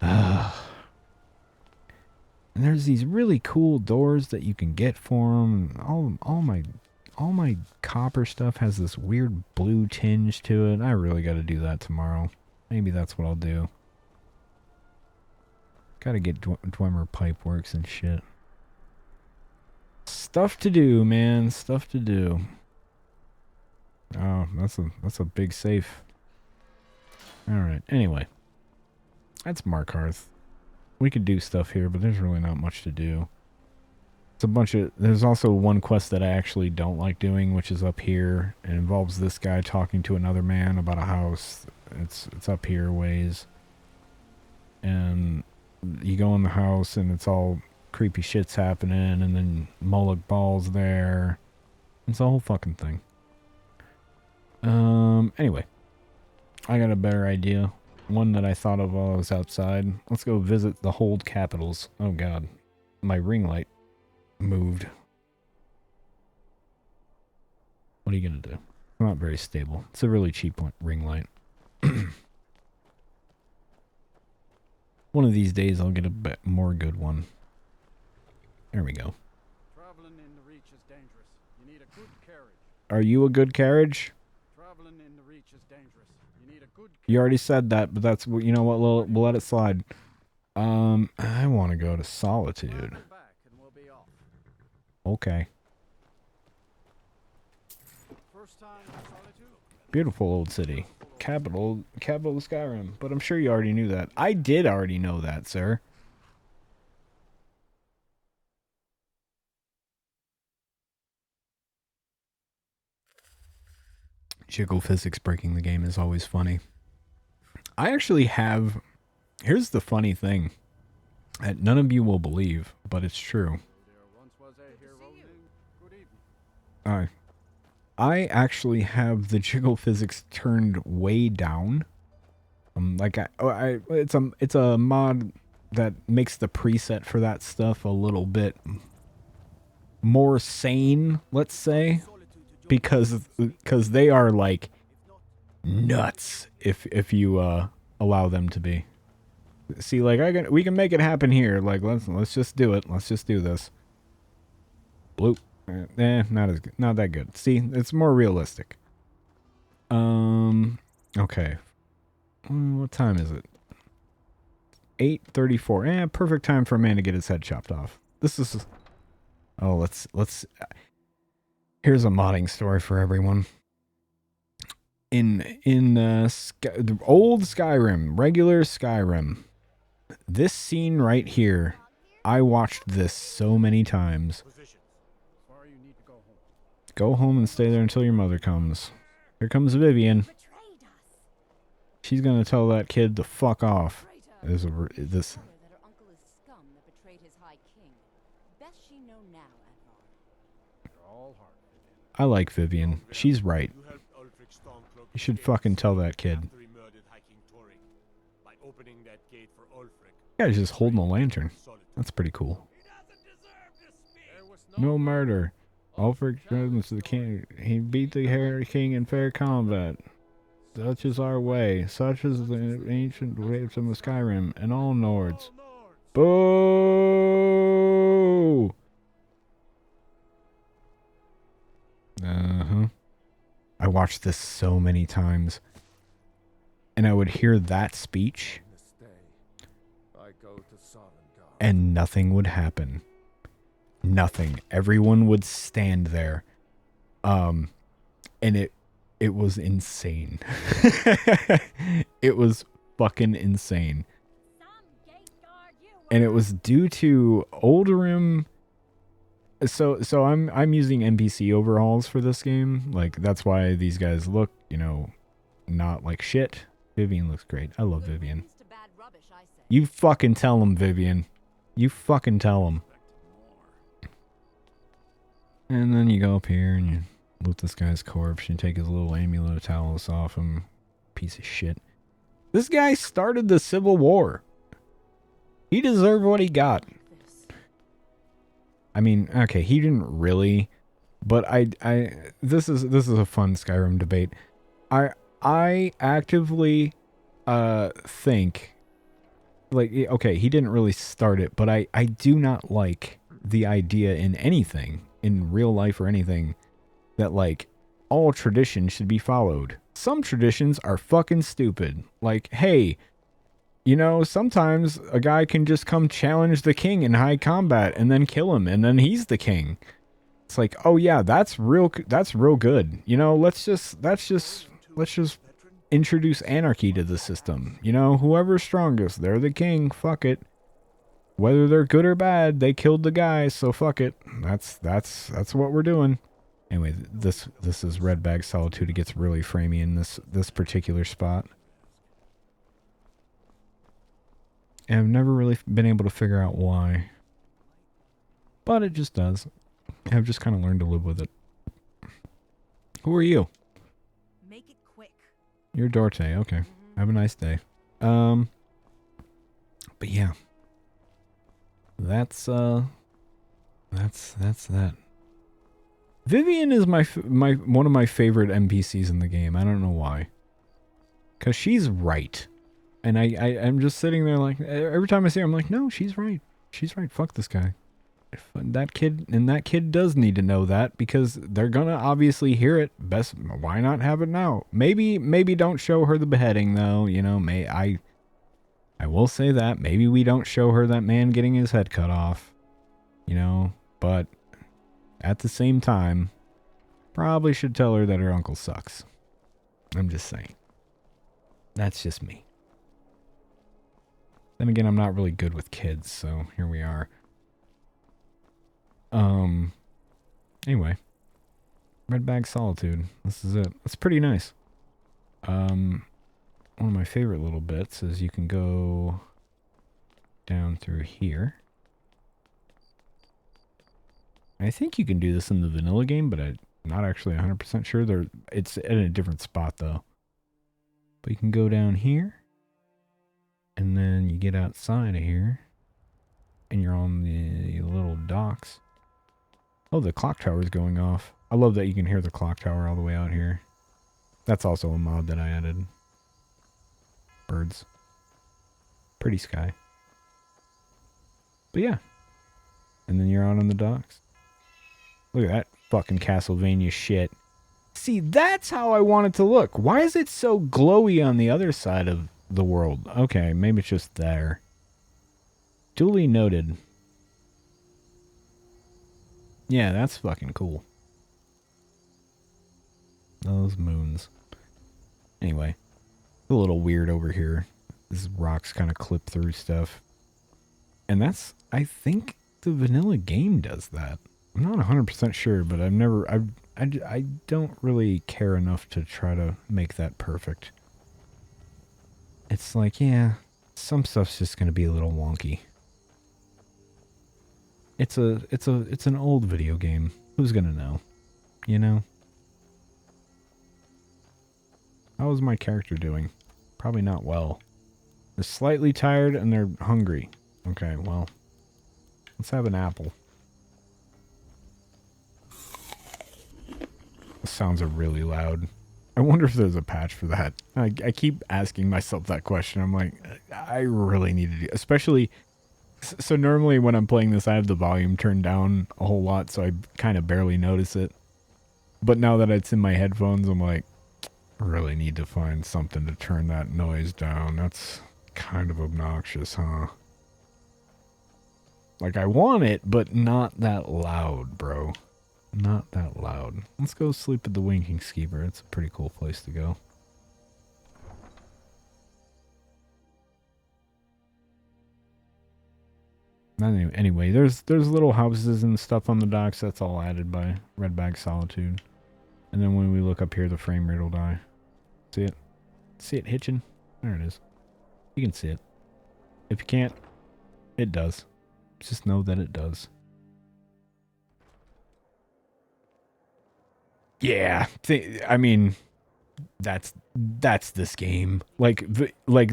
And there's these really cool doors that you can get for them. All my copper stuff has this weird blue tinge to it. I really got to do that tomorrow. Maybe that's what I'll do. Gotta get Dwemer Pipeworks and shit. Stuff to do, man. Stuff to do. Oh, that's a big safe. Alright, anyway. That's Markarth. We could do stuff here, but there's really not much to do. It's a bunch of... There's also one quest that I actually don't like doing, which is up here. It involves this guy talking to another man about a house. It's up here ways. And you go in the house and it's all creepy shit's happening, and then Moloch Ball's there. It's a whole fucking thing. Anyway. I got a better idea. One that I thought of while I was outside. Let's go visit the Hold Capitals. Oh god. My ring light moved. What are you gonna do? Not very stable. It's a really cheap ring light. One of these days I'll get a bit more good one. There we go. Traveling in the Reach is dangerous. You need a good carriage. Are you a good carriage? Traveling in the Reach is dangerous. You need a good carriage. You already said that, but that's... You know what? We'll let it slide. I want to go to Solitude. Back and we'll be off. Okay. First time in Solitude? Beautiful old city. Capital of Skyrim. But I'm sure you already knew that. I did already know that, sir. Jiggle physics breaking the game is always funny. I actually have... Here's the funny thing. That none of you will believe, but it's true. There once was a hero named Good Evening. I actually have the jiggle physics turned way down. It's a mod that makes the preset for that stuff a little bit more sane, let's say, because they are like nuts if you allow them to be. See, like we can make it happen here. Like let's just do it. Let's just do this. Bloop. Not that good. See, it's more realistic. Okay. What time is it? 8:34. Perfect time for a man to get his head chopped off. This is... Oh, let's... Here's a modding story for everyone. In the old Skyrim, regular Skyrim, this scene right here, I watched this so many times. Go home and stay there until your mother comes. Here comes Vivian. She's gonna tell that kid to fuck off. This. I like Vivian. She's right. You should fucking tell that kid. Yeah, she's just holding a lantern. That's pretty cool. No murder. Ulfric to the king. He beat the Hairy King in fair combat. Such is our way. Such is the ancient ways of Skyrim and all Nords. Boo! I watched this so many times. And I would hear that speech. I go to Sovngarde. and nothing would happen. Nothing. Everyone would stand there. And it was insane. It was fucking insane. And it was due to Oldrim. So I'm using NPC overhauls for this game. Like, that's why these guys look, you know, not like shit. Vivian looks great. I love Vivian. You fucking tell him, Vivian. You fucking tell him. And then you go up here and you loot this guy's corpse. You take his little amulet of Talos off him. Piece of shit. This guy started the Civil War. He deserved what he got. I mean, okay, he didn't really, but this is a fun Skyrim debate. I actively think, like, okay, he didn't really start it, but I do not like the idea in anything, in real life or anything, that, like, all traditions should be followed. Some traditions are fucking stupid. Like, hey, you know, sometimes a guy can just come challenge the king in high combat and then kill him, and then he's the king. It's like, oh yeah, that's real good. You know, let's just introduce anarchy to the system. You know, whoever's strongest, they're the king. Fuck it. Whether they're good or bad, they killed the guy, so fuck it. That's what we're doing. Anyway, this is Red Bag Solitude. It gets really framey in this particular spot. And I've never really been able to figure out why. But it just does. I've just kind of learned to live with it. Who are you? Make it quick. You're Dorte. Okay. Have a nice day. But yeah. That's that. Vivian is my one of my favorite NPCs in the game. I don't know why. 'Cause she's right. And I'm just sitting there like, every time I see her, I'm like, no, she's right. She's right. Fuck this guy. That kid does need to know that, because they're gonna obviously hear it. Best, why not have it now? Maybe don't show her the beheading though. You know, I will say that maybe we don't show her that man getting his head cut off. You know, but at the same time, probably should tell her that her uncle sucks. I'm just saying. That's just me. Then again, I'm not really good with kids, so here we are. Anyway. Red Bag Solitude. This is it. It's pretty nice. One of my favorite little bits is you can go down through here. I think you can do this in the vanilla game, but I'm not actually 100% sure. It's in a different spot, though. But you can go down here. And then you get outside of here. And you're on the little docks. Oh, the clock tower is going off. I love that you can hear the clock tower all the way out here. That's also a mod that I added. Birds. Pretty sky. But yeah. And then you're out on the docks. Look at that fucking Castlevania shit. See, that's how I want it to look. Why is it so glowy on the other side of the world? Okay, maybe it's just there. Duly noted. Yeah, that's fucking cool. Those moons. Anyway. A little weird over here. These rocks kind of clip through stuff. And that's, I think the vanilla game does that. I'm not 100% sure, but I don't really care enough to try to make that perfect. It's like, yeah, some stuff's just gonna be a little wonky. It's an old video game. Who's gonna know? You know? How is my character doing? Probably not well. They're slightly tired and they're hungry. Okay, well, let's have an apple. The sounds are really loud. I wonder if there's a patch for that. I keep asking myself that question. I'm like, I really need to do, especially, so normally when I'm playing this, I have the volume turned down a whole lot, so I kind of barely notice it. But now that it's in my headphones, I'm like, I really need to find something to turn that noise down. That's kind of obnoxious, huh? Like, I want it, but not that loud, bro. Not that loud. Let's go sleep at the Winking Skeever. It's a pretty cool place to go. Anyway, there's little houses and stuff on the docks. That's all added by Redback Solitude. And then when we look up here, the frame rate will die. See it? See it hitching? There it is. You can see it. If you can't, it does. Just know that it does. Yeah, I mean, that's this game. Like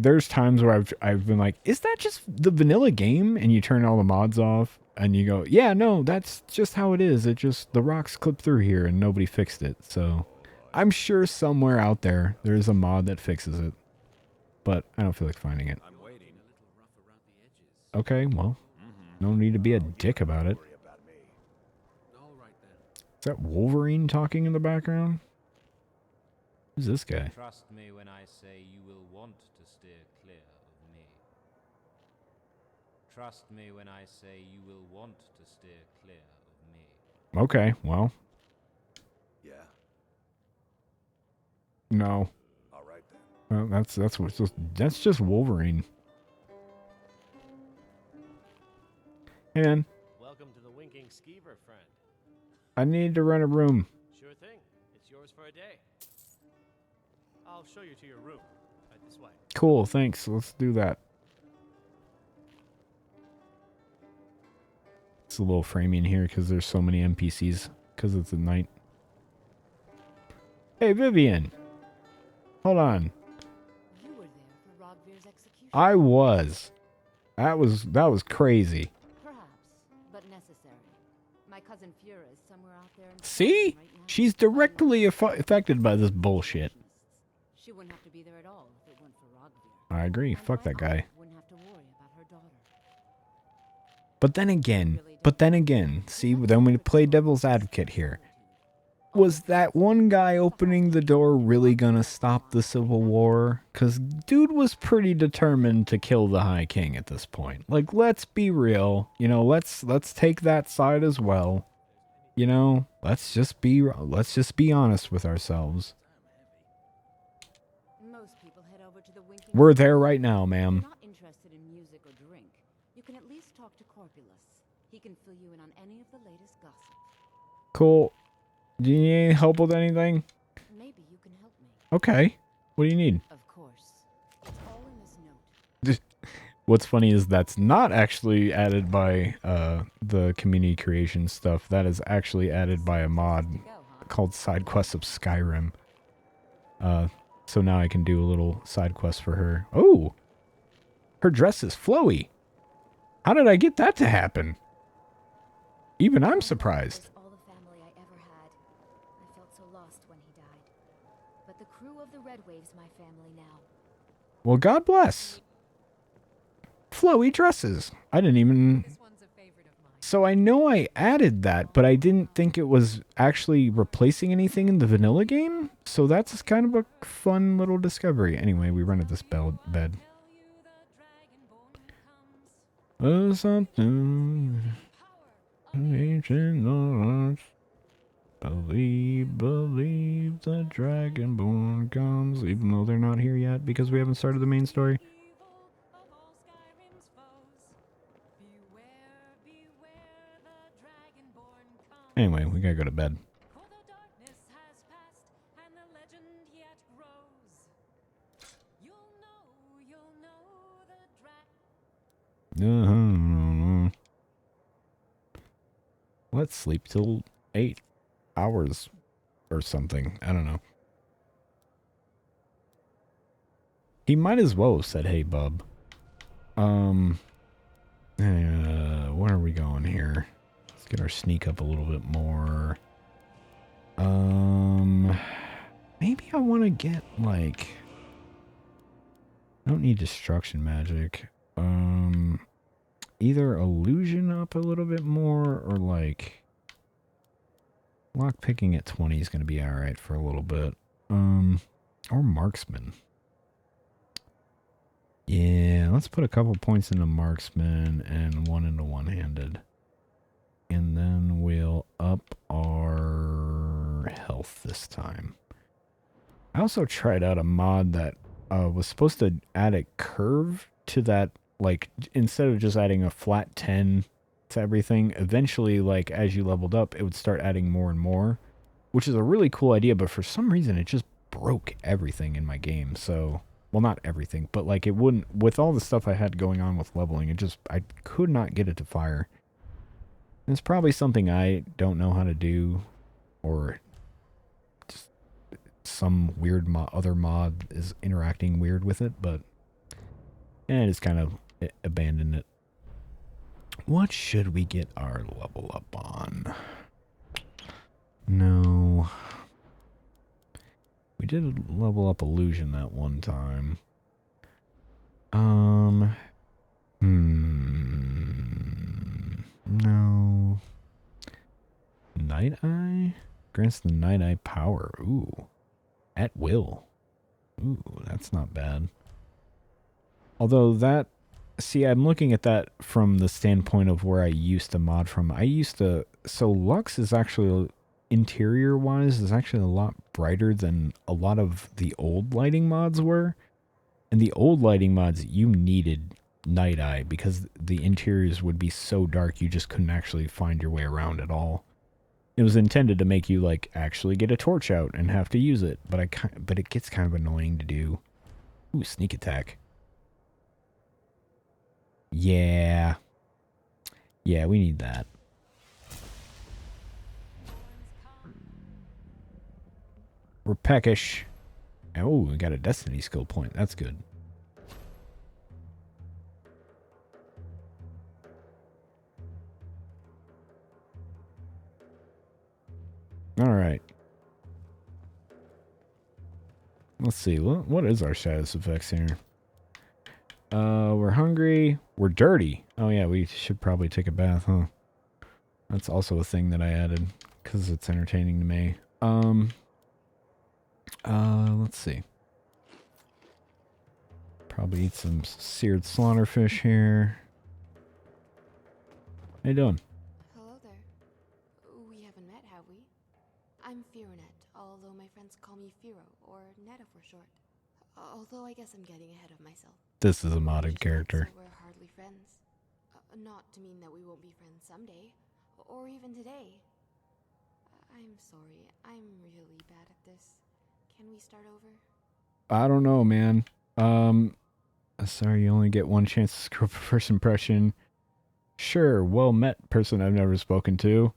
there's times where I've been like, is that just the vanilla game? And you turn all the mods off and you go, yeah, no, that's just how it is. It just, the rocks clip through here and nobody fixed it. So I'm sure somewhere out there's a mod that fixes it, but I don't feel like finding it. Okay, well, no need to be a dick about it. Is that Wolverine talking in the background? Who's this guy? Trust me when I say you will want to steer clear of me. Trust me when I say you will want to steer clear of me. Okay, well. Yeah. No. All right then. Well, that's just Wolverine. Hey man. Welcome to the Winking Skeever, friend. I need to rent a room. Sure thing. It's yours for a day. I'll show you to your room. Right this way. Cool, thanks. Let's do that. It's a little framing here because there's so many NPCs because it's at night. Hey, Vivian. Hold on. You were there for Rogvir's execution. I was. That was crazy. Perhaps, but necessary. My cousin Fura is somewhere out there. See? She's directly affected by this bullshit. She wouldn't have to be there at all if it weren't for Rogvir. I agree. Fuck that guy. Wouldn't have to worry about her daughter. But then again, see, then we play devil's advocate here. Was that one guy opening the door really gonna stop the Civil War? Because dude was pretty determined to kill the High King at this point. Like, let's be real. You know, let's take that side as well. You know, let's just be honest with ourselves. Most people head over to the Winking. We're there right now, ma'am. If you're not interested in music or drink, you can at least talk to Corpulus. He can fill you in on any of the latest gossip. Cool. Do you need any help with anything? Maybe you can help me. Okay. What do you need? Of course. It's all in this note. What's funny is that's not actually added by the community creation stuff. That is actually added by a mod called Side Quests of Skyrim. So now I can do a little side quest for her. Oh! Her dress is flowy. How did I get that to happen? Even I'm surprised. All the family I ever had. I felt so lost when he died. But the crew of the Red Wave's my family now. Well, God bless. Flowy dresses. I didn't even... So I know I added that, but I didn't think it was actually replacing anything in the vanilla game. So that's kind of a fun little discovery. Anyway, we rented this bed. Something ancient knowledge. Believe the Dragonborn comes, even though they're not here yet because we haven't started the main story. Anyway, we gotta go to bed. Let's sleep till 8 hours or something. I don't know. He might as well have said, hey, bub. Where are we going here? Let's get our sneak up a little bit more. Maybe I want to get, like... I don't need destruction magic. Either illusion up a little bit more, or, like... Lockpicking at 20 is going to be alright for a little bit. Or marksman. Yeah, let's put a couple points into marksman and one into one-handed. And then we'll up our health this time. I also tried out a mod that was supposed to add a curve to that, like, instead of just adding a flat 10 to everything, eventually, like, as you leveled up, it would start adding more and more, which is a really cool idea, but for some reason, it just broke everything in my game, so... Well, not everything, but, like, it wouldn't... With all the stuff I had going on with leveling, it just... I could not get it to fire. It's probably something I don't know how to do, or just some weird other mod is interacting weird with it, but I just kind of abandoned it. What should we get our level up on? No. We did level up illusion that one time. No. Night Eye? Grants the Night Eye power. Ooh. At will. Ooh, that's not bad. Although that... See, I'm looking at that from the standpoint of where I used to mod from. I used to... So Lux is actually... Interior-wise, is actually a lot brighter than a lot of the old lighting mods were. And the old lighting mods, you needed Night Eye because the interiors would be so dark you just couldn't actually find your way around at all. It was intended to make you, like, actually get a torch out and have to use it, but it gets kind of annoying to do. Ooh, sneak attack. Yeah. Yeah, we need that. We're peckish. Oh, we got a destiny skill point. That's good. All right. Let's see. What is our status effects here? We're hungry. We're dirty. Oh yeah, we should probably take a bath, huh? That's also a thing that I added because it's entertaining to me. Let's see. Probably eat some seared slaughterfish here. How you doing? Hello there. We haven't met, have we? I'm Fironet, although my friends call me Firo, or Netta for short. Although I guess I'm getting ahead of myself. This is a modded character. So we're hardly friends. Not to mean that we won't be friends someday, or even today. I'm sorry, I'm really bad at this. Can we start over? I don't know, man. Sorry, you only get one chance to screw up a first impression. Sure, well met, person I've never spoken to.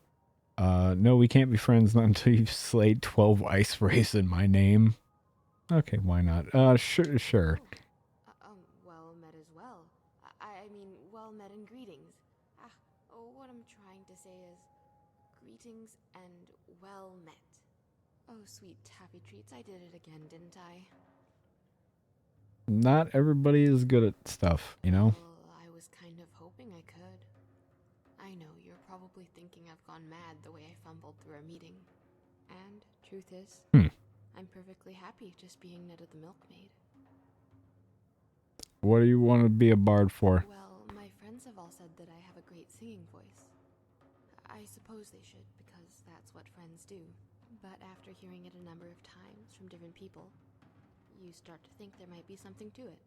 No, we can't be friends not until you've slayed 12 ice rays in my name. Okay, why not? Sure. Well met as well. I mean, well met and greetings. What I'm trying to say is, greetings and well met. Oh, sweet taffy treats, I did it again, didn't I? Not everybody is good at stuff, you know? Well, I was kind of hoping I could. I know, you're probably thinking I've gone mad the way I fumbled through our meeting. And, truth is, I'm perfectly happy just being Netta the milkmaid. What do you want to be a bard for? Well, my friends have all said that I have a great singing voice. I suppose they should, because that's what friends do. But after hearing it a number of times from different people, you start to think there might be something to it.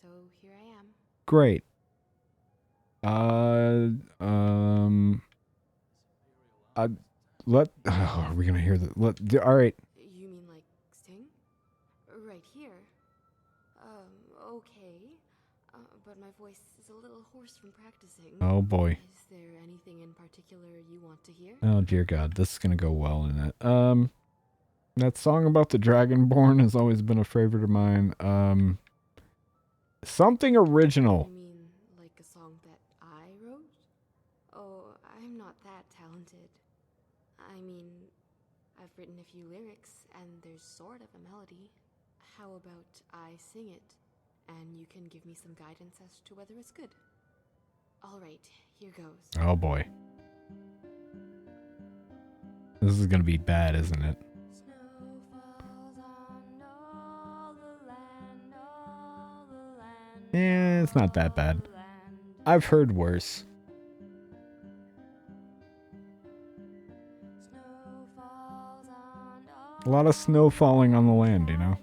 So here I am. Great. Are we gonna hear that? All right. You mean like sing? Right here? Okay. But my voice is a little hoarse from practicing. Oh boy. Is there anything in particular you want to hear? Oh dear God, this is gonna go well in it. That song about the Dragonborn has always been a favorite of mine. Something original. You mean like a song that I wrote? Oh, I'm not that talented. I mean, I've written a few lyrics, and there's sort of a melody. How about I sing it, and you can give me some guidance as to whether it's good? Alright, here goes. Oh boy. This is gonna be bad, isn't it? Snow falls on all the land, all the land. Yeah, It's not that bad. I've heard worse. A lot of snow falling on the land, you know?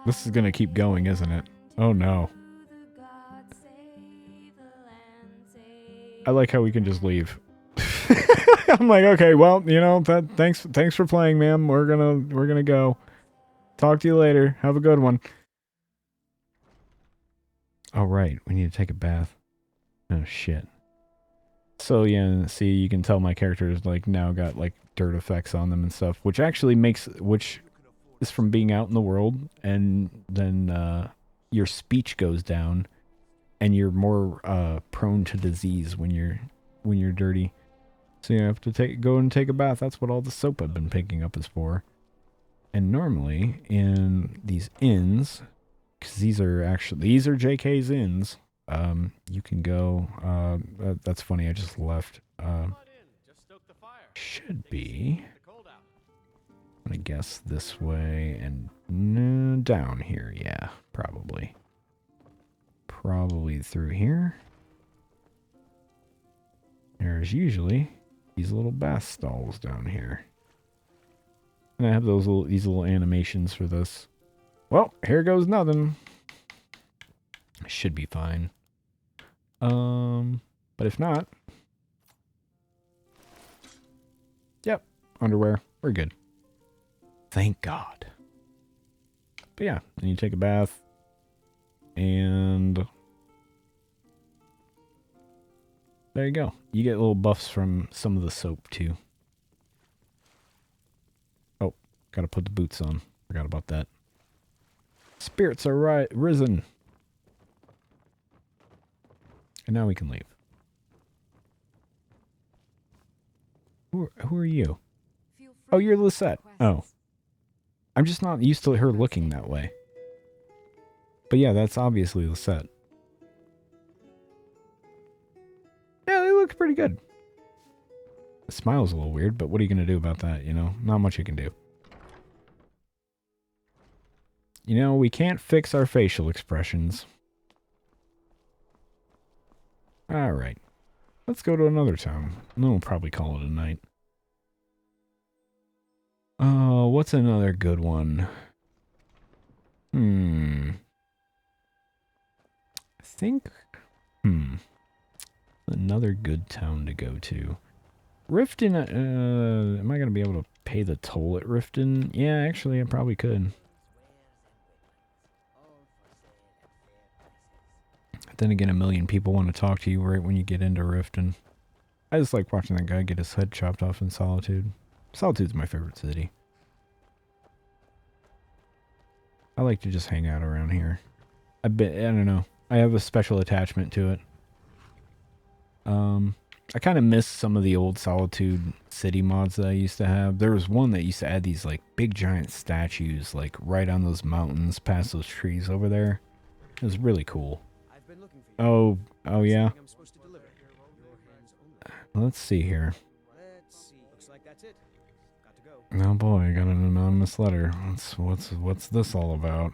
This is gonna keep going, isn't it? Oh no. I like how we can just leave. I'm like, okay, well, you know, thanks for playing, ma'am. We're gonna go. Talk to you later. Have a good one. Oh right, we need to take a bath. Oh shit. So yeah, see, you can tell my character's like now got like dirt effects on them and stuff, which is from being out in the world, and then your speech goes down, and you're more prone to disease when you're dirty. So you have to go and take a bath. That's what all the soap I've been picking up is for. And normally in these inns, because these are JK's inns. You can go. That's funny. I just left. Should be. I'm gonna guess this way and down here. Yeah, probably. Probably through here. There's usually these little bath stalls down here. And I have these little animations for this. Well, here goes nothing. Should be fine. But if not, yep, underwear. We're good. Thank God. But yeah, then you take a bath, and there you go. You get little buffs from some of the soap too. Oh, gotta put the boots on. Forgot about that. Spirits are risen. And now we can leave. Who are you? Oh, you're Lisette. Oh. I'm just not used to her looking that way. But yeah, that's obviously Lisette. Yeah, they look pretty good. The smile's a little weird, but what are you going to do about that, you know? Not much you can do. You know, we can't fix our facial expressions. Alright. Let's go to another town. And then we'll probably call it a night. Oh, what's another good one? I think... Another good town to go to. Riften, am I going to be able to pay the toll at Riften? Yeah, actually, I probably could. Then again, a million people want to talk to you right when you get into Riften. I just like watching that guy get his head chopped off in Solitude. Solitude's my favorite city. I like to just hang out around here. I don't know. I have a special attachment to it. I kind of miss some of the old Solitude city mods that I used to have. There was one that used to add these like big giant statues like right on those mountains past those trees over there. It was really cool. Oh yeah. Let's see here. Oh boy, I got an anonymous letter. What's this all about?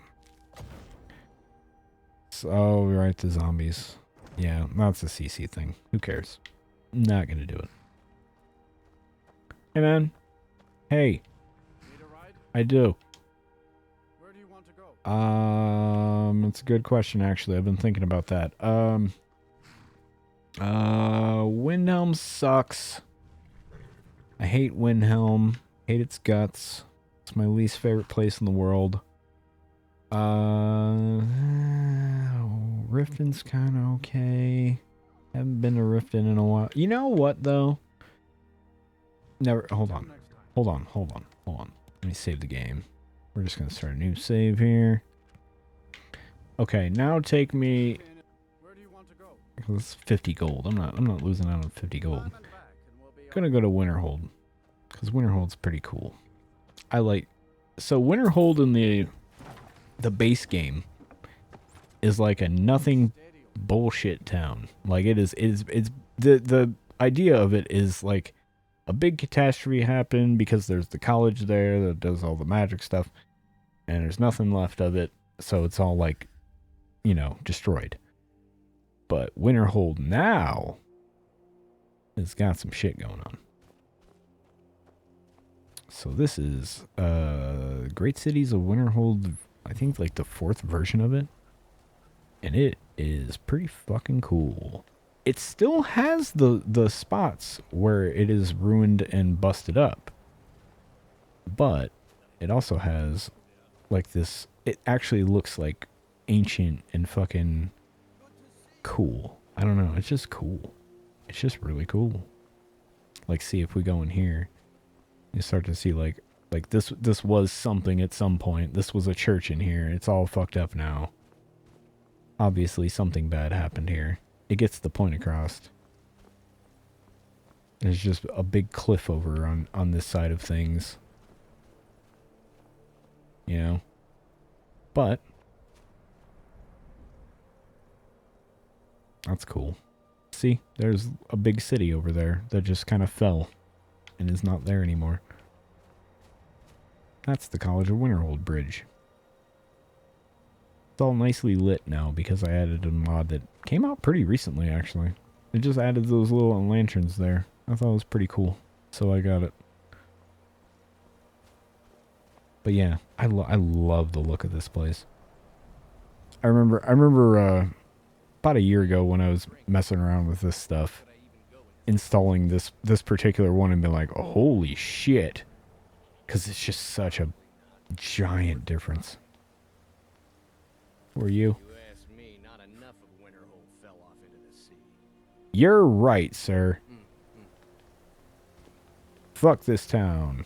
Oh, right, the zombies. Yeah, that's a CC thing. Who cares? Not gonna do it. Hey man. Hey. I do. Where do you want to go? It's a good question actually. I've been thinking about that. Windhelm sucks. I hate Windhelm. Hate its guts. It's my least favorite place in the world. Riften's kind of okay. Haven't been to Riften in a while. You know what though? Never. Hold on. Let me save the game. We're just gonna start a new save here. Okay, now take me. Where do you want to go? It's 50 gold. I'm not losing out on 50 gold. Gonna go to Winterhold because Winterhold's pretty cool. So Winterhold in the base game is like a nothing bullshit town. Like it's the idea of it is like a big catastrophe happened because there's the college there that does all the magic stuff, and there's nothing left of it, so it's all like, you know, destroyed. But Winterhold now has got some shit going on. So this is Great Cities of Winterhold, I think like the 4th version of it. And it is pretty fucking cool. It still has the spots where it is ruined and busted up. But it also has like this, it actually looks like ancient and fucking cool. I don't know, it's just cool. It's just really cool. Like, see, if we go in here, you start to see like this was something at some point. This was a church in here. It's all fucked up now. Obviously something bad happened here. It gets the point across. There's just a big cliff over on this side of things. You know? But that's cool. See, there's a big city over there that just kind of fell and is not there anymore. That's the College of Winterhold Bridge. It's all nicely lit now because I added a mod that came out pretty recently, actually. It just added those little lanterns there. I thought it was pretty cool, so I got it. But yeah, I love the look of this place. I remember about a year ago when I was messing around with this stuff, installing this particular one and being like, oh, holy shit. Because it's just such a giant difference. Who are you? You ask me, not enough of Winterhold fell off into the sea. You're right, sir. Fuck this town.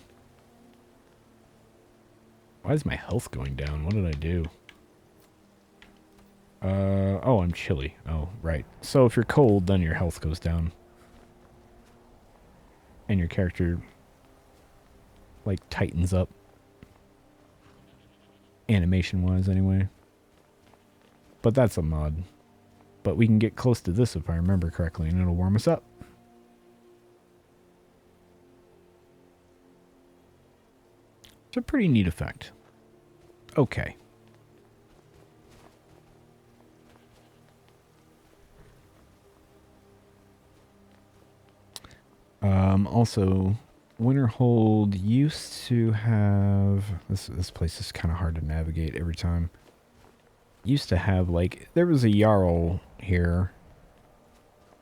Why is my health going down? What did I do? Oh, I'm chilly. Oh, right. So if you're cold, then your health goes down. And your character, like, tightens up. Animation-wise, anyway. But that's a mod. But we can get close to this if I remember correctly, and it'll warm us up. It's a pretty neat effect. Okay. Also, Winterhold used to have... This place is kind of hard to navigate every time. Used to have, like... There was a Jarl here.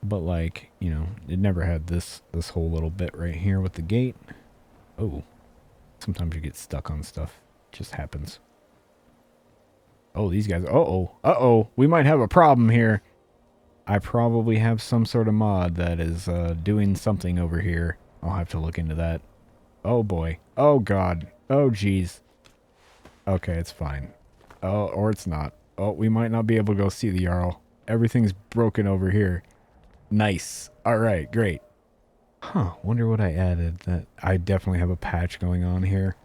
But, like, you know, it never had this whole little bit right here with the gate. Oh. Sometimes you get stuck on stuff. It just happens. Oh, these guys... Uh-oh. Uh-oh. We might have a problem here. I probably have some sort of mod that is doing something over here. I'll have to look into that. Oh boy. Oh god. Oh jeez. Okay, it's fine. Oh, or it's not. Oh, we might not be able to go see the Jarl. Everything's broken over here. Nice. Alright, great. Huh, wonder what I added. That I definitely have a patch going on here.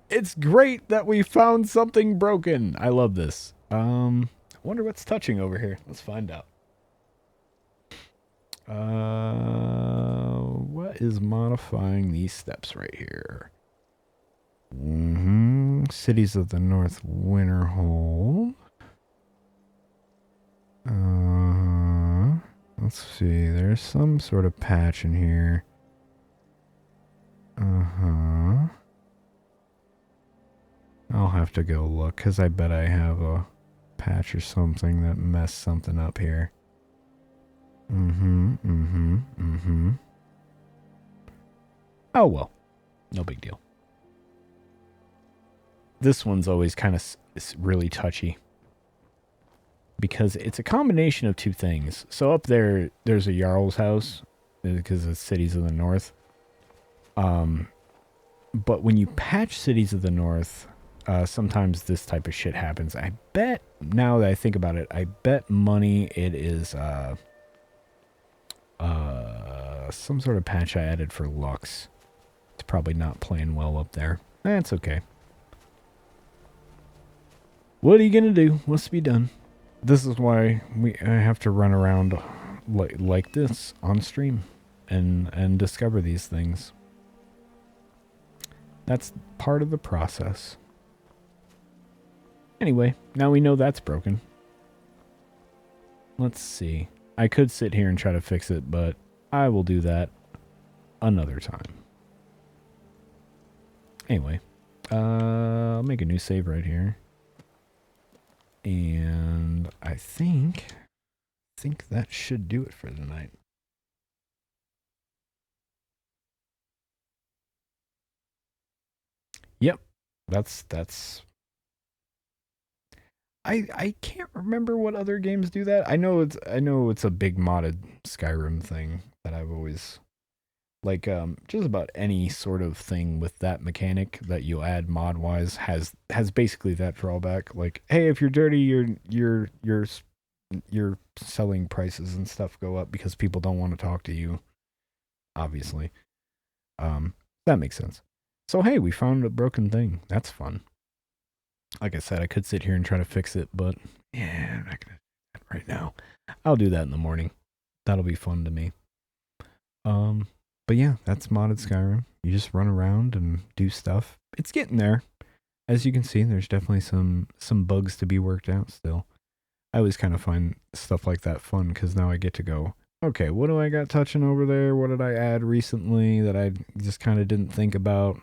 It's great that we found something broken. I love this. Wonder what's touching over here. Let's find out. What is modifying these steps right here? Cities of the North Winterhold. Let's see. There's some sort of patch in here. I'll have to go look, because I bet I have a patch or something that messed something up here. Oh well. No big deal. This one's always kind of really touchy. Because it's a combination of two things. So up there, there's a Jarl's house, because it's Cities of the North. But when you patch Cities of the North, sometimes this type of shit happens. I bet, now that I think about it, I bet money it is some sort of patch I added for Lux. It's probably not playing well up there. That's okay. What are you gonna do? What's to be done? This is why I have to run around like this on stream and discover these things. That's part of the process. Anyway, now we know that's broken. Let's see. I could sit here and try to fix it, but I will do that another time. Anyway, I'll make a new save right here. And I think that should do it for tonight. Yep. That's I can't remember what other games do that. I know it's a big modded Skyrim thing that I've always like just about any sort of thing with that mechanic that you add mod wise has basically that drawback. Like, hey, if you're dirty, your selling prices and stuff go up because people don't want to talk to you. Obviously. That makes sense. So hey, we found a broken thing. That's fun. Like I said, I could sit here and try to fix it, but yeah, I'm not gonna do that right now. I'll do that in the morning. That'll be fun to me. But yeah, that's modded Skyrim. You just run around and do stuff. It's getting there. As you can see, there's definitely some bugs to be worked out still. I always kind of find stuff like that fun because now I get to go, okay, what do I got touching over there? What did I add recently that I just kind of didn't think about?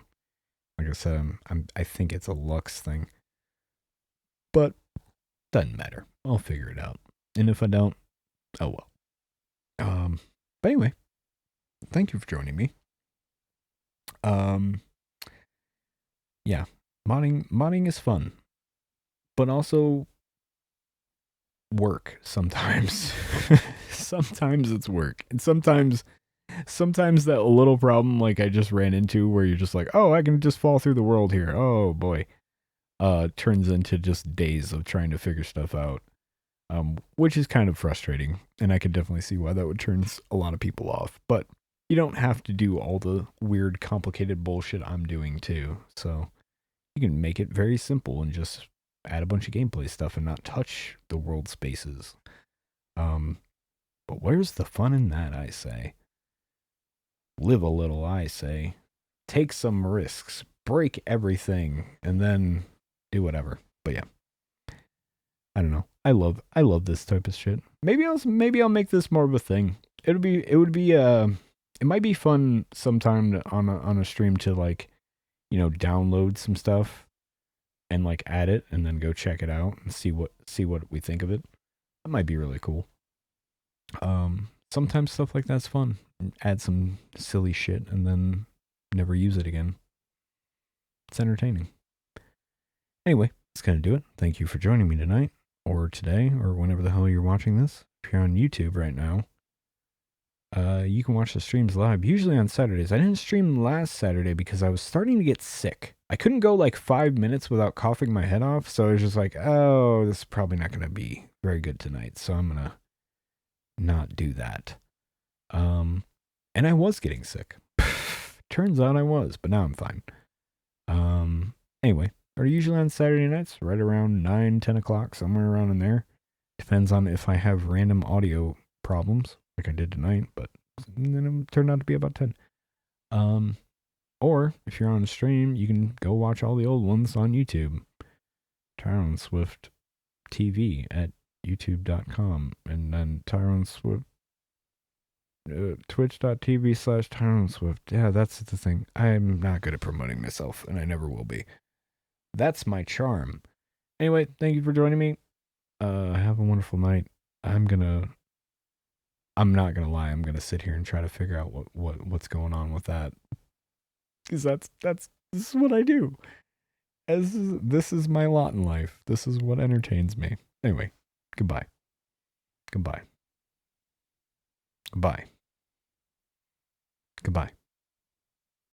Like I said, I think it's a Lux thing. But doesn't matter. I'll figure it out. And if I don't, oh well. But anyway, thank you for joining me. Yeah, modding is fun, but also work sometimes. Sometimes it's work, and sometimes that little problem like I just ran into where you're just like, oh, I can just fall through the world here. Oh boy. Turns into just days of trying to figure stuff out, which is kind of frustrating, and I could definitely see why that would turn a lot of people off. But you don't have to do all the weird, complicated bullshit I'm doing too. So you can make it very simple and just add a bunch of gameplay stuff and not touch the world spaces. But where's the fun in that, I say? Live a little, I say. Take some risks, break everything, and then do whatever. But yeah, I don't know. I love this type of shit. Maybe I'll make this more of a thing. It might be fun sometime on a stream to like, download some stuff and like add it and then go check it out and see what we think of it. That might be really cool. Sometimes stuff like that's fun. Add some silly shit and then never use it again. It's entertaining. Anyway, that's going to do it. Thank you for joining me tonight, or today, or whenever the hell you're watching this. If you're on YouTube right now, you can watch the streams live, usually on Saturdays. I didn't stream last Saturday because I was starting to get sick. I couldn't go like 5 minutes without coughing my head off, so I was just like, oh, this is probably not going to be very good tonight, so I'm going to not do that. And I was getting sick. Turns out I was, but now I'm fine. Anyway, are usually on Saturday nights, right around 9, 10 o'clock, somewhere around in there. Depends on if I have random audio problems, like I did tonight, but then it turned out to be about 10. Or if you're on a stream, you can go watch all the old ones on YouTube. Tyrone Swift TV at youtube.com, and then Tyrone Swift twitch.tv/Tyrone Swift. Yeah, that's the thing. I'm not good at promoting myself, and I never will be. That's my charm. Anyway, thank you for joining me. Have a wonderful night. I'm not gonna lie. I'm gonna sit here and try to figure out what's going on with that, because this is what I do. This is my lot in life. This is what entertains me. Anyway, goodbye. Goodbye. Goodbye. Goodbye.